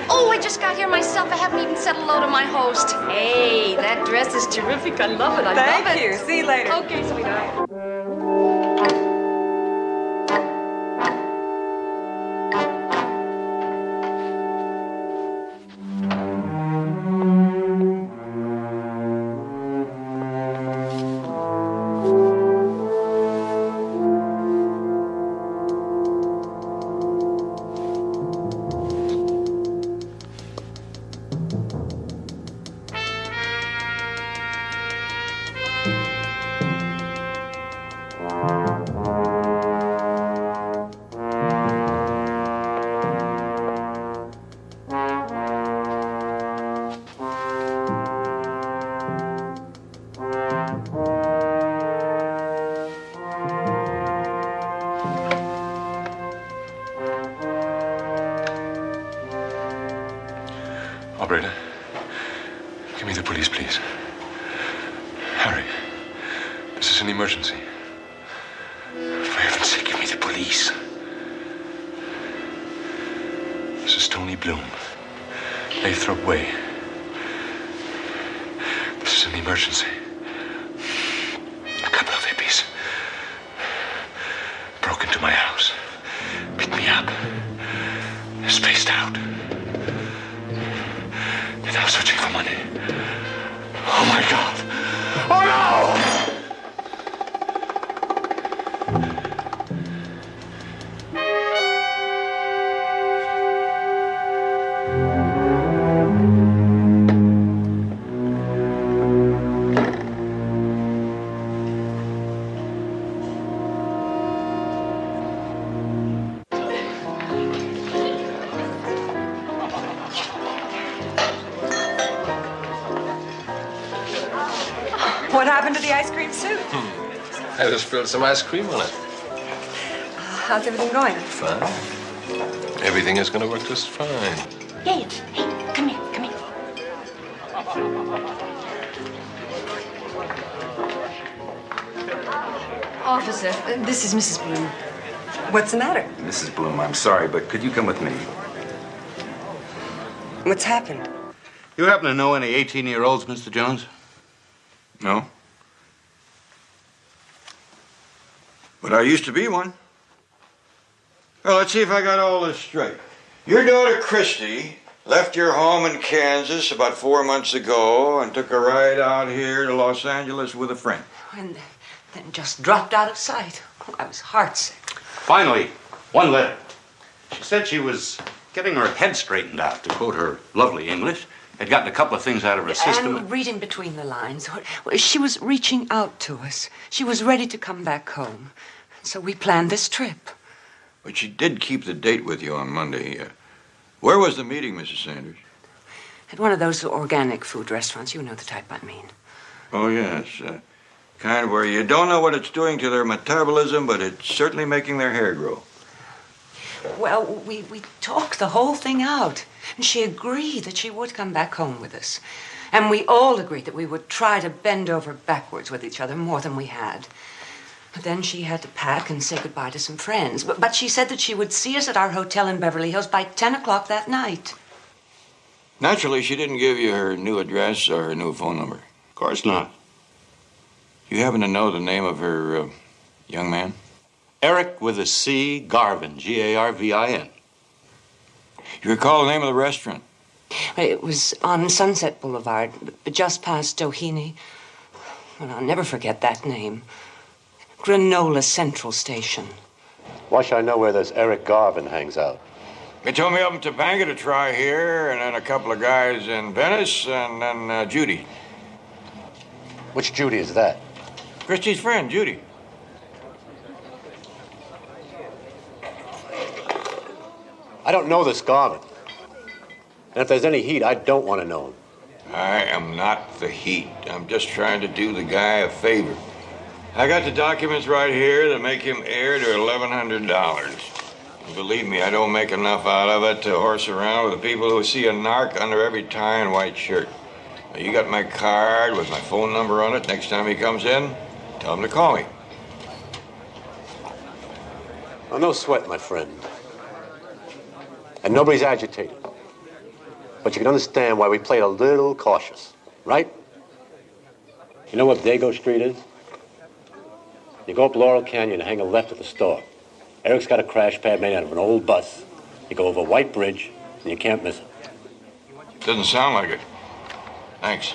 Oh, I just got here myself. I haven't even said hello to my host. Hey, that dress is terrific. I love it. I love it. Thank you. See you later. Okay, sweetheart. Give me the police, please. Harry, this is an emergency. For heaven's sake, give me the police. This is Tony Bloom, Lathrop Way. This is an emergency. A couple of hippies broke into my house, beat me up, spaced out. They're now searching for money. Oh my God! Oh no! What happened to the ice cream soup? I just spilled some ice cream on it. How's everything going? Fine. Everything is going to work just fine. Hey, come here, come here. Officer, this is Mrs. Bloom. What's the matter? Mrs. Bloom, I'm sorry, but could you come with me? What's happened? You happen to know any 18-year-olds, Mr. Jones? No. But I used to be one. Well, let's see if I got all this straight. Your daughter, Christy, left your home in Kansas about 4 months ago and took a ride out here to Los Angeles with a friend. And then just dropped out of sight. Oh, I was heartsick. Finally, one letter. She said she was getting her head straightened out, to quote her lovely English. Had gotten a couple of things out of her system. And reading between the lines, she was reaching out to us. She was ready to come back home. So we planned this trip. But she did keep the date with you on Monday. Where was the meeting, Mrs. Sanders? At one of those organic food restaurants. You know the type I mean. Oh, yes. Kind where you don't know what it's doing to their metabolism, but it's certainly making their hair grow. Well, we talked the whole thing out. And she agreed that she would come back home with us. And we all agreed that we would try to bend over backwards with each other more than we had. But then she had to pack and say goodbye to some friends. But she said that she would see us at our hotel in Beverly Hills by 10 o'clock that night. Naturally, she didn't give you her new address or her new phone number. Of course not. You happen to know the name of her young man? Eric with a C, Garvin, Garvin. You recall the name of the restaurant? It was on Sunset Boulevard, just past Doheny. Well, I'll never forget that name. Granola Central Station. Why should I know where this Eric Garvin hangs out? They told me up in Topanga to try here, and then a couple of guys in Venice, and then Judy. Which Judy is that? Christy's friend, Judy. I don't know this Garvin. And if there's any heat, I don't want to know him. I am not the heat. I'm just trying to do the guy a favor. I got the documents right here that make him heir to $1,100. Believe me, I don't make enough out of it to horse around with the people who see a narc under every tie and white shirt. Now, you got my card with my phone number on it. Next time he comes in, tell him to call me. Oh, no sweat, my friend. And nobody's agitated. But you can understand why we played a little cautious, right? You know what Dago Street is? You go up Laurel Canyon and hang a left at the store. Eric's got a crash pad made out of an old bus. You go over White Bridge, and you can't miss it. Doesn't sound like it. Thanks.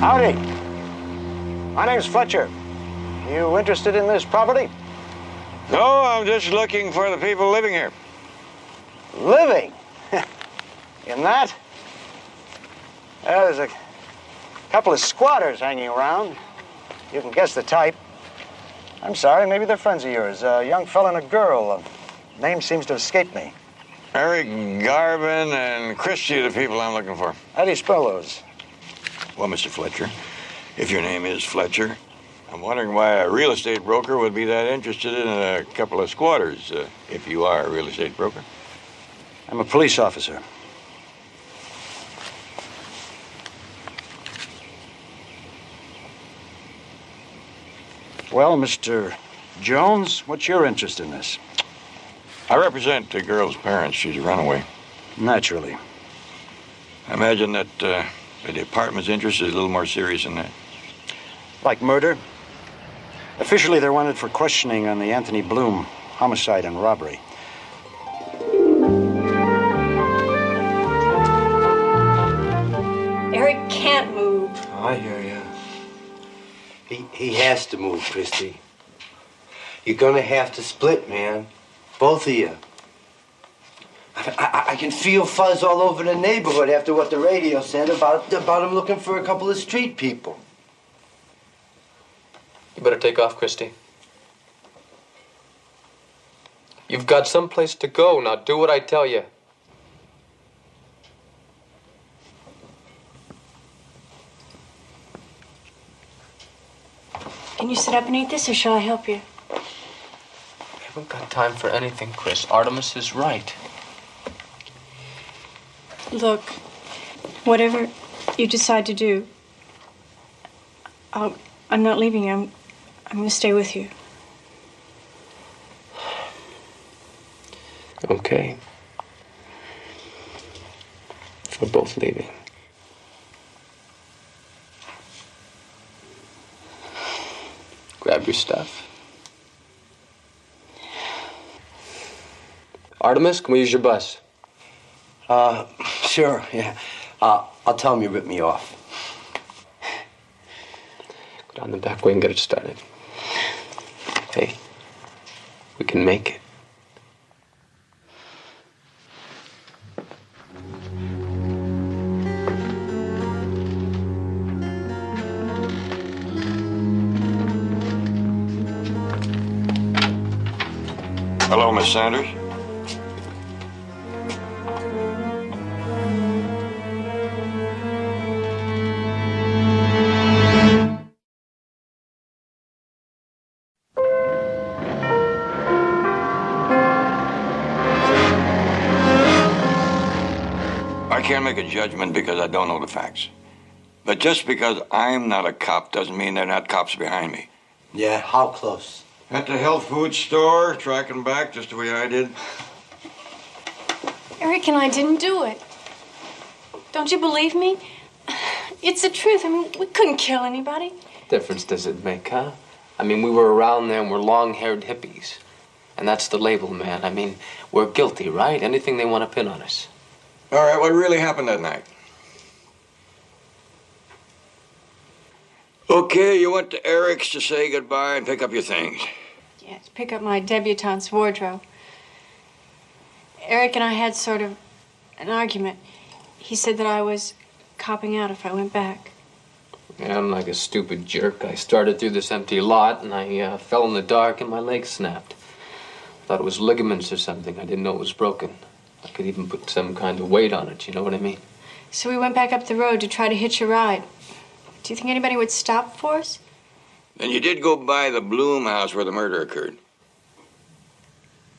Howdy. My name's Fletcher. You interested in this property? No, I'm just looking for the people living here. Living? In that? There's a couple of squatters hanging around. You can guess the type. I'm sorry, maybe they're friends of yours. A young fella and a girl. Name seems to escape me. Eric Garvin and Christie are the people I'm looking for. How do you spell those? Well, Mr. Fletcher, if your name is Fletcher, I'm wondering why a real estate broker would be that interested in a couple of squatters, if you are a real estate broker. I'm a police officer. Well, Mr. Jones, what's your interest in this? I represent the girl's parents. She's a runaway. Naturally. I imagine that the department's interest is a little more serious than that. Like murder? Officially, they're wanted for questioning on the Anthony Bloom homicide and robbery. Eric can't move. I hear you. He has to move, Christy. You're gonna have to split, man. Both of you. I can feel fuzz all over the neighborhood after what the radio said about him looking for a couple of street people. You better take off, Christy. You've got someplace to go. Now do what I tell you. Can you sit up and eat this, or shall I help you? I haven't got time for anything, Chris. Artemis is right. Look, whatever you decide to do, I'm not leaving you. I'm going to stay with you. Okay. We're both leaving. Grab your stuff. Artemis, can we use your bus? Sure, yeah. I'll tell him you ripped me off. Go down the back way and get it started. Hey, we can make it. Hello, Miss Sanders. I can't make a judgment because I don't know the facts. But just because I'm not a cop doesn't mean there are not cops behind me. Yeah, how close? At the health food store, tracking back just the way I did. Eric and I didn't do it. Don't you believe me? It's the truth. I mean, we couldn't kill anybody. What difference does it make, huh? I mean, we were around there and we're long-haired hippies. And that's the label, man. I mean, we're guilty, right? Anything they want to pin on us. All right, what really happened that night? Okay, you went to Eric's to say goodbye and pick up your things. Yeah, to pick up my debutante's wardrobe. Eric and I had sort of an argument. He said that I was copping out if I went back. Yeah, I'm like a stupid jerk. I started through this empty lot and I fell in the dark and my leg snapped. Thought it was ligaments or something. I didn't know it was broken. I could even put some kind of weight on it, you know what I mean? So we went back up the road to try to hitch a ride. Do you think anybody would stop for us? Then you did go by the Bloom house where the murder occurred.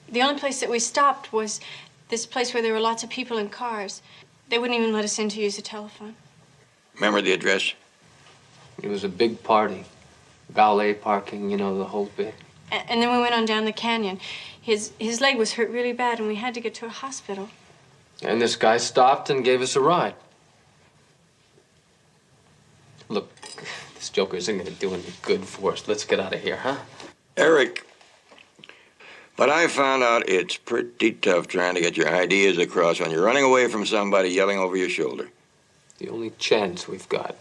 The only place that we stopped was this place where there were lots of people and cars. They wouldn't even let us in to use the telephone. Remember the address? It was a big party. Valet parking, you know, the whole bit. And then we went on down the canyon. His leg was hurt really bad, and we had to get to a hospital. And this guy stopped and gave us a ride. Look, this joker isn't going to do any good for us. Let's get out of here, huh? Eric, but I found out it's pretty tough trying to get your ideas across when you're running away from somebody yelling over your shoulder. The only chance we've got.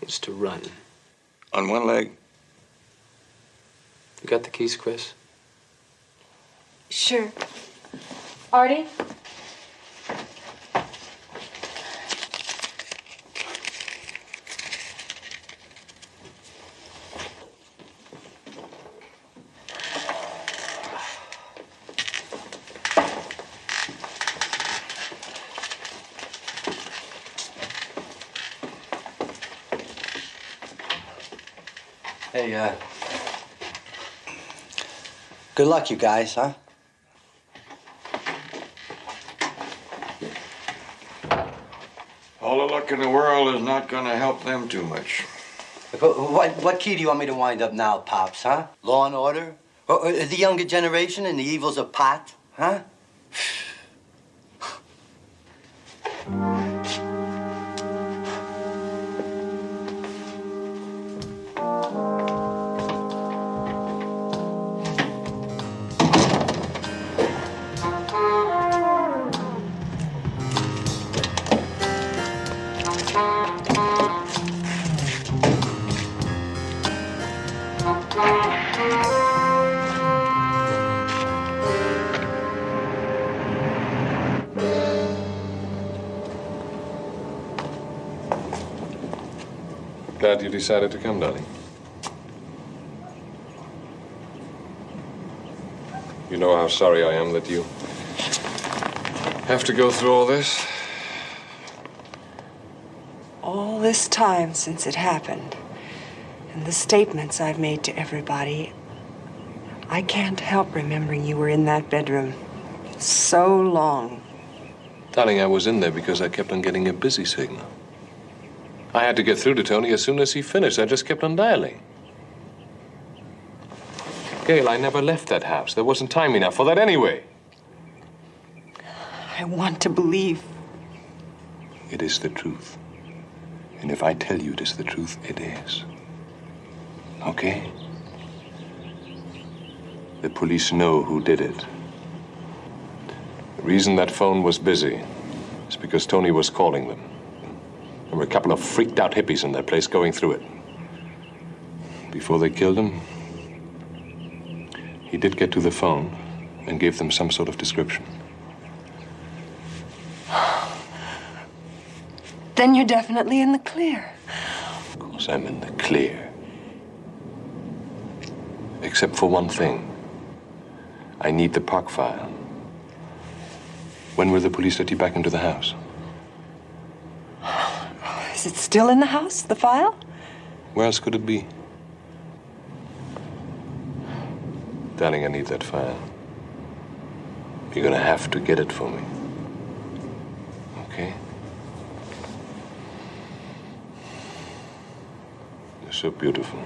is to run. On one leg? You got the keys, Chris? Sure. Artie? Hey, good luck, you guys, huh? All the luck in the world is not going to help them too much. What key do you want me to wind up now, Pops, huh? Law and Order? Or the younger generation and the evils of pot, huh? Glad you decided to come, darling. You know how sorry I am that you have to go through all this. All this time since it happened, and the statements I've made to everybody, I can't help remembering you were in that bedroom so long. Darling, I was in there because I kept on getting a busy signal. I had to get through to Tony as soon as he finished. I just kept on dialing. Gail, I never left that house. There wasn't time enough for that anyway. I want to believe. It is the truth. And if I tell you it is the truth, it is. Okay? The police know who did it. The reason that phone was busy is because Tony was calling them. There were a couple of freaked-out hippies in that place going through it. Before they killed him, he did get to the phone and gave them some sort of description. Then you're definitely in the clear. Of course I'm in the clear. Except for one thing. I need the park file. When will the police let you back into the house? Is it still in the house, the file? Where else could it be? Darling, I need that file. You're gonna have to get it for me. Okay? You're so beautiful.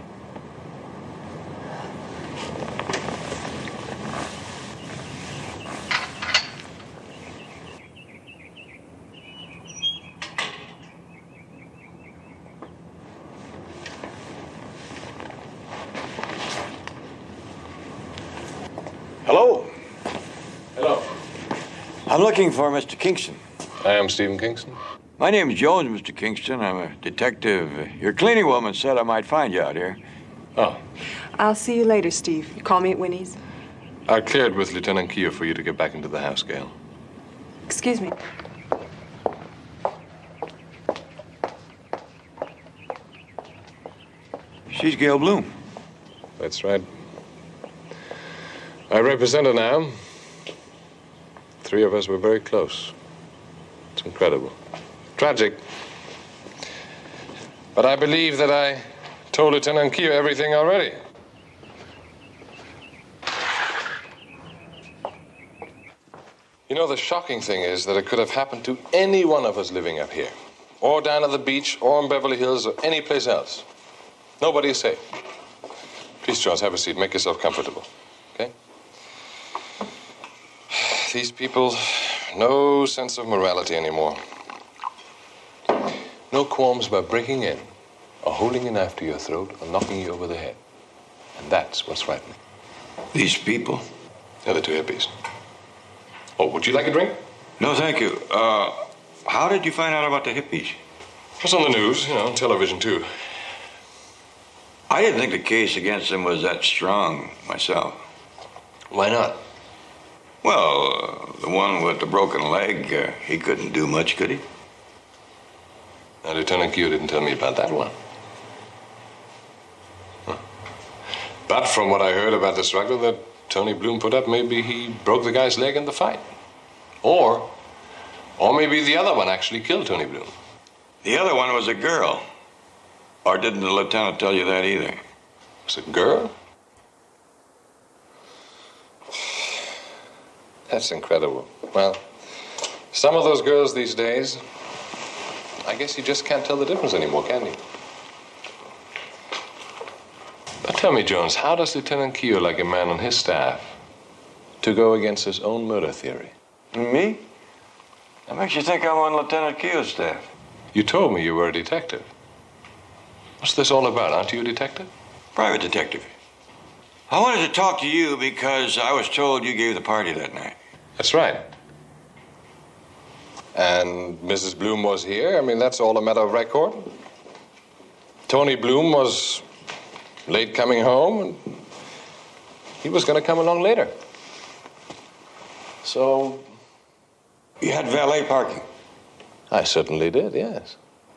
Hello? Hello. I'm looking for Mr. Kingston. I am Stephen Kingston. My name is Jones, Mr. Kingston. I'm a detective. Your cleaning woman said I might find you out here. Oh. I'll see you later, Steve. You call me at Winnie's. I cleared with Lieutenant Keogh for you to get back into the house, Gail. Excuse me. She's Gail Bloom. That's right. I represent her now. Three of us were very close. It's incredible. Tragic. But I believe that I told Lieutenant Keogh everything already. You know, the shocking thing is that it could have happened to any one of us living up here, or down at the beach, or in Beverly Hills, or any place else. Nobody is safe. Please, Jones, have a seat. Make yourself comfortable. Okay? These people, no sense of morality anymore. No qualms about breaking in, or holding a knife to your throat, or knocking you over the head. And that's what's frightening. These people? They're the two hippies. Oh, would you like a drink? No, thank you. How did you find out about the hippies? It was on the news, you know, on television, too. I didn't think the case against him was that strong myself. Why not? Well, the one with the broken leg, he couldn't do much, could he? Now, Lieutenant Q didn't tell me about that one. Huh. But from what I heard about the struggle that Tony Bloom put up, maybe he broke the guy's leg in the fight. Or maybe the other one actually killed Tony Bloom. The other one was a girl. Or didn't the lieutenant tell you that either? Was it a girl? That's incredible. Well, some of those girls these days, I guess you just can't tell the difference anymore, can you? But tell me, Jones, how does Lieutenant Keogh like a man on his staff to go against his own murder theory? Me? That makes you think I'm on Lieutenant Keogh's staff. You told me you were a detective. What's this all about? Aren't you a detective? Private detective. I wanted to talk to you because I was told you gave the party that night. That's right. And Mrs. Bloom was here. I mean, that's all a matter of record. Tony Bloom was late coming home, and he was going to come along later. So... You had valet parking? I certainly did, yes.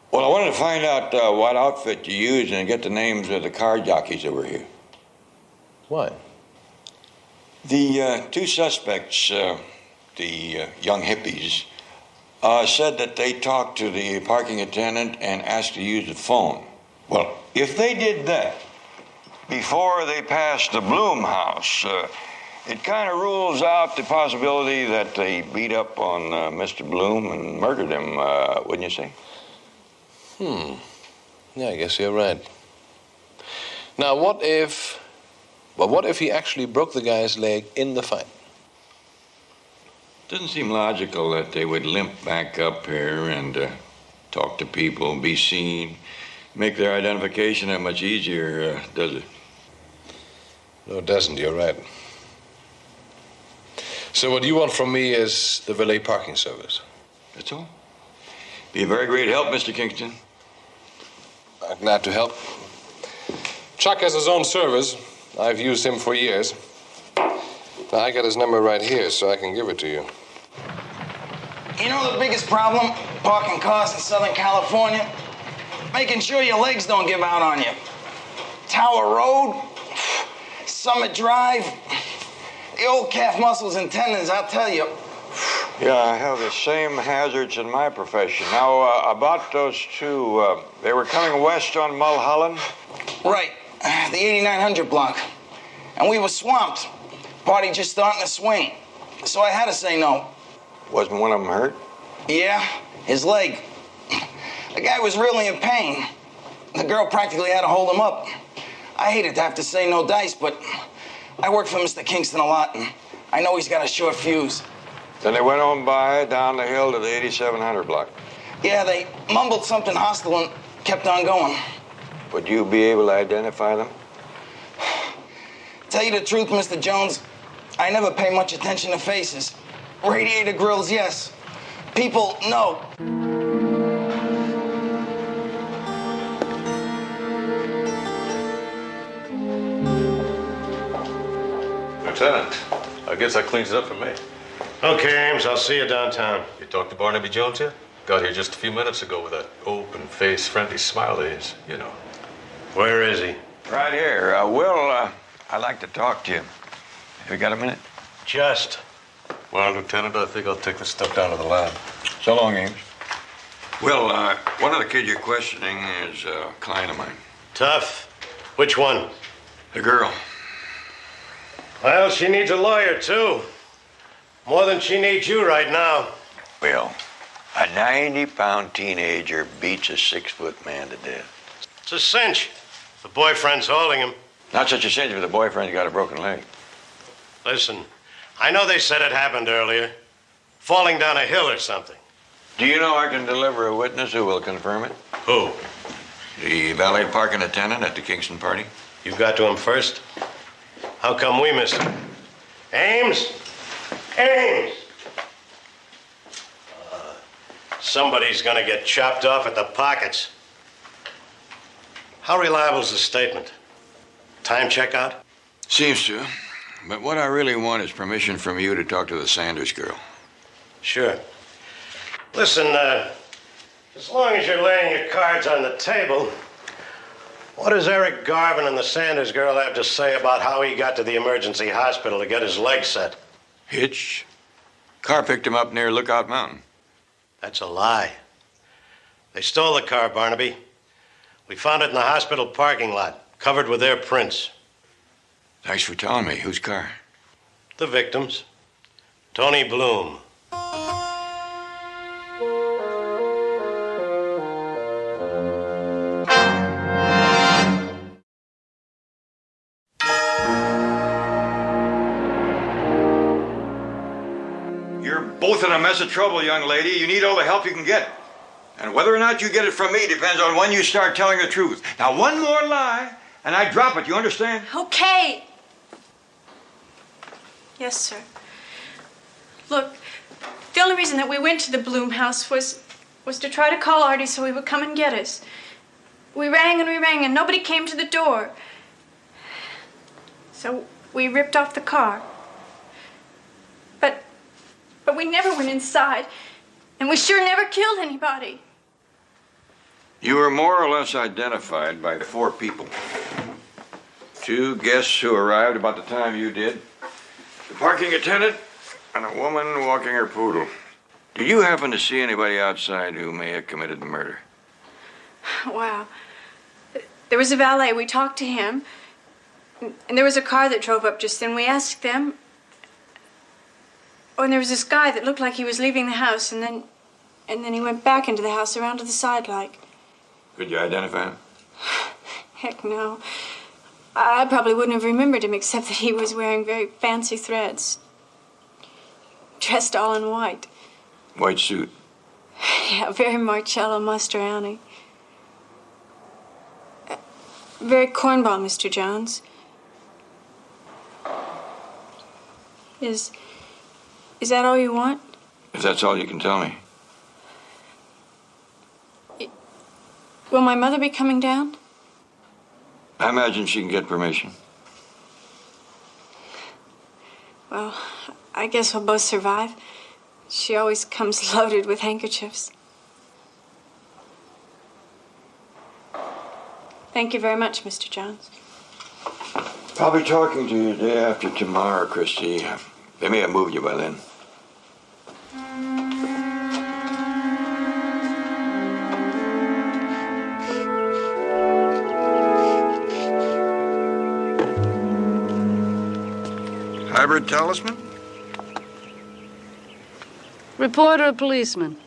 Well, I wanted to find out what outfit you used and get the names of the car jockeys that were here. Why? The two suspects, the young hippies, said that they talked to the parking attendant and asked to use the phone. Well, if they did that before they passed the Bloom house, it kind of rules out the possibility that they beat up on Mr. Bloom and murdered him, wouldn't you say? Yeah, I guess you're right. Now, what if he actually broke the guy's leg in the fight? Doesn't seem logical that they would limp back up here and talk to people, be seen, make their identification that much easier, does it? No, it doesn't. You're right. So what you want from me is the valet parking service? That's all. Be a very great help, Mr. Kingston. I'm glad to help. Chuck has his own service. I've used him for years. Now, I got his number right here, so I can give it to you. You know the biggest problem parking cars in Southern California? Making sure your legs don't give out on you. Tower Road, Summit Drive, the old calf muscles and tendons, I'll tell you. Yeah, I have the same hazards in my profession. Now, about those two, they were coming west on Mulholland? Right, the 8900 block. And we were swamped. Party just starting to swing. So I had to say no. Wasn't one of them hurt? Yeah, his leg. The guy was really in pain. The girl practically had to hold him up. I hated to have to say no dice, but I work for Mr. Kingston a lot, and I know he's got a short fuse. Then they went on by down the hill to the 8700 block. Yeah, they mumbled something hostile and kept on going. Would you be able to identify them? Tell you the truth, Mr. Jones, I never pay much attention to faces. Radiator grills, yes. People, no. Lieutenant, I guess that cleans it up for me. Okay, Ames, I'll see you downtown. You talked to Barnaby Jones yet? Got here just a few minutes ago with that open-faced, friendly smile of his, you know. Where is he? Right here. Will, I'd like to talk to you. Have you got a minute? Just. Well, Lieutenant, I think I'll take this stuff down to the lab. So long, Ames. Will, one of the kids you're questioning is a client of mine. Tough. Which one? The girl. Well, she needs a lawyer, too. More than she needs you right now. Will, a 90-pound teenager beats a 6-foot man to death. It's a cinch. The boyfriend's holding him. Not such a cinch if the boyfriend's got a broken leg. Listen, I know they said it happened earlier. Falling down a hill or something. Do you know I can deliver a witness who will confirm it? Who? The valet parking attendant at the Kingston party. You got to him first? How come we missed him? Ames? Ames! Somebody's gonna get chopped off at the pockets. How reliable is the statement? time check out? Seems to. But what I really want is permission from you to talk to the Sanders girl. Sure. Listen, as long as you're laying your cards on the table, what does Eric Garvin and the Sanders girl have to say about how he got to the emergency hospital to get his leg set? Hitch. Car picked him up near Lookout Mountain. That's a lie. They stole the car, Barnaby. We found it in the hospital parking lot, covered with their prints. Thanks for telling me. Whose car? The victims. Tony Bloom. You're both in a mess of trouble, young lady. You need all the help you can get. And whether or not you get it from me depends on when you start telling the truth. Now, one more lie, and I drop it. You understand? Okay. Yes, sir. Look, the only reason that we went to the Bloom house was to try to call Artie so he would come and get us. We rang and nobody came to the door. So we ripped off the car. But we never went inside, and we sure never killed anybody. You were more or less identified by 4 people. 2 guests who arrived about the time you did, the parking attendant, and a woman walking her poodle. Do you happen to see anybody outside who may have committed the murder? Wow. There was a valet. We talked to him. And there was a car that drove up just then. We asked them. Oh, and there was this guy that looked like he was leaving the house, and then he went back into the house around to the side like. Could you identify him? Heck no. I probably wouldn't have remembered him except that he was wearing very fancy threads. Dressed all in white. White suit. Yeah, very Marcello Mastroianni. Very cornball, Mr. Jones. Is that all you want? If that's all you can tell me. Will my mother be coming down? I imagine she can get permission. Well, I guess we'll both survive. She always comes loaded with handkerchiefs. Thank you very much, Mr. Jones. I'll be talking to you the day after tomorrow, Christy. They may have moved you by then. Hybrid talisman? Reporter or policeman?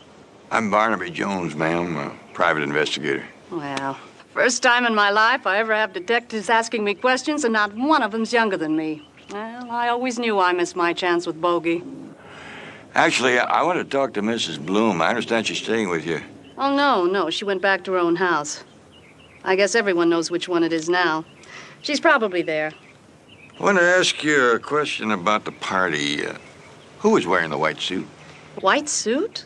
I'm Barnaby Jones, ma'am, a private investigator. Well, first time in my life I ever have detectives asking me questions, and not one of them's younger than me. Well, I always knew I missed my chance with Bogey. Actually, I want to talk to Mrs. Bloom. I understand she's staying with you. Oh, no. She went back to her own house. I guess everyone knows which one it is now. She's probably there. I want to ask you a question about the party. Who was wearing the white suit? White suit?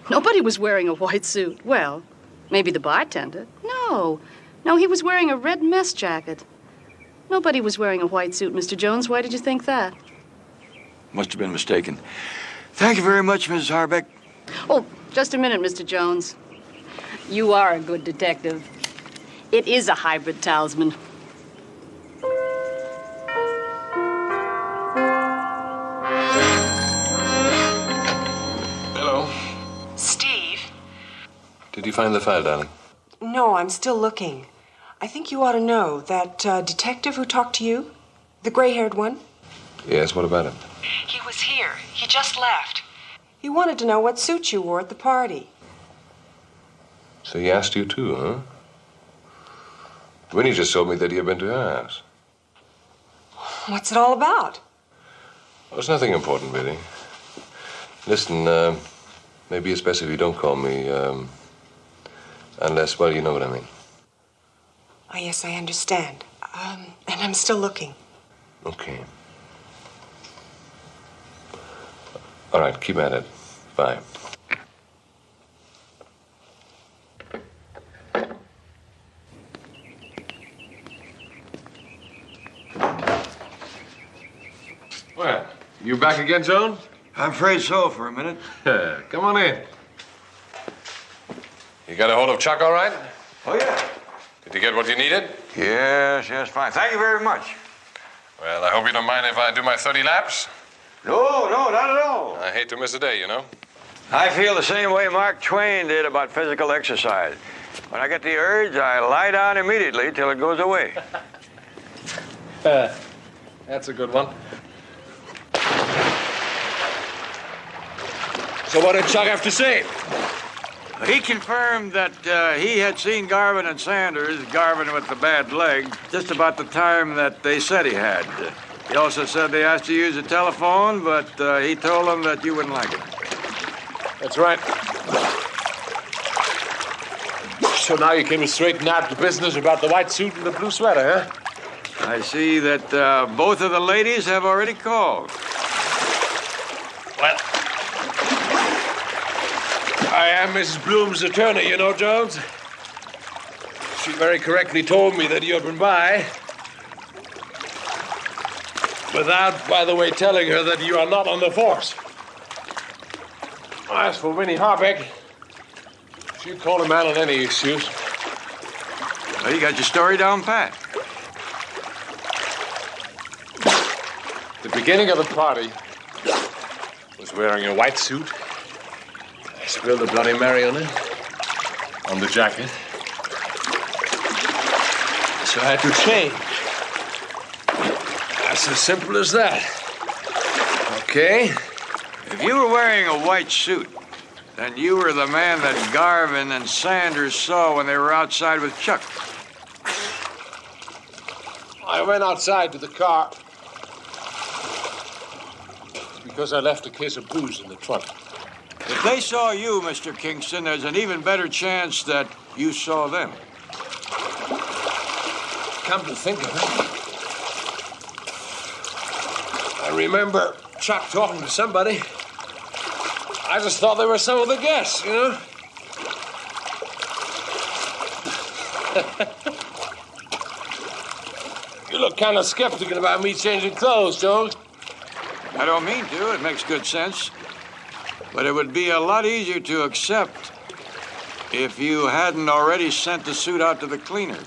Nobody was wearing a white suit. Well, maybe the bartender. No, he was wearing a red mess jacket. Nobody was wearing a white suit, Mr. Jones. Why did you think that? Must have been mistaken. Thank you very much, Mrs. Harbeck. Oh, just a minute, Mr. Jones. You are a good detective. It is a hybrid talisman. Hello. Steve? Did you find the file, darling? No, I'm still looking. I think you ought to know that detective who talked to you, the gray-haired one. Yes, what about him? He was here. He just left. He wanted to know what suit you wore at the party. So he asked you too, huh? Winnie just told me that he had been to her house. What's it all about? Oh, it's nothing important, really. Listen, maybe it's best if you don't call me, unless, well, you know what I mean. Oh, yes, I understand. And I'm still looking. Okay. All right, keep at it. Bye. You back again, Jones? I'm afraid so for a minute. Come on in. You got a hold of Chuck all right? Oh, yeah. Did you get what you needed? Yes, fine. Thank you very much. Well, I hope you don't mind if I do my 30 laps. No, not at all. I hate to miss a day, you know. I feel the same way Mark Twain did about physical exercise. When I get the urge, I lie down immediately till it goes away. That's a good one. So what did Chuck have to say? He confirmed that he had seen Garvin and Sanders, Garvin with the bad leg, just about the time that they said he had. He also said they asked you to use the telephone, but he told them that you wouldn't like it. That's right. So now you came to straighten out the business about the white suit and the blue sweater, huh? I see that both of the ladies have already called. Well, I am Mrs. Bloom's attorney, you know, Jones. She very correctly told me that you had been by, without, by the way, telling her that you are not on the force. As for Winnie Harbeck, she'd call a man on any excuse. Well, you got your story down pat. The beginning of the party was wearing a white suit. I spilled a Bloody Mary on it, on the jacket. So I had to change. That's as simple as that. Okay? If you were wearing a white suit, then you were the man that Garvin and Sanders saw when they were outside with Chuck. I went outside to the car because I left a case of booze in the trunk. If they saw you, Mr. Kingston, there's an even better chance that you saw them. Come to think of it, I remember Chuck talking to somebody. I just thought they were some of the guests, you know? You look kind of skeptical about me changing clothes, Jones. I don't mean to. It makes good sense. But it would be a lot easier to accept if you hadn't already sent the suit out to the cleaners.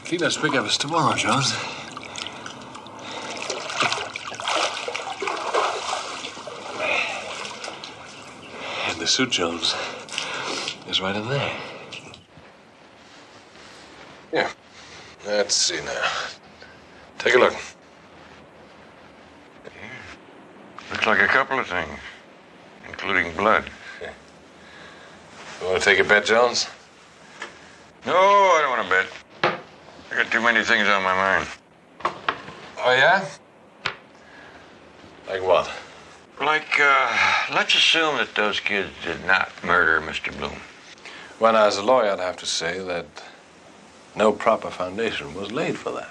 Cleaners pick up us tomorrow, Jones. And the suit, Jones, is right in there. Yeah. Let's see now. Take a look. Looks like a couple of things, including blood. You want to take a bet, Jones? No, I don't want to bet. I got too many things on my mind. Oh, yeah? Like what? Like, let's assume that those kids did not murder Mr. Bloom. Well, as a lawyer, I'd have to say that no proper foundation was laid for that.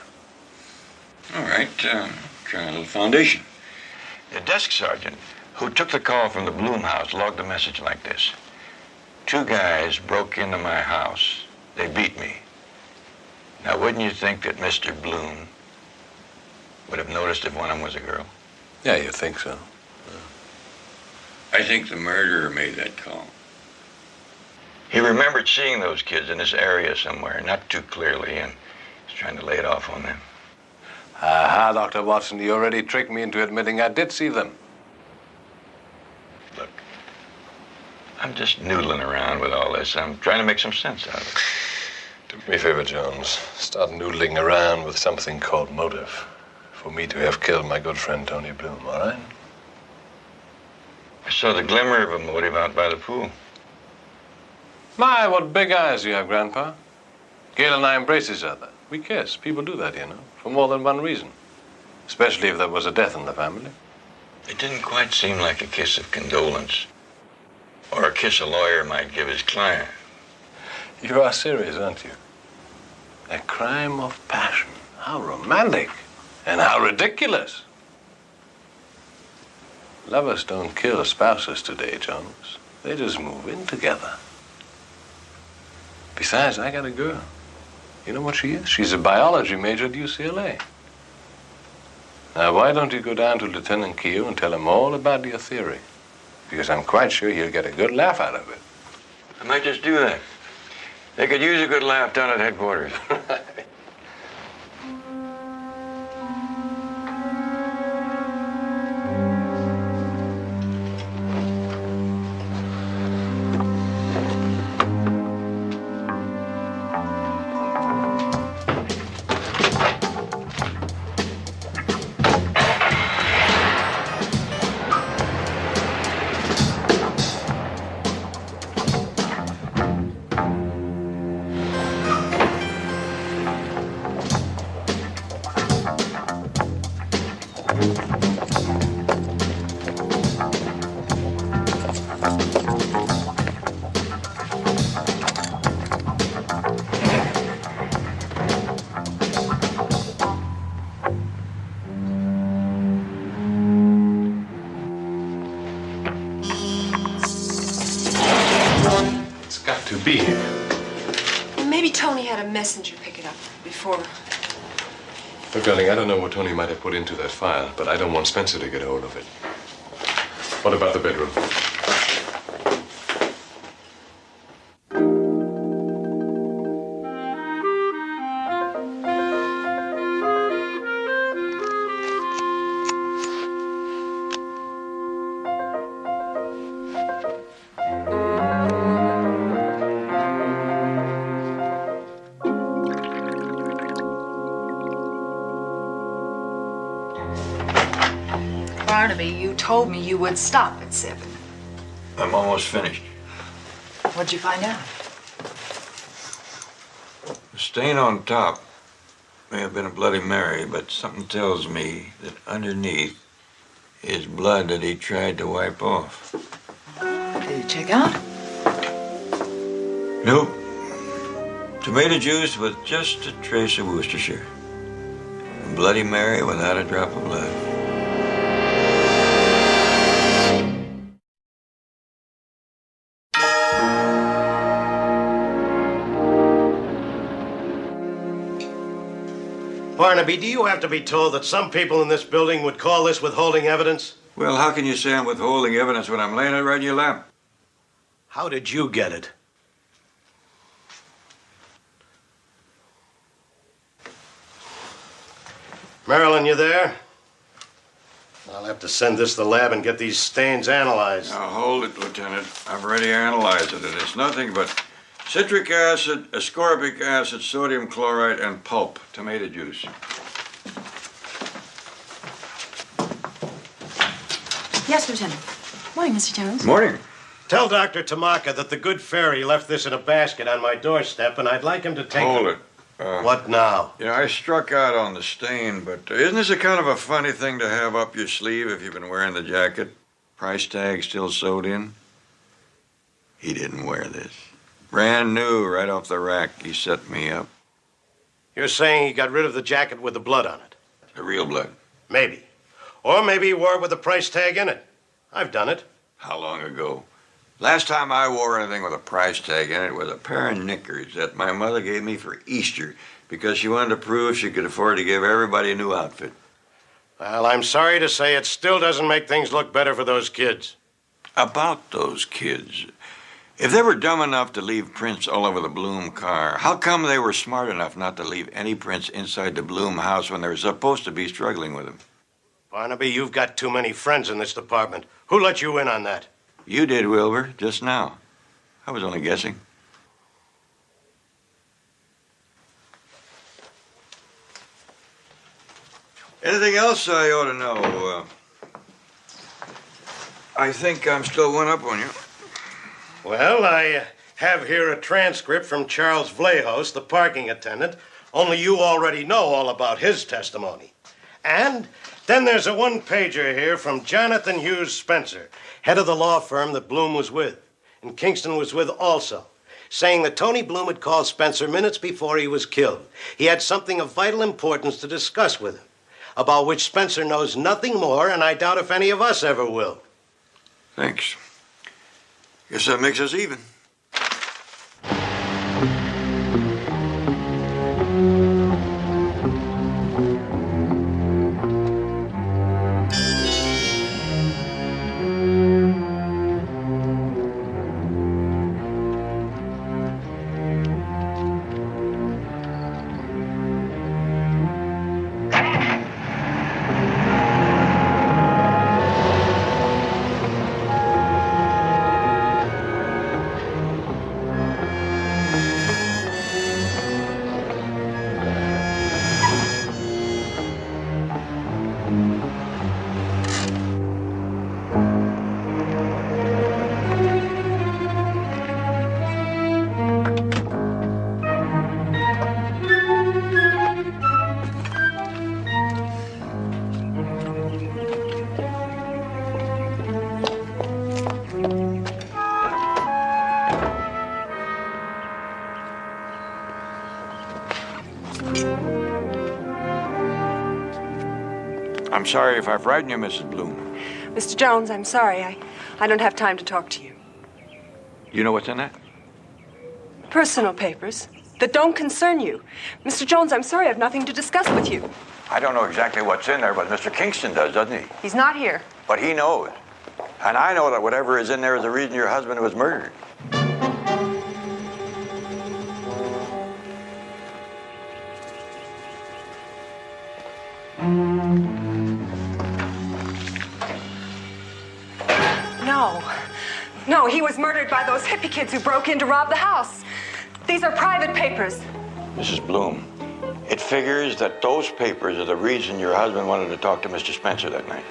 All right, try a little foundation. The desk sergeant who took the call from the Bloom house logged a message like this. 2 guys broke into my house. They beat me. Now, wouldn't you think that Mr. Bloom would have noticed if one of them was a girl? Yeah, you think so. I think the murderer made that call. He remembered seeing those kids in this area somewhere, not too clearly, and he's trying to lay it off on them. Aha, Dr. Watson, you already tricked me into admitting I did see them. Look, I'm just noodling around with all this. I'm trying to make some sense out of it. Do me a favor, Jones. Start noodling around with something called motive for me to have killed my good friend Tony Bloom, all right? I saw the glimmer of a motive out by the pool. My, what big eyes you have, Grandpa. Gail and I embrace each other. We kiss. People do that, you know, for more than one reason. Especially if there was a death in the family. It didn't quite seem like a kiss of condolence. Or a kiss a lawyer might give his client. You are serious, aren't you? A crime of passion. How romantic. And how ridiculous. Lovers don't kill spouses today, Jones. They just move in together. Besides, I got a girl. You know what she is? She's a biology major at UCLA. Now, why don't you go down to Lieutenant Keogh and tell him all about your theory? Because I'm quite sure he'll get a good laugh out of it. I might just do that. They could use a good laugh down at headquarters. To be here. Maybe Tony had a messenger pick it up before. Look, darling, I don't know what Tony might have put into that file, but I don't want Spencer to get hold of it. What about the bedroom? Barnaby, you told me you would stop at 7. I'm almost finished. What'd you find out? The stain on top may have been a Bloody Mary, but something tells me that underneath is blood that he tried to wipe off. Did you check out? Nope. Tomato juice with just a trace of Worcestershire. A Bloody Mary without a drop of blood. Barnaby, do you have to be told that some people in this building would call this withholding evidence? Well, how can you say I'm withholding evidence when I'm laying it right in your lap? How did you get it? Marilyn, you there? I'll have to send this to the lab and get these stains analyzed. Now, hold it, Lieutenant. I've already analyzed it, and it's nothing but citric acid, ascorbic acid, sodium chloride, and pulp, tomato juice. Yes, Lieutenant. Morning, Mr. Jones. Morning. Tell Dr. Tamaka that the good fairy left this in a basket on my doorstep, and I'd like him to take Hold it. it. What now? Yeah, I struck out on the stain, but isn't this a kind of a funny thing to have up your sleeve if you've been wearing the jacket? Price tag still sewed in? He didn't wear this. Brand new, right off the rack. He set me up. You're saying he got rid of the jacket with the blood on it? The real blood. Maybe. Or maybe he wore it with a price tag in it. I've done it. How long ago? Last time I wore anything with a price tag in it was a pair of knickers that my mother gave me for Easter because she wanted to prove she could afford to give everybody a new outfit. Well, I'm sorry to say it still doesn't make things look better for those kids. About those kids. If they were dumb enough to leave prints all over the Bloom car, how come they were smart enough not to leave any prints inside the Bloom house when they were supposed to be struggling with them? Barnaby, you've got too many friends in this department. Who let you in on that? You did, Wilbur, just now. I was only guessing. Anything else I ought to know? I think I'm still one up on you. Well, I have here a transcript from Charles Vlahos, the parking attendant, only you already know all about his testimony. And then there's a one-pager here from Jonathan Hughes Spencer, head of the law firm that Bloom was with, and Kingston was with also, saying that Tony Bloom had called Spencer minutes before he was killed. He had something of vital importance to discuss with him, about which Spencer knows nothing more, and I doubt if any of us ever will. Thanks. Guess that makes us even. I'm sorry if I frightened you, Mrs. Bloom. Mr. Jones, I'm sorry. I don't have time to talk to you. You know what's in that? Personal papers that don't concern you. Mr. Jones, I'm sorry. I have nothing to discuss with you. I don't know exactly what's in there, but Mr. Kingston does, doesn't he? He's not here. But he knows. And I know that whatever is in there is the reason your husband was murdered. No, he was murdered by those hippie kids who broke in to rob the house. These are private papers. Mrs. Bloom, it figures that those papers are the reason your husband wanted to talk to Mr. Spencer that night.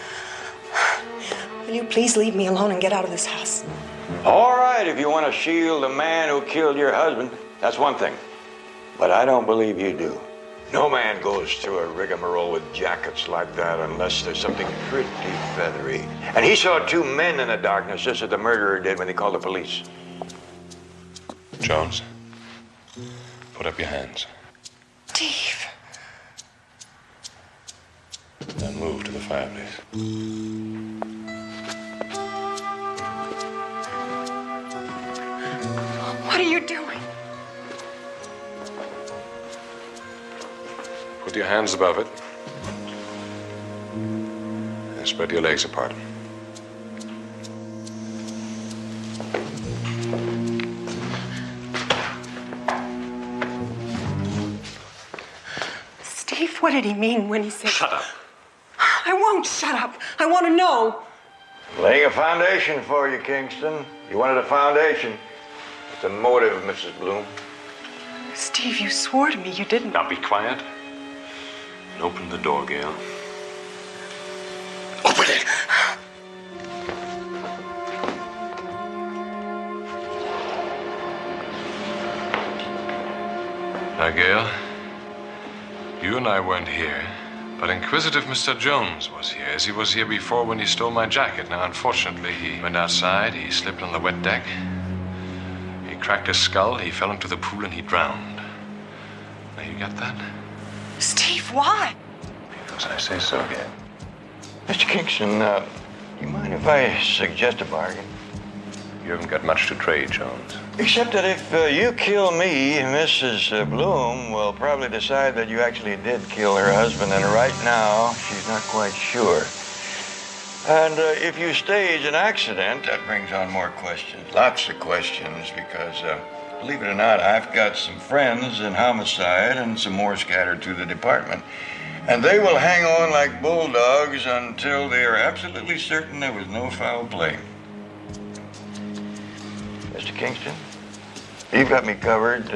Will you please leave me alone and get out of this house? All right, if you want to shield the man who killed your husband, that's one thing. But I don't believe you do. No man goes through a rigmarole with jackets like that unless there's something pretty feathery. And he saw two men in the darkness, just as the murderer did when he called the police. Jones, put up your hands. Steve. Now move to the fireplace. What are you doing? Put your hands above it. And spread your legs apart. Steve, what did he mean when he said... Shut up. I won't shut up. I want to know. Laying a foundation for you, Kingston. You wanted a foundation. It's a motive, Mrs. Bloom. Steve, you swore to me you didn't. Now be quiet. And open the door, Gail. Open it! Now, Gail, you and I weren't here, but inquisitive Mr. Jones was here, as he was here before when he stole my jacket. Now, unfortunately, he went outside, he slipped on the wet deck, he cracked his skull, he fell into the pool, and he drowned. Now, you got that? Steve, why? Because I say so, Gail. Mr. Kingston, you mind if I suggest a bargain? You haven't got much to trade, Jones. Except that if you kill me, Mrs. Bloom will probably decide that you actually did kill her husband, and right now she's not quite sure. And if you stage an accident, that brings on more questions. Lots of questions, because, believe it or not, I've got some friends in homicide and some more scattered through the department. And they will hang on like bulldogs until they are absolutely certain there was no foul play. Mr. Kingston, you've got me covered.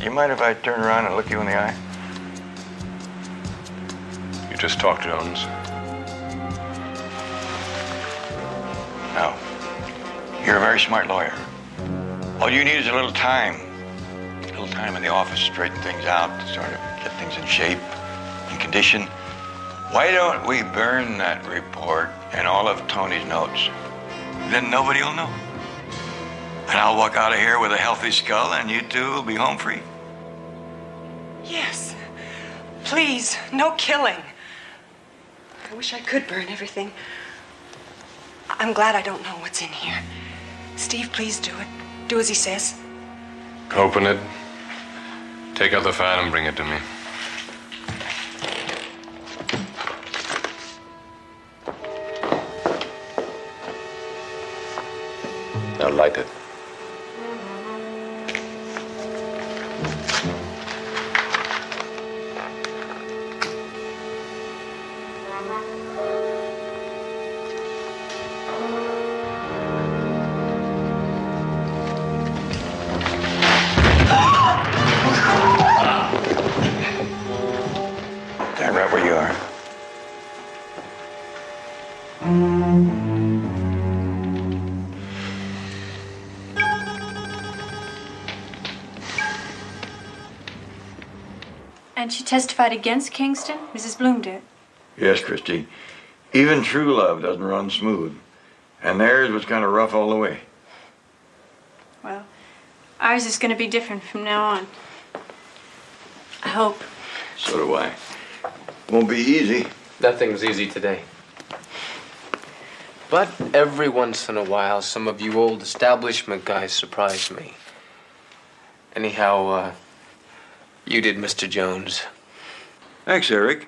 You mind if I turn around and look you in the eye? You just talked, Jones. No. You're a very smart lawyer. All you need is a little time. A little time in the office to straighten things out, to sort of get things in shape, in condition. Why don't we burn that report and all of Tony's notes? Then nobody will know. And I'll walk out of here with a healthy skull, and you two will be home free. Yes. Please, no killing. I wish I could burn everything. I'm glad I don't know what's in here. Steve, please do it. Do as he says. Open it. Take out the file and bring it to me. Now light it. Stand right where you are. And she testified against Kingston? Mrs. Bloom did. Yes, Christy. Even true love doesn't run smooth. And theirs was kind of rough all the way. Well, ours is going to be different from now on. hope. So do I. Won't be easy. Nothing's easy today. But every once in a while, some of you old establishment guys surprise me. Anyhow, you did, Mr. Jones. Thanks, Eric.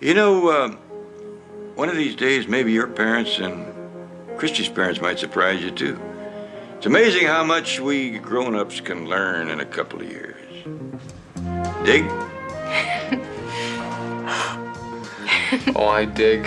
You know, one of these days, maybe your parents and Christy's parents might surprise you, too. It's amazing how much we grown-ups can learn in a couple of years. Dig? Oh, I dig.